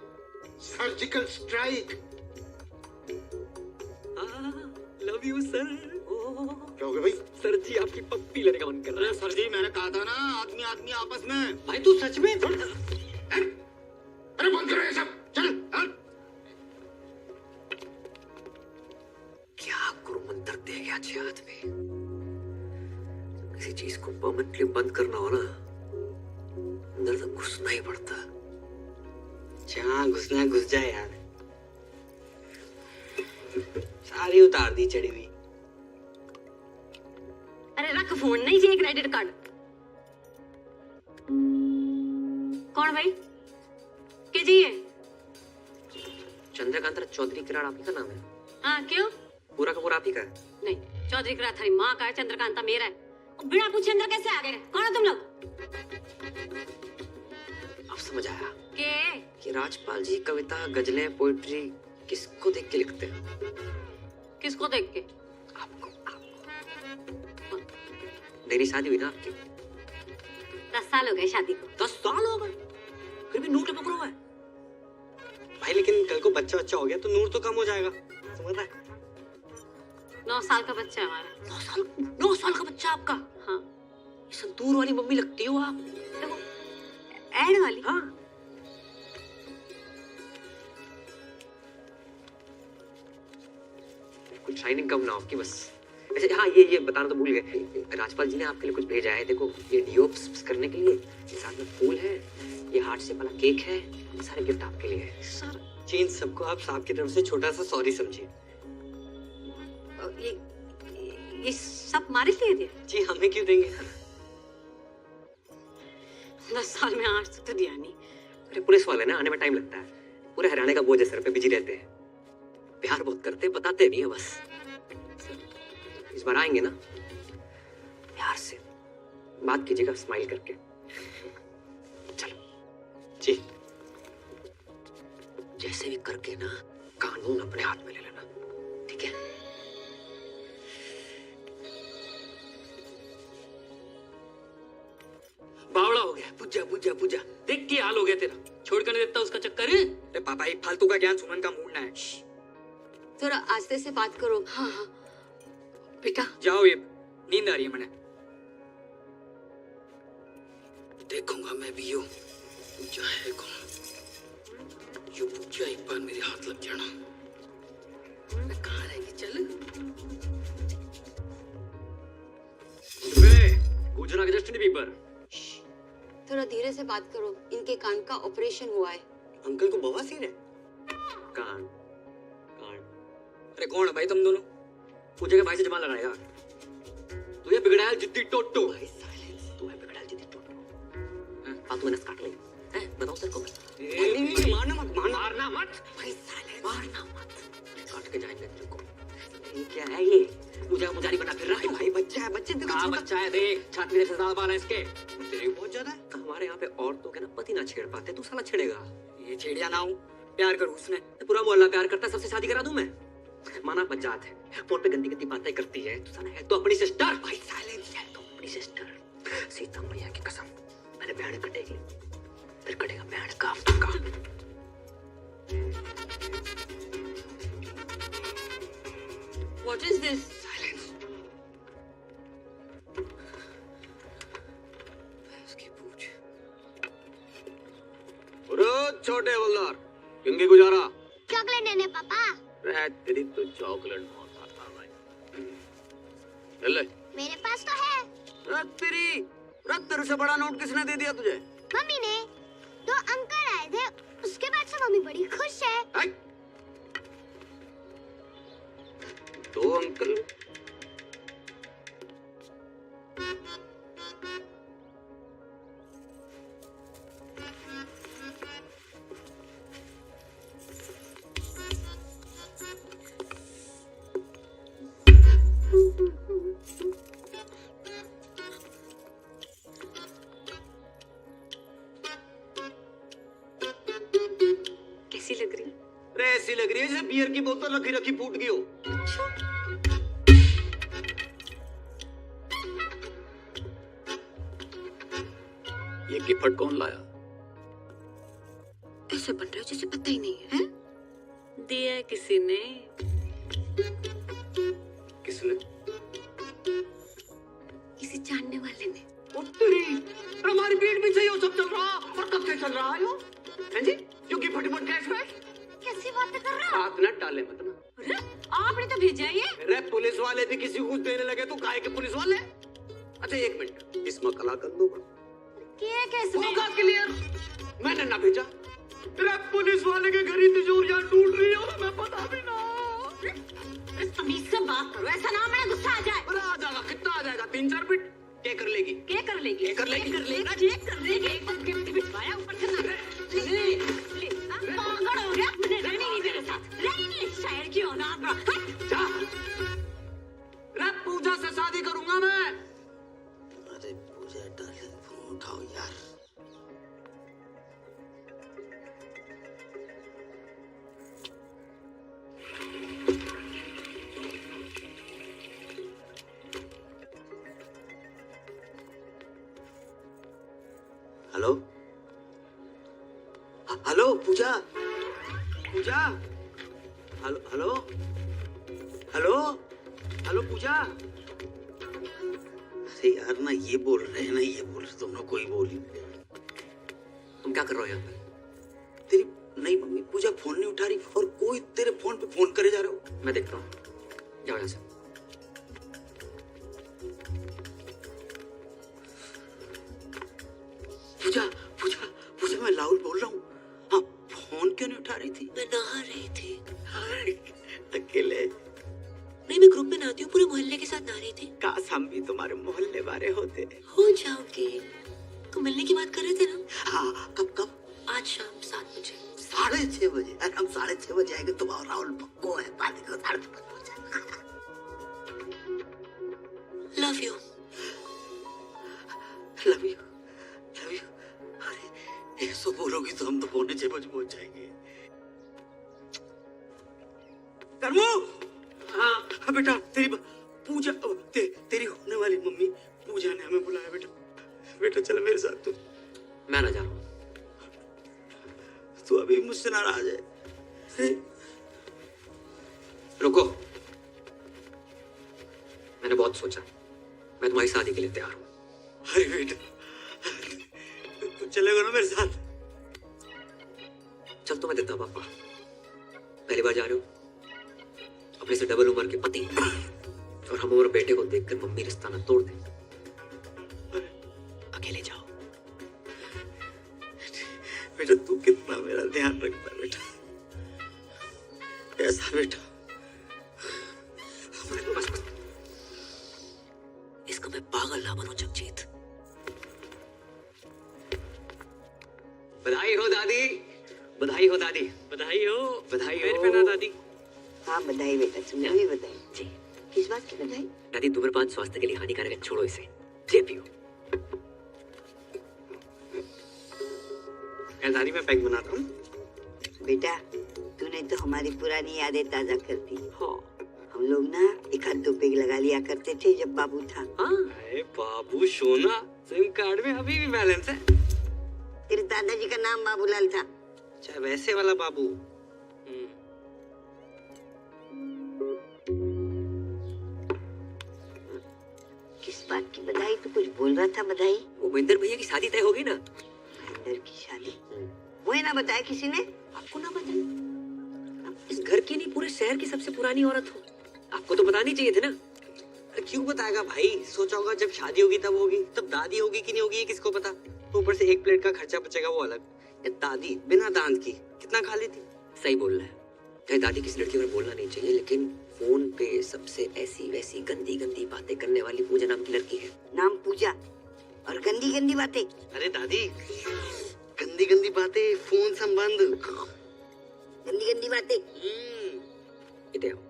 Surgical strike. Love you sir. क्या हो गया भाई? सर जी आपकी पप्पी लेने का मन कर रहा है। सर जी मैंने कहा था ना, आदमी आदमी आपस में। भाई तू सच में? अरे बंद करो ये सब, चल। क्या गुरु मंत्र दे गया छे हाथ में। किसी चीज को परमानेंटली बंद करना हो ना, अंदर तक घुसना ही पड़ता। जहाँ घुसना घुस जाए यार। सारी उतार दी चढ़ी हुई। अरे रख फोन, नहीं चाहिए क्रेडिट कार्ड। कौन भाई? क्या चाहिए? चंद्रकांत चौधरी किराड़ आप ही का नाम है? हाँ क्यों? पूरा का पूरा आप ही का है? नहीं, चौधरी किराड़ थारी माँ का है, चंद्रकांता मेरा है। और बिना पूछे अंदर कैसे आ गए? कौन हो तुम लोग? अब समझ आया के? कि राजपाल जी कविता, गजलें, पोइट्री किसको देख के लिखते हैं? किसको देख के? आपको। मेरी शादी हुई ना आपकी? 10 साल हो गए शादी को। 10 साल हो गए, फिर भी नूर टपक रहा है। भाई लेकिन कल को बच्चा बच्चा हो गया तो नूर तो कम हो जाएगा, समझ रहा है? 9 साल का बच्चा है हमारा। 9 साल का बच्चा आपका? हाँ। संतूर वाली मम्मी लगती हो आप। देखो, ऐड वाली? हाँ। कुछ शाइनिंग कम ना हो आपकी बस। अच्छा हाँ, ये बताना तो भूल गए, राजपाल जी ने आपके लिए कुछ भेजा है। देखो ये डिओ करने के लिए, ये साथ में फूल है, ये हार्ट शेप वाला केक है, ये सारे गिफ्ट आपके लिए है। सर चेंज सबको आप साहब की तरफ से छोटा सा सॉरी समझिए। ये सब हमारे लिए दिए? जी हमें क्यों देंगे? 10 साल में 8 तो दिया नहीं। अरे पुलिस वाले ना, आने में टाइम लगता है, पूरे हरियाणा का बोझ सर पे बिजी रहते हैं, प्यार बहुत करते हैं, बताते नहीं है बस। इस बार आएंगे ना, प्यार से बात कीजिएगा, स्माइल करके। चलो जी, जैसे भी करके ना कानून अपने हाथ में ले लेना, ठीक है? बावड़ा हो गया, पूजा पूजा पूजा, देख के हाल हो गया तेरा, छोड़ कर नहीं देता उसका चक्कर है। अरे पापा ये फालतू का ज्ञान सुमन का मूड ना है। थोड़ा आस्ते से बात करो। हाँ हाँ बेटा जाओ, ये नींद आ रही है मैंने। देखूंगा मैं भी यूं पूजा है कौन, यूं पूजा एक बार मेरे हाथ लग जाना। मैं कहाँ रहेगी? चल पूजना के जस्टिन बीबर। थोड़ा धीरे से बात करो, इनके कान का ऑपरेशन हुआ है। अंकल को बवासीर है? कान कान। अरे कौन है भाई तुम दोनों? पूजा के भाई से जमा लगाएगा। तू ये बिगड़ा है जिद्दी टोटो। भाई साइलेंस, तू है बिगड़ा है जिद्दी टोटो। फालतू में नस काट ले, हैं? बताओ सर को। नहीं मारना मत, मारना मत भाई, साइलेंस, मारना मत, काट के जाएंगे तेरे को। ये क्या है ये? पूजा का पुजारी बना फिर रहा है भाई। बच्चा है, बच्चे कहाँ बच्चा है? देख छाती में से ज्यादा बाल है इसके। तेरे बहुत ज्यादा है। हमारे यहाँ पे औरतों के ना पति ना छेड़ पाते, तू साला छेड़ेगा। ये छेड़िया ना हो, प्यार करूँ उसने। पूरा मोहल्ला प्यार करता है, सबसे शादी करा दूं मैं। माना पंचायत है, फोन पे गंदी गंदी बातें करती है, तू साला है तो अपनी सिस्टर। भाई साइलेंस, है तो अपनी सिस्टर। सीता मैया की कसम, मैंने बैंड कटेगी, फिर कटेगा बैंड का आफ्टर का। What is this? साइलेंस। छोटे हवलदार, किंगी गुजारा। चॉकलेट देने पापा। रे तेरी तो चॉकलेट बहुत खाता भाई। ले मेरे पास तो है। तेरी तेरे से बड़ा नोट किसने दे दिया तुझे? मम्मी ने। 2 अंकल आए थे, उसके बाद से मम्मी बड़ी खुश है। 2 अंकल? कैसी लग रही? रे ऐसी लग रही है जैसे बियर की बोतल रखी रखी फूट गई हो। ये गिफ्ट कौन लाया? ऐसे बन रहा है जैसे पता ही नहीं है, दिया है किसी ने। किसने? किसी जानने वाले ने। हमारी पीठ पीछे ये सब चल रहा और कब से चल रहा है यो? हैं जी? यो गिफ्ट कैशबैक? कैसी बातें कर रहा? आप ना टाले मत ना। अरे आपने तो भेजा है ये। अरे पुलिस वाले भी किसी को कुछ देने लगे तो काहे के पुलिस वाले? अच्छा 1 मिनट, इसमें कला कर दो। क्या कैसे? होगा क्लियर। मैंने ना भेजा। तेरा पुलिस वाले के घर ही तिजोरियां टूट रही है और मैं पता भी ना। तमीज से बात करो, ऐसा ना मेरा गुस्सा आ जाए। अरे आ जाएगा, कितना आ जाएगा? 3-4 बिट। क्या कर लेगी? क्या कर लेगी? कर लेगी? चेक कर लेगी। एक बार गिफ्ट बिठवाया ऊपर से ना। ले पागल हो गया, मैंने रहनी नहीं तेरे साथ। रहनी नहीं, शायर की औलाद बड़ा। जा। रे पूजा से शादी करूंगा मैं। अरे पूजा डार्लिंग, फोन उठाओ यार। हेलो हेलो पूजा, पूजा, हेलो हेलो हेलो हेलो पूजा। अरे यार ना ये बोल रहे हैं ना ये बोल रहे, तुम लोग कोई बोल ही नहीं। तुम क्या कर रहे हो यहाँ पे? तेरी नहीं मम्मी, पूजा फोन नहीं उठा रही और कोई तेरे फोन पे फोन करे जा रहे हो। मैं देखता हूँ, जाओ यहाँ से। पूजा पूजा पूजा, मैं लाहुल बोल रहा हूँ। हाँ, फोन क्यों नहीं उठा रही थी? मैं नहा रही थी। अकेले? नहीं, मैं ग्रुप में नहाती हूँ, पूरे मोहल्ले के साथ नहा रही थी। काश हम भी तुम्हारे मोहल्ले वाले होते। हो जाओगे। तो मिलने की बात कर रहे थे ना? हाँ, कब कब? आज शाम 7 बजे। 6:30 बजे? अरे हम 6:30 बजे आएंगे, तुम और राहुल पक्को है, पानी को 5:30 बजे। Love you. Love you love you. अरे ऐसा बोलोगी तो हम तो 6:45 बजे पहुंच जाएंगे। करमू। हाँ बेटा, तेरी पूजा तेरी होने वाली मम्मी पूजा ने हमें बुलाया। बेटा बेटा चल मेरे साथ। तू मैं ना जा रहा हूँ। तू अभी मुझसे नाराज है? रुको, मैंने बहुत सोचा, मैं तुम्हारी शादी के लिए तैयार हूँ। अरे बेटा तू चलेगा ना मेरे साथ? चल तुम्हें देता पापा। पहली बार जा रहे हो, अपने से डबल उम्र के पति और हम उम्र बेटे को देखकर मम्मी रिश्ता ना तोड़ दे। अकेले जाओ। बेटा तू कितना मेरा ध्यान रखता है बेटा। ऐसा बेटा। बस बस। इसको मैं पागल ना बनूं जगजीत। बधाई हो दादी, बधाई हो दादी, बधाई हो, बधाई हो। मेरे दादी। हाँ बधाई बेटा, तुम्हें भी बधाई। जी। किस बात की बधाई? दादी धूम्रपान स्वास्थ्य के लिए हानिकारक है, छोड़ो इसे, ये पियो। दादी मैं पैक बनाता हूँ। बेटा तूने तो हमारी पुरानी यादें ताजा कर दी। हाँ। हम लोग ना 1-2 पेग लगा लिया करते थे जब बाबू था। हाँ? अरे बाबू सोना, सिम कार्ड में अभी भी बैलेंस है। तेरे दादाजी का नाम बाबूलाल था। चाहे वैसे वाला बाबू। किस बात की बधाई? तू कुछ बोल रहा था। बधाई? वो महेंद्र भैया की शादी तय होगी ना? महेंद्र की शादी? वही ना बताया किसी ने? आपको ना बताया? आप इस घर की नहीं पूरे शहर की सबसे पुरानी औरत हो, आपको तो बतानी चाहिए थे ना। क्यों बताएगा भाई? सोचा होगा जब शादी होगी तब होगी, तब दादी होगी कि नहीं होगी ये किसको पता। तो ऊपर से एक प्लेट का खर्चा बचेगा वो अलग। ये दादी बिना दांत की कितना खा लेती। सही बोल रहा है, कहीं दादी किसी लड़की को बोलना नहीं चाहिए, लेकिन फोन पे सबसे ऐसी वैसी गंदी गंदी बातें करने वाली पूजा नाम की लड़की है। नाम पूजा और गंदी गंदी बातें। अरे दादी, गंदी गंदी बातें, फोन संबंध, गंदी गंदी बातें। इधर आओ,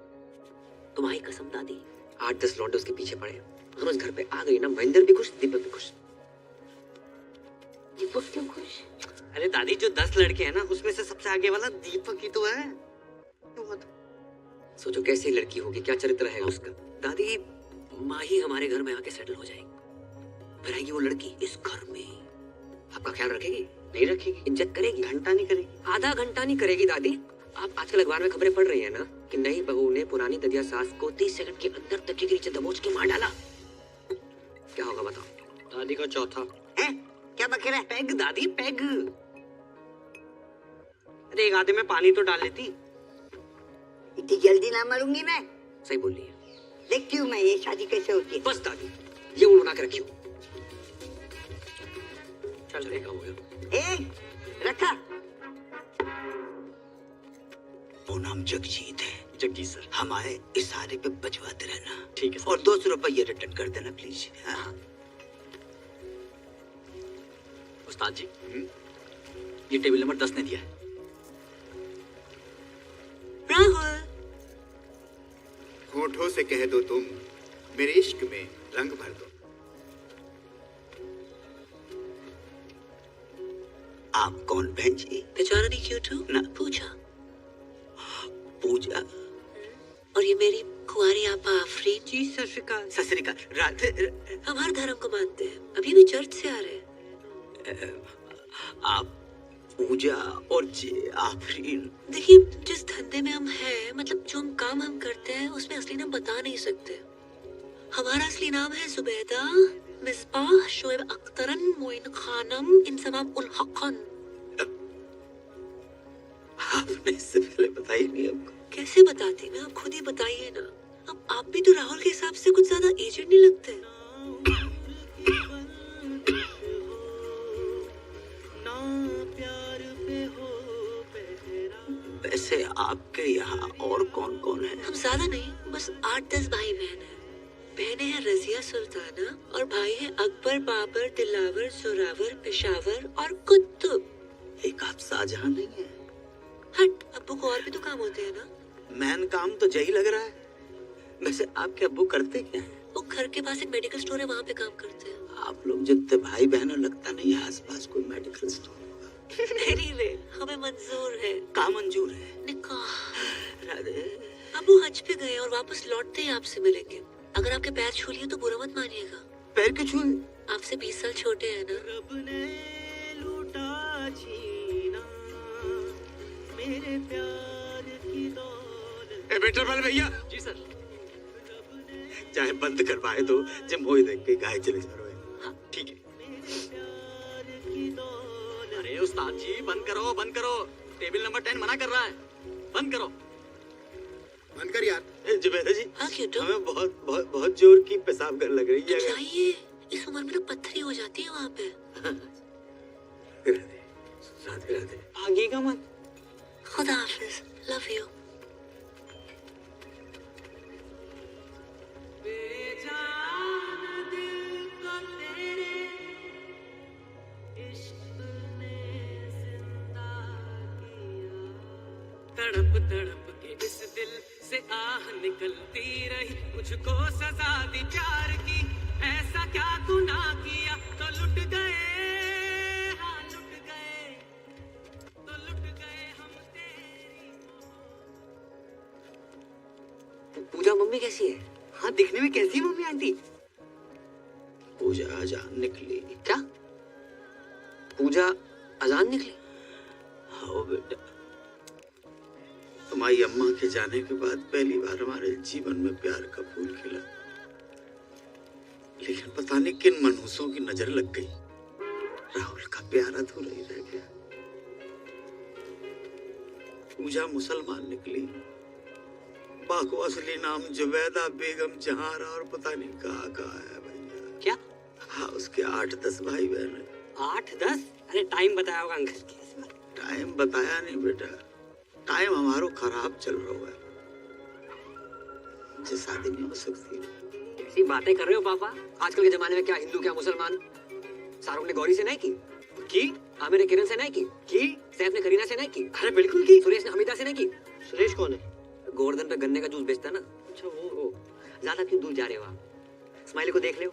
तुम्हारी कसम दादी, 8-10 लौंडे उसके पीछे पड़े, हम उस घर पे आ गई ना, महेंद्र भी खुश, दीपक भी खुश। दीपक क्यों खुश? अरे दादी, जो 10 लड़के हैं ना उसमें से सबसे आगे वाला दीपक ही तो है। सोचो कैसी लड़की होगी, क्या चरित्र है उसका। दादी, माँ ही हमारे घर में आके सेटल हो जाएगी, फिर आएगी वो लड़की इस घर में, आपका ख्याल रखेगी? नहीं रखेगी। इज्जत करेगी? घंटा नहीं करेगी। आधा घंटा नहीं करेगी दादी। आप आजकल अखबार में खबरें पढ़ रही हैं ना कि नई बहू ने पुरानी ददिया सास को 30 सेकंड के अंदर तकिए के नीचे दबोच के मार डाला। क्या होगा बताओ? दादी का चौथा है? क्या बक रहा है? पैग दादी, पैग। अरे एक आधे में पानी तो डाल लेती। इतनी जल्दी ना मरूंगी मैं। सही बोल रही है। देखती हूँ मैं ये शादी कैसे होती है। बस दादी, ये वो बना के रखियो। चल देखा हो गया। रखा। वो नाम जगजीत है। जगजीत सर, हम आए इशारे पे बजवाते रहना। ठीक है सर। और 200 रुपये रिटर्न कर देना प्लीज। हाँ। उस्ताद जी, ये टेबल नंबर 10 ने दिया है। राहुल, होठों से कह दो तुम, मेरे इश्क में रंग भर दो। आप कौन बहन जी? पहचाना नहीं क्यों तू? ना। पूजा। पूजा? और ये मेरी कुंवारी आपा आफरीन। जी सत श्री अकाल। सत श्री अकाल। राधे। हम हर धर्म को मानते हैं, अभी भी चर्च से आ रहे हैं। आप पूजा और जी आफरीन। देखिए, जिस धंधे में हम हैं, मतलब जो हम काम हम करते हैं, उसमें असली नाम बता नहीं सकते। हमारा असली नाम है जुबैदा मिसबाह शोएब अख्तरन मोइन खानम इंसमाम उल हक़न। आपने इससे पहले बताई नहीं हमको। कैसे बताती मैं? आप खुद ही बताइए ना। अब आप भी तो राहुल के हिसाब से कुछ ज्यादा एजेड नहीं लगते। वैसे आपके यहाँ और कौन कौन है? हम ज्यादा नहीं, बस 8-10 भाई बहन हैं। बहनें हैं रजिया सुल्ताना और भाई हैं अकबर, बाबर, दिलावर, जोरावर, पेशावर और कुतुब। एक आप शाहजहां नहीं है? हट, अब्बू को और भी तो काम होते हैं ना। मैन काम तो यही लग रहा है। वैसे आपके अब्बू करते क्या है? वो घर के पास एक मेडिकल स्टोर है, वहाँ पे काम करते हैं। आप लोग जितने भाई बहन हो, लगता नहीं है आसपास कोई मेडिकल स्टोर होगा। Anyway, हमें मंजूर है। का मंजूर है? निकाह। राधे। अब्बू हज पे गए और वापस लौटते ही आपसे मिलेंगे। अगर आपके पैर छू लिए तो बुरा मत मानिएगा। पैर के छुए? आपसे 20 साल छोटे हैं ना। रब ने लूटा छीना मेरे प्यार की दौलत। ए वेटर वाले भैया। जी सर। चाहे बंद करवाए दो, जब मोई देख के गाय चले जा रहे हैं। हाँ ठीक है। अरे उस्ताद जी, बंद करो बंद करो। टेबल नंबर 10 मना कर रहा है, बंद करो। बंद कर यार। जुबैदा जी, हाँ क्यों तो? हमें बहुत बहुत बहुत जोर की पेशाब कर लग रही है। जाइए, इस उम्र में तो पत्थरी हो जाती है वहाँ पे। राधे राधे राधे। भागिएगा मत। खुदा हाफिज, लव यू। तड़प तड़प के इस दिल से आह निकलती रही, मुझको सजा दी प्यार की। ऐसा क्या गुनाह किया तो लुट गए, हाँ लुट गए, तो लुट गए हम तेरी। पूजा मम्मी कैसी है? हाँ दिखने में कैसी है मम्मी आंटी? पूजा अजान निकली। क्या? पूजा अजान निकली? हाँ बेटा, तुम्हारी अम्मा के जाने के बाद पहली बार हमारे जीवन में प्यार का फूल खिला। लेकिन पता नहीं किन मनहूसों की नजर लग गई, राहुल का प्यार अधूरा ही रह गया। पूजा मुसलमान निकली। बाको असली नाम जुबैदा बेगम जहार और पता नहीं कहाँ है भैया। क्या? हाँ, उसके 8-10 भाई बहन है। 8-10? अरे टाइम बताया होगा अंकल। टाइम बताया नहीं बेटा, टाइम हमारो खराब चल रहा है, मुझे शादी नहीं हो सकती। ऐसी बातें कर रहे हो पापा? आजकल के जमाने में क्या हिंदू क्या मुसलमान। शाहरुख ने गौरी से नहीं की, आमिर ने किरण से नहीं की, सैफ ने करीना से नहीं की, अरे बिल्कुल की, सुरेश ने हमीदा से नहीं की। सुरेश कौन है? गोवर्धन पे गन्ने का जूस बेचता ना। अच्छा वो। ज्यादा क्यों दूर जा रहे हो आप? स्माइली को देख ले।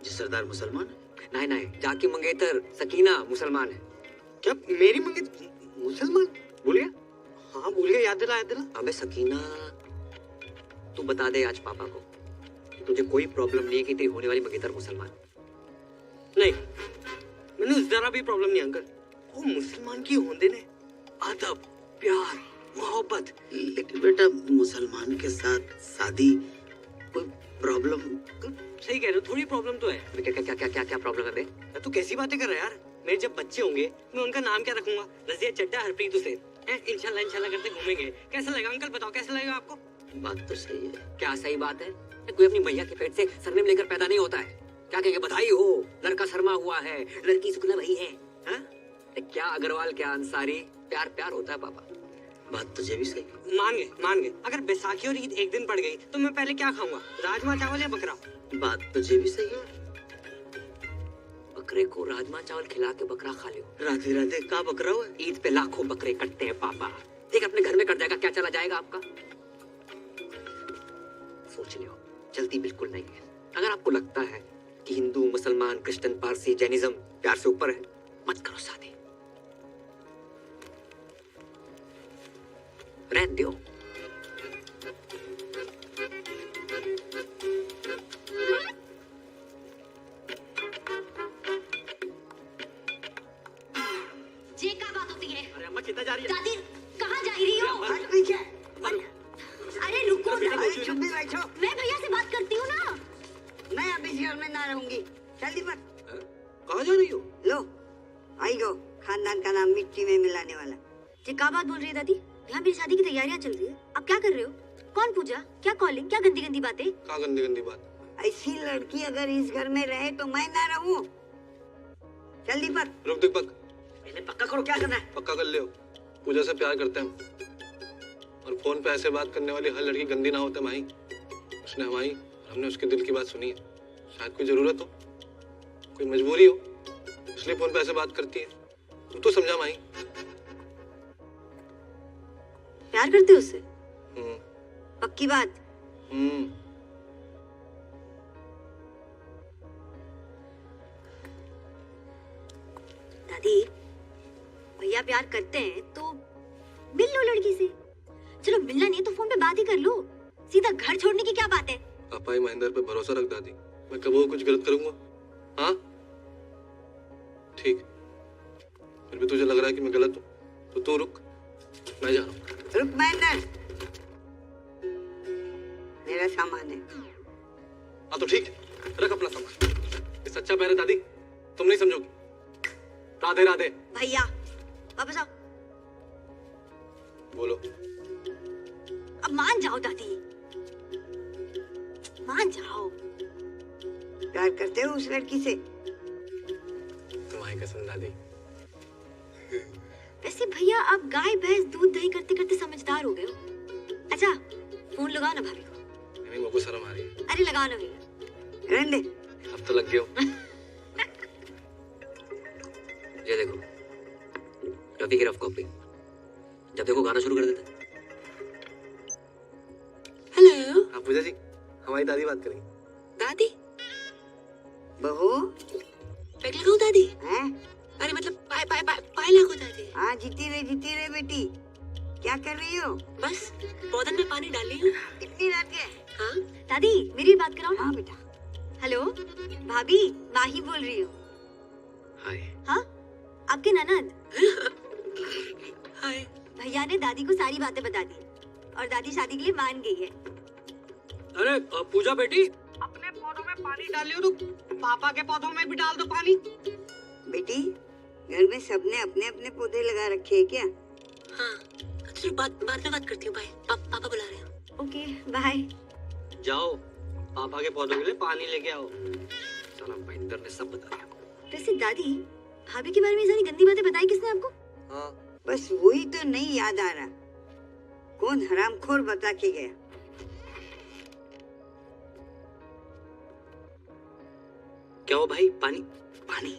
जी सरदार मुसलमान है? नहीं, जाकी मंगेतर सकीना मुसलमान है। क्या मेरी मंगेतर मुसलमान? भूल गया? हाँ भूल गया, याद दिला। अबे सकीना, तू बता दे आज पापा को कि तुझे कोई प्रॉब्लम नहीं है कि तेरी होने वाली मंगेतर मुसलमान। नहीं, मैंने जरा भी प्रॉब्लम नहीं अंकल। वो मुसलमान की होंदे ने अदब, प्यार, मोहब्बत। लेकिन बेटा मुसलमान के साथ शादी कोई प्रॉब्लम? सही कह रहे हो, थोड़ी प्रॉब्लम तो है। क्या प्रॉब्लम है बे? तू कैसी बातें कर रहा है यार? मेरे जब बच्चे होंगे मैं उनका नाम क्या रखूंगा? रजिया चड्डा, हरप्रीत हुसैन। इंशाल्लाह करते घूमेंगे। कैसा लगेगा अंकल? बताओ कैसा लगेगा आपको? बात तो सही है। क्या सही बात है? कोई अपनी मैया के पेट से सरनेम लेकर पैदा नहीं होता है। क्या कहेंगे? बधाई हो, लड़का शर्मा हुआ है, लड़की शुक्ला भई है। हाँ? क्या अग्रवाल, क्या अंसारी, प्यार होता है पापा। बात तुझे भी सही। मान गए। अगर बैसाखी और ईद एक दिन पड़ गई तो मैं पहले क्या खाऊंगा? राजमा चावल या बकरा? बात तुझे भी सही है। बकरे को राजमा चावल खिला के बकरा खा लो। राधे राधे का बकरा हुआ? ईद पे लाखों बकरे कटते हैं पापा। देख अपने घर में कट जाएगा, क्या चला जाएगा आपका? सोच लियो, चलती बिल्कुल नहीं है। अगर आपको लगता है कि हिंदू, मुसलमान, क्रिश्चियन, पारसी, जैनिज्म प्यार से ऊपर है, मत करो शादी, रहने दो। जे क्या बात होती है? अरे अम्मा कितना जा रही है? दादी कहाँ जा रही हो? अरे रुको ना, चुप भी बैठो। मैं भैया से बात करती हूँ ना। मैं अभी घर में ना रहूंगी। जल्दी पर। कहाँ जा रही हो? लो आई गो, खानदान का नाम मिट्टी में मिलाने वाला। ये क्या बात बोल रही है दादी? यहाँ मेरी शादी की तैयारियाँ चल रही है, आप क्या कर रहे हो? कौन पूजा, क्या कॉलिंग, क्या गंदी गंदी बातें? क्या गंदी गंदी बात? ऐसी लड़की अगर इस घर में रहे तो मैं ना रहूं। जल्दी पर। रुक दीपक, पहले पक्का करो क्या करना है। पक्का कर ले। पूजा से प्यार करते हैं और फोन पे ऐसे बात करने वाली हर लड़की गंदी ना होते माही। उसने हमारी, हमने उसके दिल की बात सुनी है। शायद कोई जरूरत हो, कोई मजबूरी हो, इसलिए फोन पे ऐसे बात करती है। तू तो समझा माही। प्यार करते हो उससे? पक्की बात? दादी भैया प्यार करते हैं तो मिल लो लड़की से। चलो मिलना नहीं है तो फोन पे बात ही कर लो। सीधा घर छोड़ने की क्या बात है? पापा ही महेंद्र पे भरोसा रख दादी, मैं कभी कुछ गलत करूंगा? हाँ ठीक, फिर भी तुझे लग रहा है कि मैं गलत हूँ तो तू रुक, मैं जा रहा हूँ। रुक महेंद्र, मेरा सामान है। हाँ तो ठीक है, रख अपना सामान। ये सच्चा प्यार है दादी, तुम नहीं समझोगी। राधे राधे। भैया वापस आओ। बोलो। अब मान जाओ दादी, मान जाओ। प्यार करते हो उस लड़की से? तुम्हारी कसम दादी। वैसे भैया आप गाय भैंस दूध दही करते करते समझदार हो गए हो। अच्छा फोन लगाओ ना भाभी को। नहीं मुझको शर्म आ रही है। अरे लगाओ ना भैया। रहने दे। अब तो लग गया। ये देखो रफी की रफ कॉपी, जब देखो गाना शुरू कर देते। हेलो। हाँ पूजा जी, हमारी दादी बात करेंगी। दादी? बहू पैक लगाओ दादी? हैं? अरे मतलब पाए लागो दादी। हाँ जीती रहे बेटी। क्या कर रही हो? बस पौधन में पानी डाल रही हूँ। इतनी रात के? हाँ दादी मेरी बात कराओ। हाँ बेटा। हेलो भाभी, माही बोल रही हूँ। हाय। हाँ आपके ननद। हाय। भैया ने दादी को सारी बातें बता दी और दादी शादी के लिए मान गई है। अरे पूजा बेटी, अपने पौधों में पानी डाल लियो तो पापा के पौधों में भी डाल दो पानी। बेटी घर में सबने अपने अपने पौधे लगा रखे हैं क्या? हाँ आपसे बाद में बात करती हूँ। बाय। पापा बुला रहे हैं। Okay bye. जाओ पापा के पौधों के लिए पानी लेके आओ। साला महेंद्र ने सब बता दिया। वैसे दादी भाभी के बारे में सारी गंदी बातें बताई किसने आपको? हाँ बस वही तो नहीं याद आ रहा, कौन हरामखोर बता के गया। क्या हो भाई? पानी पानी।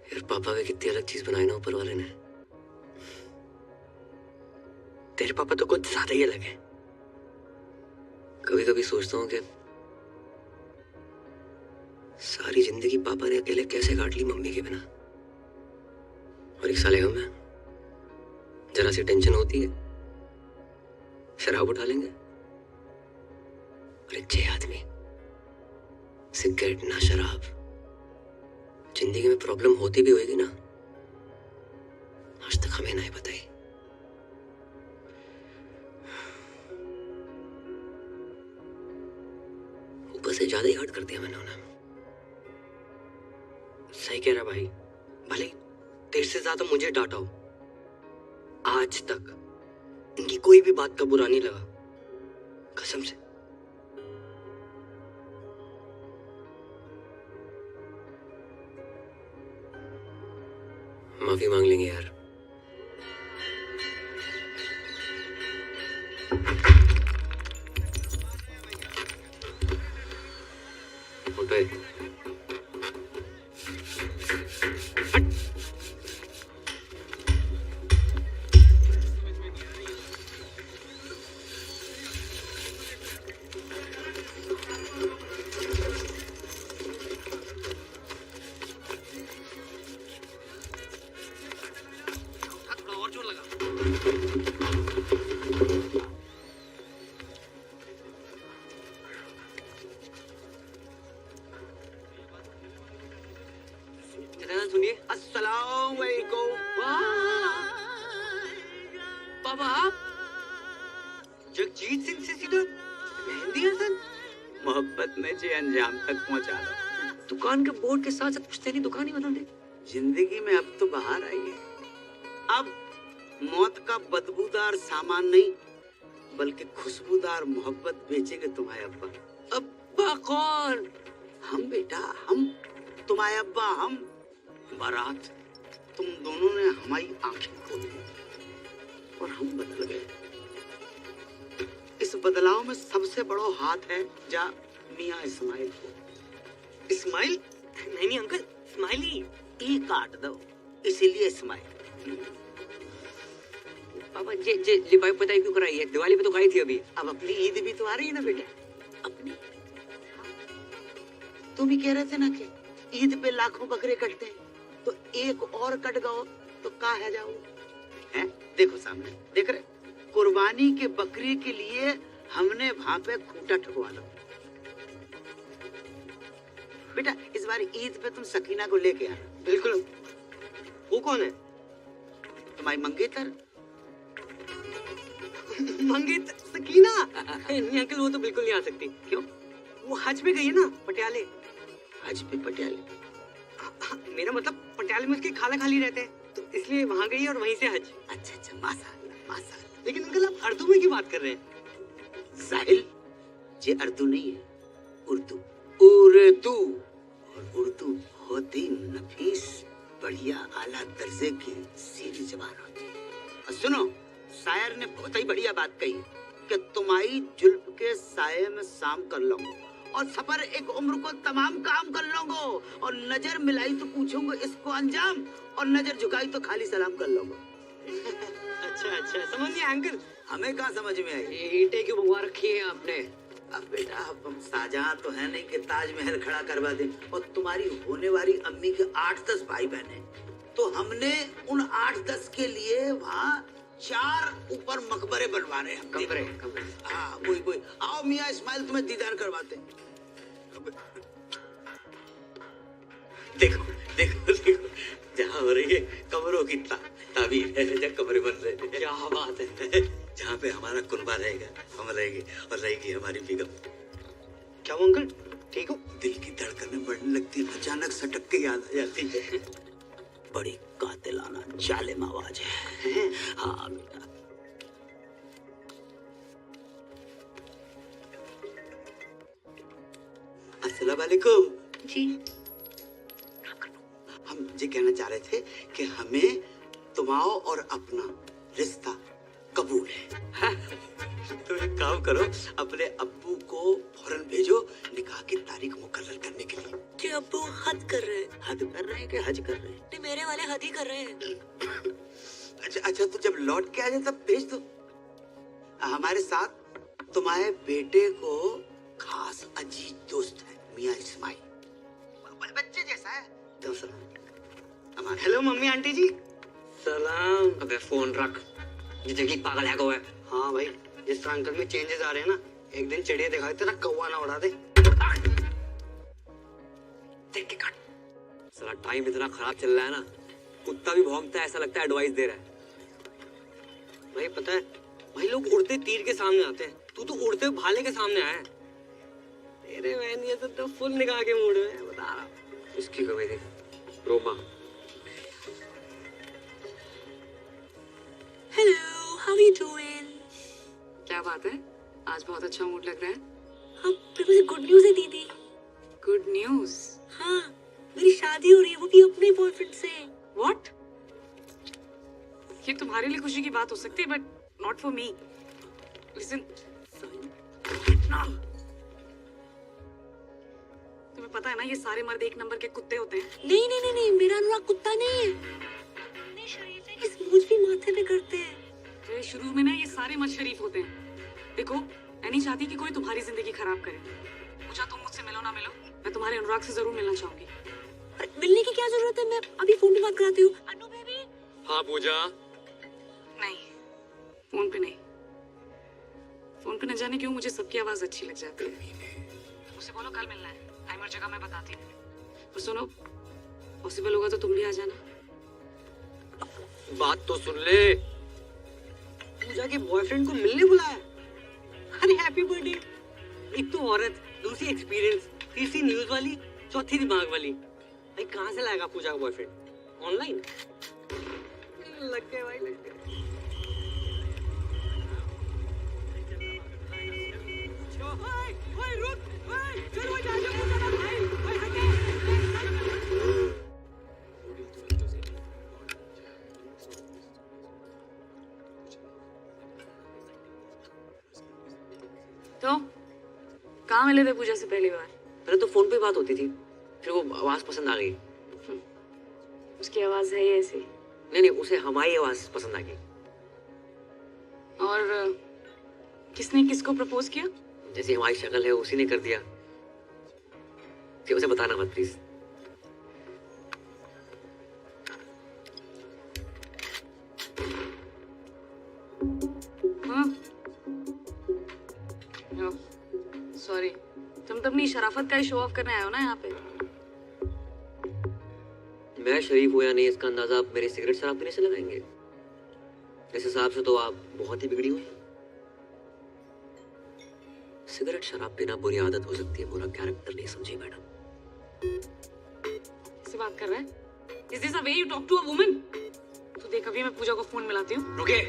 यार पापा की कितनी अलग चीज बनाई ना ऊपर वाले ने। तेरे पापा तो कुछ ज्यादा ही अलग है। कभी कभी सोचता हूँ कि सारी जिंदगी पापा ने अकेले कैसे काट ली मम्मी के बिना। और एक साले हम हैं, जरा सी टेंशन होती है शराब उठा लेंगे। और एक छह आदमी सिगरेट ना शराब। जिंदगी में प्रॉब्लम होती भी होगी ना, आज तक हमें नहीं बताई। ऊपर से ज्यादा ही हर्ट कर दिया मैंने उन्हें। सही कह रहा भाई, भले तेरे से ज्यादा मुझे डांटा हो, आज तक इनकी कोई भी बात का बुरा नहीं लगा, कसम से। माफी मांग लेंगे यार। फोटो है। और जोर लगा। सुनिए। अस्सलाम वालेकुम। बाबा आप जगजीत सिंह से सीधा मेहंदी हसन। मोहब्बत में जे अंजाम तक पहुंचा दो। दुकान के बोर्ड के साथ साथ पूछते नहीं, दुकान ही बदल दे। जिंदगी में अब तो बाहर आई है। अब मौत का बदबूदार सामान नहीं बल्कि खुशबूदार मोहब्बत बेचेंगे तुम्हारे अब्बा। अब्बा कौन? हम बेटा, हम तुम्हारे अब्बा। हम बारात, तुम दोनों ने हमारी आंखें खोल दी और हम बदल गए। इस बदलाव में सबसे बड़ा हाथ है जा मियाँ इस्माइल को। इस्माइल? नहीं अंकल, इस्माइली। ई काट दो, इसीलिए इस्माइल। पापा जे लिपाई पताई क्यों कराई है? दिवाली पे तो खाई थी अभी। अब अपनी ईद भी तो आ रही है ना बेटा। अपनी तुम ही कह रहे थे ना कि ईद पे लाखों बकरे कटते हैं, तो एक और कट गओ तो का है जाओ। हैं? देखो सामने देख रहे, कुर्बानी के बकरे के लिए हमने वहां पे खूंटा ठुकवा लो। बेटा इस बार ईद पे तुम सकीना को लेके आना। बिल्कुल। वो कौन है? तुम्हारी मंगेतर। मंगेतर? सकीना? नहीं अंकल, वो तो बिल्कुल नहीं आ सकती। क्यों? वो हज पे गई है ना, पटियाले। हज पे पटियाले? मेरा मतलब पटियाले में उसके खाला खाली रहते हैं, तो इसलिए वहाँ गई और वहीं से हज। अच्छा अच्छा, माशाअल्लाह माशाअल्लाह। लेकिन अंकल आप उर्दू में क्यों बात कर रहे हैं? साहिल, ये उर्दू नहीं है, उर्दू। उर्दू। और उर्दू बहुत ही नफीस, बढ़िया, आला दर्जे की सीधी जबान होती है। और सुनो, शायर ने बहुत ही बढ़िया बात कही कि तुम्हारी जुल्फ के साये में शाम कर लूंगा और सफर एक उम्र को तमाम काम कर लूंगा, और नजर मिलाई तो पूछूंगा इसको अंजाम, और नजर झुकाई तो खाली सलाम कर लूंगा। अच्छा अच्छा, समझ गया अंकल। हमें कहाँ समझ में आई? ईंटें क्यों मंगवा रखी है आपने? अब बेटा हम शाहजहां तो है नहीं कि ताजमहल खड़ा करवा दें, और तुम्हारी होने वाली अम्मी के 8-10 भाई बहन, तो हमने उन 8-10 के लिए वहाँ 4 ऊपर मकबरे बनवाने हैं। कमरे। हाँ वही। आओ मियाँ इस्माइल, तुम्हें दीदार करवाते हैं। देखो देखो देखो, जहाँ हो रही है कमरों की ताबीर है, जहाँ कमरे बन रहे हैं। क्या बात है। जहाँ पे हमारा कुनबा रहेगा, हम रहेंगे, और रहेगी हमारी बेगम। क्या वो अंकल ठीक हो? दिल की धड़कनें बढ़ने लगती है, अचानक सटक के याद आ जाती है। बड़ी कातिलाना जालिम आवाज है। हाँ बेटा। अस्सलाम वालेकुम जी। हम ये कहना चाह रहे थे कि हमें तुम्हारा और अपना रिश्ता कबूल है। तो एक काम करो, अपने अब्बू को फौरन भेजो निकाह की तारीख मुकर्रर करने के लिए। कि अब्बू हद कर रहे हैं। हद कर रहे हैं कि हज कर रहे हैं? नहीं, मेरे वाले हद ही कर रहे हैं। अच्छा, तो जब लौट के आ जाए तब भेज दो। हमारे साथ तुम्हारे बेटे को खास अजीज दोस्त है मियाँ इस्माइल, बच्चे जैसा है। तो सलाम। हेलो मम्मी आंटी जी। सलाम। अबे फोन रख, ये जगली पागल है को है। हाँ भाई, जिस तरह अंकल में चेंजेस आ रहे हैं ना, एक दिन चिड़िया दिखाए तेरा कौवा ना उड़ा दे। देख के काट। साला टाइम इतना खराब चल रहा है ना, कुत्ता भी भौंकता है, ऐसा लगता है एडवाइस दे रहा है। भाई पता है, भाई लोग उड़ते तीर के सामने आते हैं, तू तो उड़ते भाले के सामने आया है। तेरे बहन ये तो फुल निकाह के मूड में बता रहा। इसकी कमी थी Roma. Hello, how are you doing? क्या बात है, आज बहुत अच्छा मूड लग रहा है। हाँ, मेरे पास गुड न्यूज़ है दीदी। Good news? हाँ, मेरी शादी हो रही है, वो भी अपने बॉयफ्रेंड से। व्हाट? ये तुम्हारे लिए खुशी की बात हो सकती है, but not for me. Listen, तुम्हें पता है ना, ये सारे मर्द एक नंबर के कुत्ते होते हैं। नहीं नहीं नहीं नहीं, मेरा अनुराग कुत्ता नहीं है। इतने शरीफ है कि स्मूच भी माथे पे करते हैं। तो शुरू में ना ये सारे मर्द शरीफ होते हैं। देखो, मैं नहीं चाहती कि कोई तुम्हारी जिंदगी खराब करे। पूजा, तुम मुझसे मिलो ना मिलो, मैं तुम्हारे अनुराग से जरूर मिलना चाहूंगी। मिलने की क्या जरूरत है, मैं अभी फोन पे बात कराती हूँ। अनु बेबी। हाँ पूजा। नहीं, फोन पे नहीं। फोन पे न जाने क्यों मुझे सबकी आवाज अच्छी लग जाती है। मुझसे बोलो कल मिलना है, टाइम और जगह मैं बताती हूँ। और सुनो, पॉसिबल होगा तो तुम भी आ जाना। बात तो सुन ले। पूजा के बॉयफ्रेंड को मिलने बुलाया। अरे हैप्पी बर्थडे। एक तो औरत, दूसरी एक्सपीरियंस, तीसरी न्यूज वाली, चौथी दिमाग वाली। भाई कहाँ से लाएगा पूजा का बॉयफ्रेंड? ऑनलाइन? लग गए भाई, लग गए। तो कहाँ मिले थे पूजा से पहली बार? पहले तो फोन पे बात होती थी, फिर वो आवाज पसंद आ गई। उसकी आवाज है ही ऐसी। नहीं, उसे हमारी आवाज पसंद आ गई। और किसने किसको प्रपोज किया? जैसी हमारी शक्ल है उसी ने कर दिया। कि उसे बताना मत प्लीज। सॉरी, तुम तो अपनी शराफत का ही शो ऑफ करने आए हो ना यहाँ पे। मैं शरीफ हूँ या नहीं इसका अंदाजा आप मेरे सिगरेट शराब पीने से लगाएंगे। इस हिसाब से तो आप बहुत ही बिगड़ी हुई। सिगरेट शराब पीना बुरी आदत हो सकती है, बुरा कैरेक्टर नहीं समझी मैडम। किससे बात कर रहा है? Is this the way you talk to a woman? तो देख, अभी मैं पूजा को फोन मिलाती हूँ। रुके,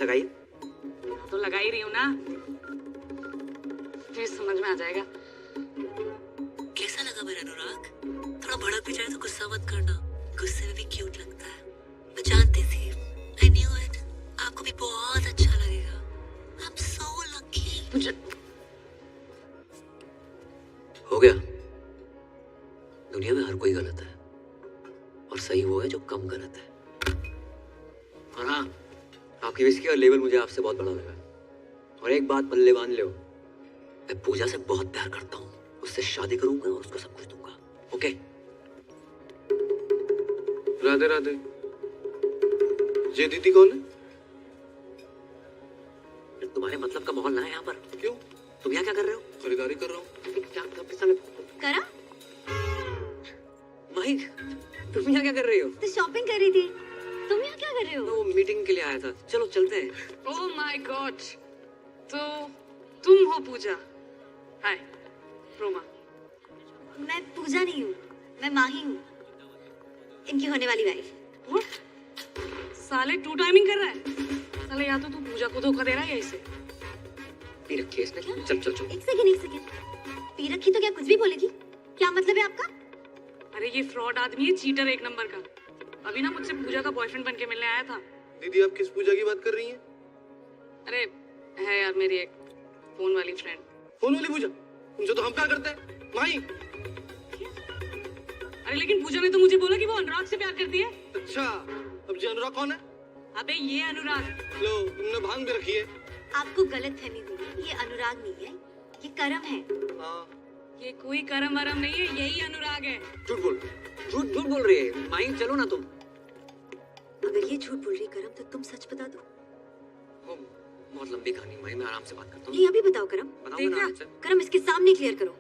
लगाइए। तो लगा ही रही हूँ ना, फिर समझ में आ जाएगा। कैसा लगा मेरा अनुराग? थोड़ा भड़क भी जाए तो गुस्सा मत करना, गुस्से में भी क्यूट लगता है। मैं जानती थी, I knew it, आपको भी बहुत अच्छा लगेगा। I'm so lucky। हो गया। दुनिया में हर कोई गलत है और सही वो है जो कम गलत है। और हाँ, आपकी विस्की और लेवल मुझे आपसे बहुत बड़ा लगा। और एक बात पल्ले बांध लो, मैं पूजा से बहुत प्यार करता हूँ, उससे शादी करूंगा और उसको सब कुछ दूंगा। ओके? राधे राधे। ये दीदी कौन है? तुम्हारे मतलब का माहौल ना है यहाँ पर। क्यों? तुम यहाँ क्या कर रहे हो? खरीदारी कर रहा हूँ। क्या करा? माही, तुम यहाँ क्या कर रही हो? तो शॉपिंग कर रही थी। तुम यहाँ क्या कर रहे हो? वो मीटिंग के लिए आया था। चलो चलते हैं। ओह माय गॉड, तो तुम हो पूजा? हाय रोमा। मैं पूजा नहीं हूँ, मैं माही हूँ। इनकी होने वाली वाइफ। साले टू टाइमिंग कर रहा है। साले या तो तू पूजा को धोखा दे रहा है या इसे। पी रखी है इसने। चल चल चल। एक सेकंड। पी रखी तो क्या कुछ भी बोलेगी? क्या मतलब है आपका? अरे ये फ्रॉड आदमी है, चीटर एक नंबर का। अभी ना मुझसे पूजा का बॉयफ्रेंड बन के मिलने आया था। दीदी आप किस पूजा की बात कर रही हैं? अरे है यार मेरी एक फोन वाली फ्रेंड। फोन वाली पूजा? उनसे तो हम प्यार करते हैं माही। अरे लेकिन पूजा ने तो मुझे बोला कि वो अनुराग से प्यार करती है। अच्छा, अब जी अनुराग कौन है? अबे ये अनुराग। लो तुमने भांग भी रखी है। आपको गलत फहमी हुई। ये अनुराग नहीं है, ये करम है। ये कोई करम वरम नहीं है, यही अनुराग है। झूठ बोल रही है माही। चलो ना तुम। अगर ये झूठ बोल रही करम तो तुम सच बता दो। बहुत लंबी कहानी माही, मैं आराम से बात करता हूँ। ये अभी बताओ करम। बताऊंगा ना आपसे। करम इसके सामने क्लियर करो।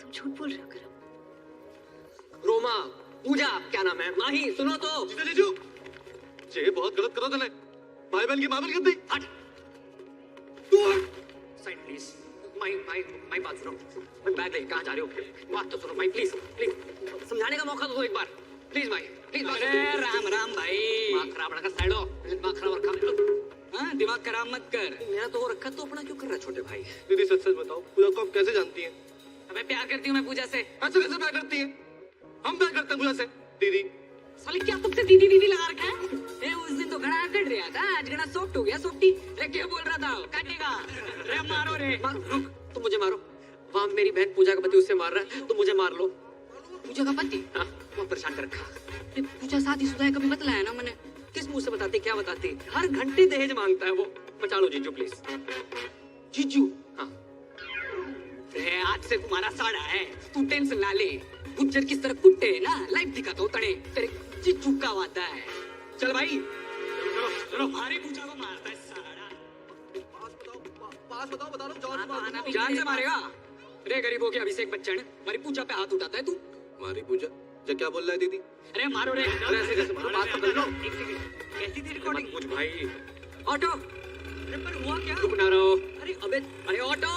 तुम झूठ बोल रहे हो करम। रोमा, पूजा, क्या नाम है? माही सुनो तो। जीजू ये बहुत गलत करो तूने। भाई बहन की मामल कर दी। हट। तू हट। Side please. माही बात सुनो। मैं बैग ले कहाँ जा रहे हो? बात तो सुनो माही प्लीज प्लीज। समझाने का मौका दो एक बार प्लीज माही प्लीज। अरे राम राम भाई। दिमाग खराब रखा साइड हो। दिमाग खराब रखा। हाँ दिमाग खराब मत कर। मेरा तो हो रखा, तो अपना क्यों कर रहा है छोटे भाई? दीदी सच सच बताओ, पूजा को आप कैसे जानती हैं? अबे प्यार करती हूँ मैं पूजा से। अच्छा कैसे प्यार करती हैं? हम प्यार करते हैं पूजा से। दीदी साले क्या तुमसे दीदी दीदी लगा रखा है? ए उस दिन तो घड़ा कट रहा था, आज घड़ा सॉफ्ट हो गया सॉफ्टी। अरे क्या बोल रहा था? काटेगा। अरे मारो रे। रुक, तुम मुझे मारो। वहाँ मेरी बहन पूजा का पति उससे मार रहा है, तुम मुझे मार लो। पूजा का पति? हाँ, बहुत परेशान कर रखा। पूजा शादीशुदा है, कभी बतलाया ना मैंने। किस मुंह से बताती, क्या बताती? हर घंटे दहेज मांगता है वो। बचा लो जीजू प्लीज। जीजू? हाँ। आज से तुम्हारा साड़ा है, तू टेंशन ना ले। गुज्जर किस तरह कुट्टे है ना, लाइफ दिखाता हूँ तड़े। तेरे जीजू का वादा है। चल भाई चलो चलो। हमारी पूजा को मारता है साड़ा। पास बताओ बता रहा हूँ। जान से मारेगा रे गरीबों के अभिषेक बच्चन। हमारी पूजा पे हाथ उठाता है तू। हमारी पूजा जो क्या बोल रहा है दीदी? अरे मारो रे। अरे ऐसे कैसे मारो? बात तो कर लो। कैसी थी रिकॉर्डिंग? कुछ भाई। ऑटो। अरे पर हुआ क्या? रुक ना रहो। अरे ऑटो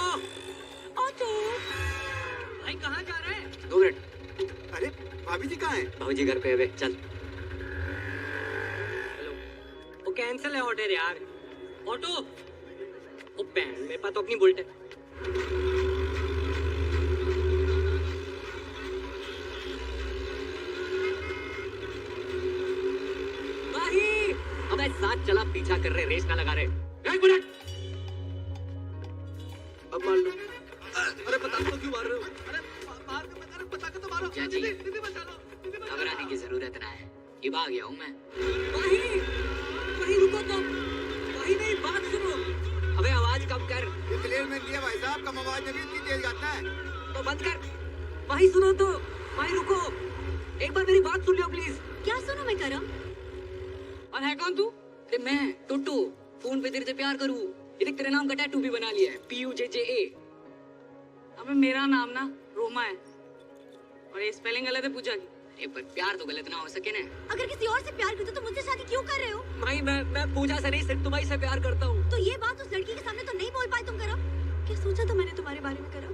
भाई कहाँ जा रहा है? 2 मिनट। अरे भाभी जी कहाँ है? भाभी जी घर पे है वे, चल। वो कैंसिल है ऑर्डर यार। ऑटो ओ बैंड, मेरे पास तो अपनी बुलेट है। भाई अबे साथ चला, पीछा कर रहे, रेस ना लगा रहे। 1 मिनट। अब मार लो। अरे बता तो क्यों मार रहे हो? अरे बता के तो मारो। चाची दीदी बचा लो। घबराने की जरूरत ना है, ये भाग गया हूँ मैं। भाई रुको तो। भाई मेरी बात सुनो। अबे आवाज कम कर। इसलिए मैं दिया भाई साहब, कम आवाज में भी इतनी तेज गाता है। तो बंद कर। भाई सुनो तो। भाई रुको, एक बार मेरी बात सुन लो प्लीज। क्या सुनो मैं करम? और है कौन तू? अरे मैं टोटो, फोन पे तेरे से प्यार करूँ। ये देख तेरे नाम का टैटू भी बना लिया है, PUJJA। अबे मेरा नाम ना रोमा है और ये स्पेलिंग गलत है पूजा की। अरे पर प्यार तो गलत ना हो सके ना। अगर किसी और से प्यार करते तो मुझसे शादी क्यों कर रहे हो? भाई मैं पूजा से नहीं, सिर्फ तुम्हारी से प्यार करता हूँ। तो ये बात उस लड़की के सामने तो नहीं बोल पाए तुम करम? क्या सोचा था मैंने तुम्हारे बारे में करम?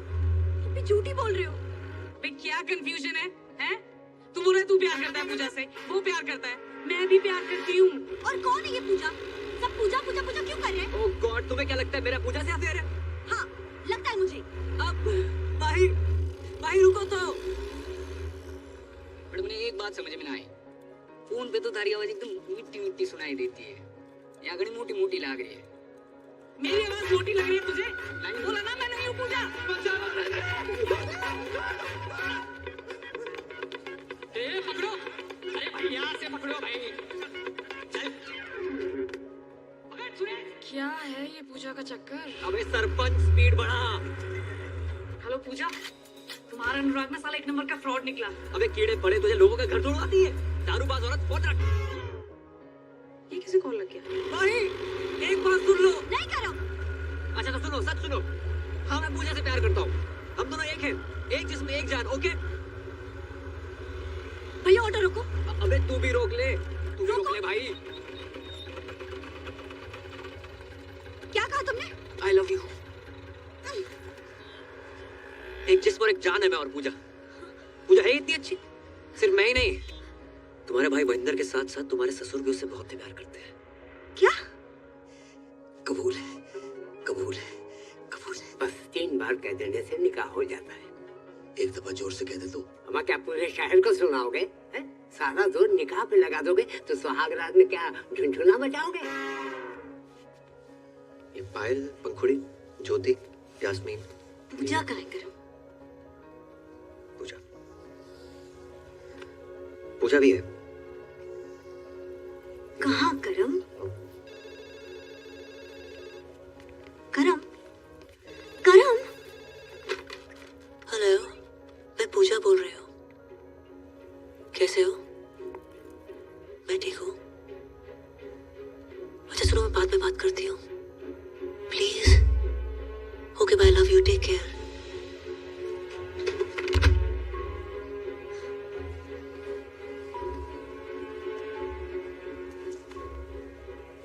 तुम भी झूठी बोल रहे हो। भाई क्या कंफ्यूजन है? हैं? तू बोल रहा है तू प्यार करता है पूजा से, वो प्यार करता है, मैं भी प्यार करती हूँ। और कौन है ये पूजा? सब पूजा पूजा पूजा क्यों कर रहे हैं? ओह गॉड, तुम्हें क्या लगता है मेरा पूजा से अफेयर है? हाँ लगता है मुझे। अब भाई रुको तो। बट मुझे एक बात समझ में ना आई, फोन पे तो तारी आवाज एकदम मिट्टी मिट्टी सुनाई देती है, यहाँ घड़ी मोटी मोटी लग रही है। मेरी आवाज मोटी लग रही है तुझे? बोला ना मैं नहीं हूँ पूजा। पकड़ो। अरे भाई यहाँ से पकड़ो भाई। चल। क्या है ये पूजा का चक्कर? अबे सरपंच स्पीड बढ़ा। हेलो पूजा, तुम्हारा अनुराग में साला 1 नंबर का फ्रॉड निकला। अबे कीड़े पड़े तुझे, लोगों का घर तोड़वाती है। दारूबाज औरत फोन रख। ये किसे कॉल लग गया? भाई एक बात सुन लो। नहीं करो। अच्छा तो सुनो, सच सुनो। हाँ मैं पूजा से प्यार करता हूँ, हम दोनों एक हैं, एक जिस्म एक जान। ओके भैया ऑटो रोको। अबे तू भी रोक ले, तू भी रोक ले भाई। क्या कहा तुमने? I love you। एक जिस्म और एक जान है मैं और पूजा। पूजा है इतनी अच्छी, सिर्फ मैं ही नहीं, तुम्हारे भाई महेंद्र के साथ साथ तुम्हारे ससुर भी उससे बहुत ही प्यार करते हैं। क्या? कबूल है, कबूल है, कबूल है। बस 3 बार कह देने से निकाह हो जाता है। एक दफा जोर से कह दे तो। अम्मा क्या पूरे शहर को सुनाओगे? हैं? सारा जोर निकाह पे लगा दोगे तो सुहाग रात में क्या झुनझुना बजाओगे? ये पायल, पंखुड़ी, ज्योति, यास्मीन, पूजा कहाँ है करम? पूजा, पूजा भी है। कहाँ करम? करम? करम? हेलो, मैं पूजा बोल रही हूँ। कैसे हो? मैं ठीक हूँ। अच्छा सुनो, मैं बाद में बात करती हूँ please. Okay bye, love you, take care.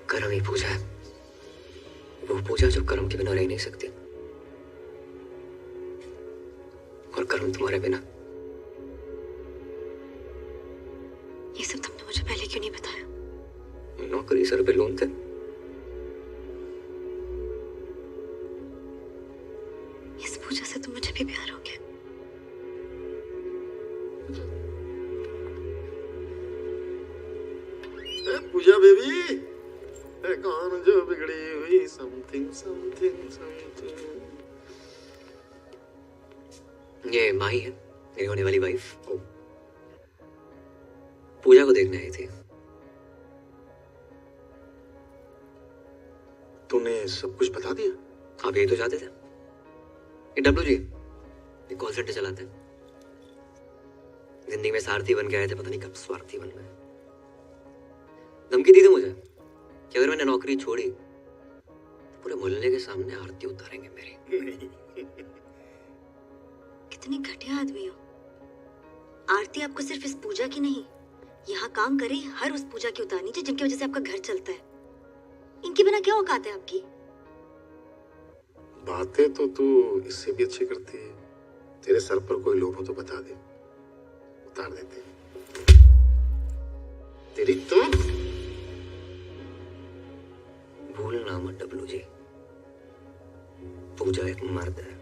करम ही पूजा है, वो पूजा जो करम के बिना रह नहीं सकती, और करम तुम्हारे बिना। ये सब तुमने मुझे पहले क्यों नहीं बताया? नौकरी सर पे लोन थे, इस पूजा से तो मुझे भी प्यार हो गया। पूजा बेबी, कौन जो बिगड़ी हुई समथिंग समथिंग समथिंग। ये माही है, मेरी होने वाली वाइफ। पूजा को देखने आई थी। तूने सब कुछ बता दिया? आप यही तो चाहते थे। ये डब्लू जी, ये कॉल सेंटर चलाते हैं। जिंदगी में सारथी बन के आए थे, पता नहीं कब स्वार्थी बन गए। धमकी दी थी मुझे कि अगर मैंने नौकरी छोड़ी तो पूरे मोहल्ले के सामने आरती उतारेंगे मेरी। कितने घटिया आदमी हो। आरती आपको सिर्फ इस पूजा की नहीं, यहाँ काम करे हर उस पूजा की उतारनी चाहिए जिनकी वजह से आपका घर चलता है। इनके बिना क्या औकात है आपकी? बातें तो तू इससे भी अच्छी करती है। तेरे सर पर कोई लोभ हो तो बता दे, उतार देते। तेरी तो भूलना मत डब्लू जी, पूजा एक मर्द है।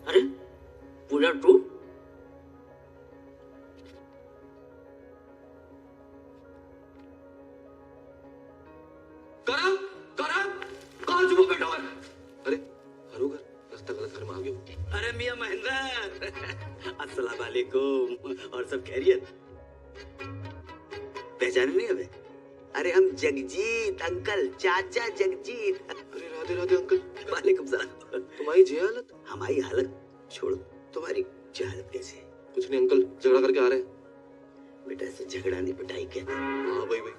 अरे पूजा तू? करम, करम, कहाँ छुपा बैठा हुआ है? अरे हरुगर, रास्ता गलत घर में आ गया। अरे मियां महेंद्र, अस्सलाम वालेकुम। और सब खैरियत? पहचान नहीं हमें? अरे हम जगजीत अंकल, चाचा जगजीत। अरे राधे राधे अंकल। वालेकुम सलाम। तुम्हारी जी हालत? हमारी हालत छोड़ो, तुम्हारी जहालत कैसे है? कुछ नहीं अंकल, झगड़ा करके आ रहे हैं। बेटा ऐसे झगड़ा नहीं पिटाई कहते। हाँ भाई भाई।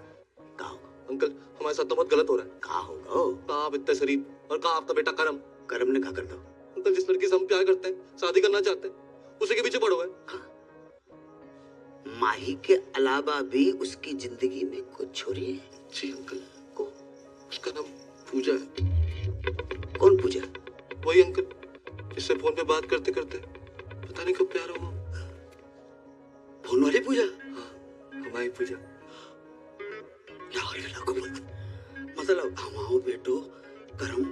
कहा होगा? अंकल हमारे साथ तो बहुत गलत हो रहा है। कहा होगा? कहा आप इतने शरीफ, और कहा आपका बेटा करम। करम ने कहा कर दो। अंकल जिस लड़की से हम प्यार करते हैं, शादी करना चाहते हैं, उसी के पीछे पड़ो है। माही के अलावा भी उसकी जिंदगी में कुछ छोरी है? जी अंकल। को उसका नाम पूजा है। कौन पूजा? वही अंकल जिससे फोन पे बात करते करते पता नहीं कब प्यार हुआ। फोन वाली पूजा? हाँ, हमारी पूजा। मतलब हमाओ बेटो करम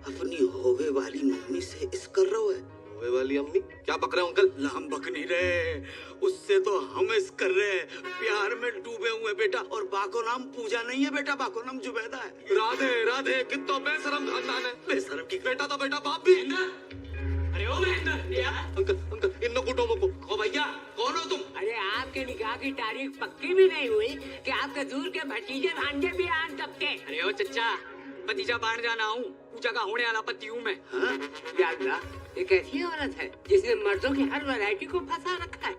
अपनी होवे वाली मम्मी से इस कर रहा है। होवे वाली अम्मी? क्या बक रहे हो अंकल? हम बक नहीं रहे, उससे तो हम इस कर रहे हैं। प्यार में डूबे हुए बेटा। और बाको नाम पूजा नहीं है बेटा, बाको नाम जुबैदा है। राधे राधे, कितना बेशरम खानदान है। बेशरम की बेटा तो बेटा, बाप भी। अरे ओ महेंद्र, अंकल अंकल इन कुटो को। ओ भैया कौन हो तुम? अरे आपके निकाह की तारीख पक्की भी नहीं हुई कि आपके दूर के भतीजे भांजे भी आन सबके। अरे ओ चचा, भतीजा बाहर जाना हूँ, पूजा का होने वाला पति हूँ मैं। या अल्लाह, ये कैसी औरत है जिसने मर्दों की हर वैरायटी को फंसा रखा है?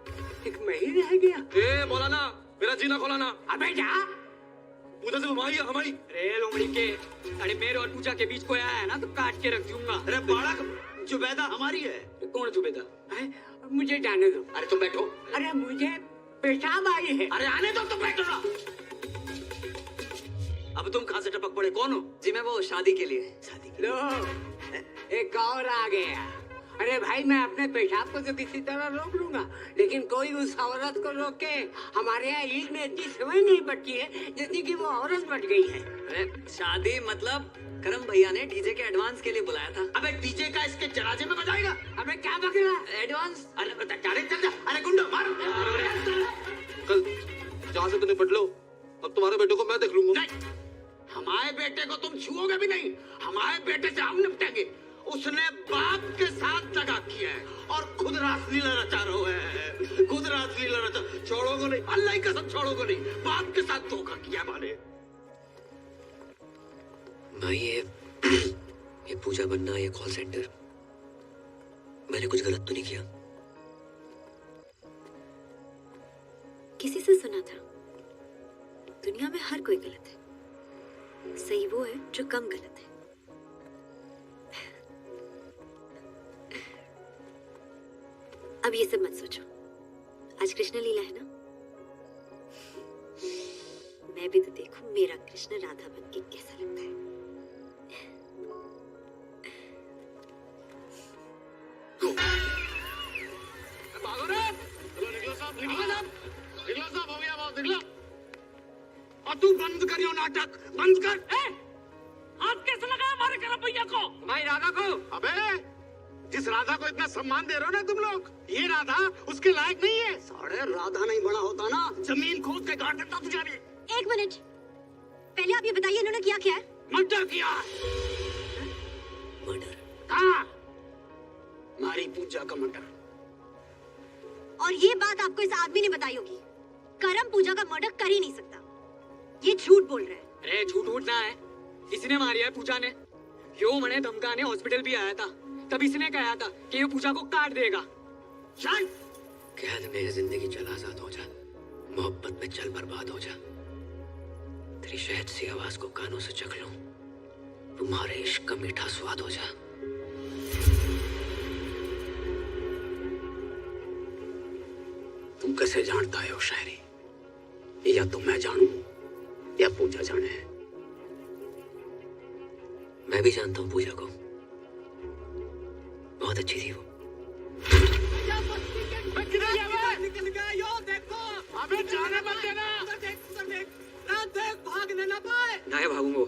एक मैं ही रह गया। ए मौलाना, मेरा जीना खोलाना। अबे जा। उधर से हमारी हमारी। अरे लोमड़ी के, अरे मेरे और पूजा के बीच कोई आया ना तो काट के रख दूंगा। अरे बालक, जुबैदा हमारी है। कौन जुबैदा? मुझे जाने दो। अरे तुम बैठो। अरे मुझे पेशाब आई है। अरे आने दो, तुम बैठो ना। अब तुम कहाँ से टपक पड़े, कौन हो? जी मैं वो शादी के लिए। लो, एक और आ गया। अरे भाई, मैं अपने पेशाब को तो किसी तरह रोक लूंगा, लेकिन कोई उस औरत को रोक के हमारे यहाँ ईद में इतनी समय नहीं बची है जितनी कि वो औरत बच गई है। अरे शादी मतलब करम भैया ने डीजे के एडवांस के लिए बुलाया था। अबे डीजे का इसके जनाजे में बजाएगा? अबे क्या बकरा? एडवांस। अरे चल जा। अरे गुंडा मारो। कल जहाँ से तुम निपट लो, अब तुम्हारे बेटे को मैं देख लूंगा। हमारे बेटे को तुम छुओगे भी नहीं, हमारे बेटे से हम निपटेंगे। उसने बाप के साथ दगा किया है और खुद रासलीला रचा रहा है, खुद रासलीला रचा। छोड़ोगे नहीं, अल्लाह की कसम छोड़ोगे नहीं। बाप के साथ धोखा किया माने। भाई ये पूजा बनना, ये कॉल सेंटर, मैंने कुछ गलत तो नहीं किया? किसी से सुना था दुनिया में हर कोई गलत है, सही वो है जो कम गलत है। अब ये सब मत सोचो, आज कृष्ण लीला है ना, मैं भी तो देखूं मेरा कृष्ण राधा बन के कैसा लगता है। भागो रे, चलो निकलो साहब, निकलो साहब, हो गया बहुत, निकलो। और तू बंद करियो नाटक, बंद कर। हाथ कैसे लगा हमारे करम भैया को, हमारी राधा को? अबे जिस राधा को इतना सम्मान दे रहे हो ना तुम लोग, ये राधा उसके लायक नहीं है। साढ़े राधा नहीं बड़ा होता ना, जमीन खोद के गाड़ देता तुझे भी। एक मिनट, पहले आप ये बताइए इन्होंने किया क्या है? मर्डर किया। मर्डर? हाँ, हमारी पूजा का मर्डर। और ये बात आपको इस आदमी ने बताई होगी, करम पूजा का मर्डर कर ही नहीं सकता, ये झूठ बोल रहा है। अरे झूठ उठना है, इसने मारी है पूजा ने। यो मने धमकाने हॉस्पिटल भी आया था, तब इसने कहा था कि ये पूजा को काट देगा। कैद में जिंदगी चल आजाद हो जा, मोहब्बत में चल बर्बाद हो जा, तेरी शहद सी आवाज को कानों से चख लूं, तुम्हारे इश्क का मीठा स्वाद हो जा। तुम कैसे जानता है वो शायरी? या तो मैं जानूं या पूजा जाने। मैं भी जानता हूँ पूजा को, बहुत अच्छी थी वो। अबे जाने मत देना। भागने ना पाए। ना भागूंगा।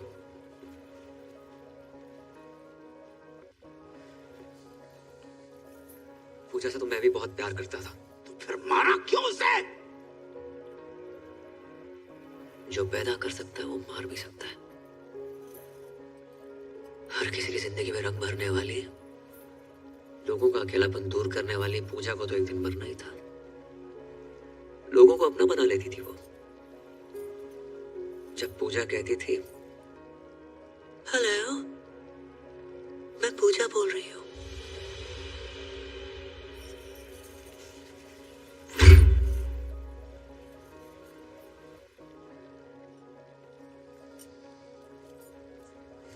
पूजा से तो मैं भी बहुत प्यार करता था। तो फिर मारा क्यों उसे? जो पैदा कर सकता है वो मार भी सकता है। हर किसी की जिंदगी में रंग भरने वाली, लोगों का अकेलापन दूर करने वाली पूजा को तो एक दिन मरना ही था। लोगों को अपना बना लेती थी वो। जब पूजा कहती थी, हेलो, मैं पूजा बोल रही हूँ,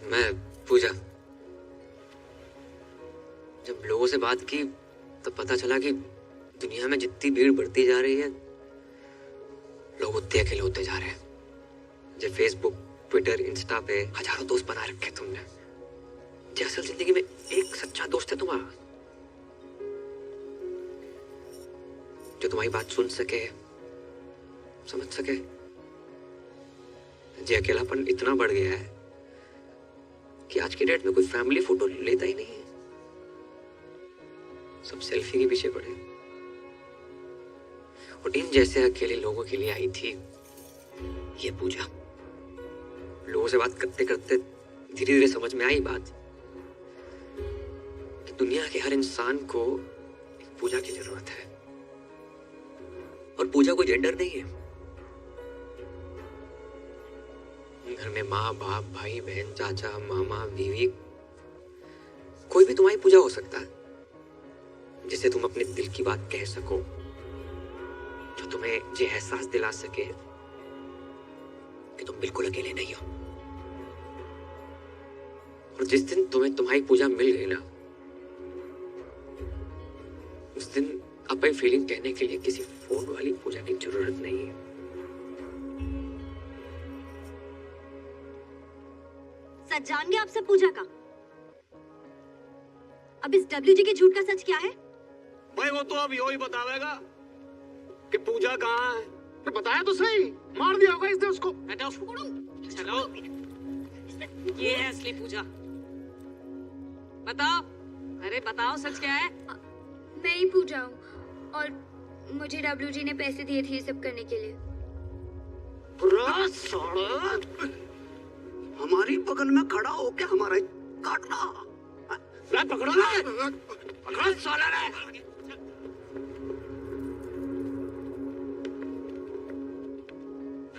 मैं पूजा, जब लोगों से बात की तो पता चला कि दुनिया में जितनी भीड़ बढ़ती जा रही है, लोग उतने अकेले होते जा रहे हैं। जब फेसबुक, ट्विटर, इंस्टा पे हजारों दोस्त बना रखे तुमने, जो असल जिंदगी में एक सच्चा दोस्त है तुम्हारा, जो तुम्हारी बात सुन सके, समझ सके। जो अकेलापन इतना बढ़ गया है कि आज की डेट में कोई फैमिली फोटो लेता ही नहीं है, सब सेल्फी के पीछे पड़े। और इन जैसे अकेले लोगों के लिए आई थी ये पूजा। लोगों से बात करते करते धीरे धीरे समझ में आई बात कि दुनिया के हर इंसान को एक पूजा की जरूरत है। और पूजा कोई जेंडर नहीं है। घर में माँ बाप, भाई बहन, चाचा, मामा, बीवी, कोई भी तुम्हारी पूजा हो सकता है, जिसे तुम अपने दिल की बात कह सको, जो तुम्हें ये एहसास दिला सके कि कि तुम बिल्कुल अकेले नहीं हो। और जिस दिन तुम्हें तुम्हारी पूजा मिल गई ना, उस दिन अब फीलिंग कहने के लिए किसी फोन वाली पूजा की जरूरत नहीं है। सच जान गया आपसे पूजा का। अब इस WG के झूठ का सच क्या है? भाई वो तो अब यो ही बतावेगा कि पूजा कहाँ है। तो बताया तो सही, मार दिया होगा इसने उसको। चलो, ये है असली पूजा। बताओ, अरे बताओ सच क्या है? मैं ही पूजा हूँ और मुझे WG ने पैसे दिए थे ये सब करने के लिए। हमारी बगल में खड़ा होके हमारा काटना। पकड़ो ना, पकड़ो साला रे।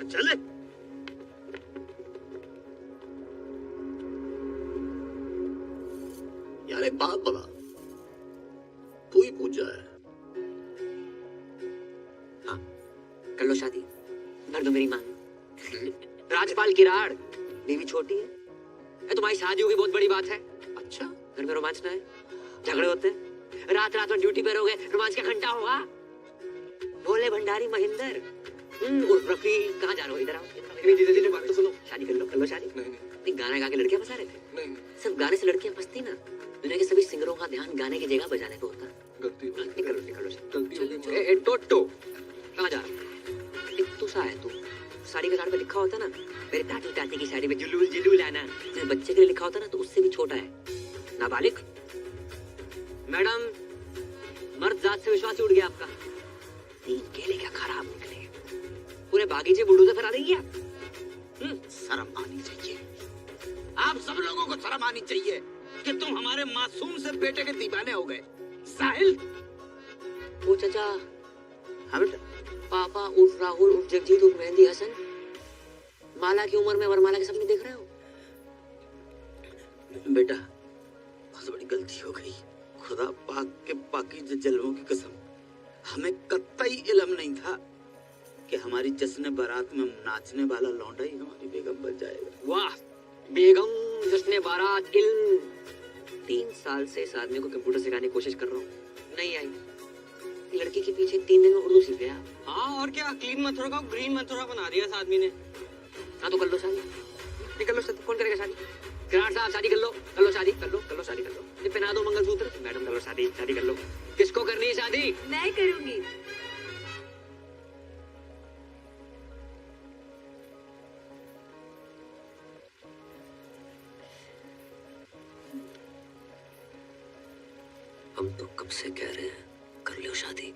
चले। यार एक बात बता, तू ही पूजा है? हाँ, कर लो शादी, भर दो मेरी मांग। राजपाल की राड़, बीवी छोटी है। तुम्हारी शादी होगी बहुत बड़ी बात है। अच्छा, घर में रोमांच ना है, झगड़े होते हैं, रात रात में ड्यूटी पे रहोगे, रोमांच का घंटा होगा। भोले भंडारी महेंद्र, रफी, कहाँ जा रहे हो? इधर आओ। धीरे बात तो सुनो। शादी कर लो शादी। नहीं, गाना गा के लड़कियां फंसा रहे थे। नहीं, सिर्फ गाने से लड़कियां फंसती ना, दुनिया के सभी सिंगरों का ध्यान गाने की जगह बजाने पे होता। गलती निकलो। टोटो, कहाँ जा रहा? इत्तू सा है तू। साड़ी के कार्ड पे लिखा होता ना, मेरे ताती ताती की साड़ी पे जुलूल जुलूल आना, जिस बच्चे के लिए लिखा होता ना तो उससे भी छोटा है। नाबालिग। मैडम, मर्द जात से विश्वास उड़ गया आपका। तीन केले क्या खराब निकले, पूरे बागीचे बुलडोजर फैला देंगे आप। शर्म आनी चाहिए, आप सब लोगों को शर्म आनी चाहिए कि तुम हमारे मासूम से बेटे के दीवाने हो गए। साहिल, ओ चाचा। हाँ बेटा। पापा उर्फ राहुल उर्फ जगजीत उर्फ मेहंदी हसन, माला की उम्र में वरमाला के सपने देख रहे हो? बेटा, बहुत बड़ी गलती हो गई। खुदा पाक के पाकीज़ जलवों की कसम, हमें कतई इल्म नहीं था कि हमारी जश्न बारात में नाचने वाला लौंडा ही हमारी बेगम बन जाएगा। वाह, बेगम, जश्न बारात, इल्म। 3 साल से इस आदमी को कंप्यूटर सिखाने की कोशिश कर रहा हूँ, नहीं आई। लड़की के पीछे 3 दिन में उर्दू सीख गया। हाँ और क्या, क्लीन मथुरा को ग्रीन मथुरा बना दिया इस आदमी ने। हाँ तो कर लो शादी, निकल लो। कौन करेगा शादी? किराड़ साहब, शादी कर लो शादी, कर लो शादी कर लो। ये पहना दो मंगलसूत्र। मैडम कर लो शादी कर लो। किसको करनी है शादी? मैं करूंगी। हम तो कब से कह रहे हैं कर लो शादी।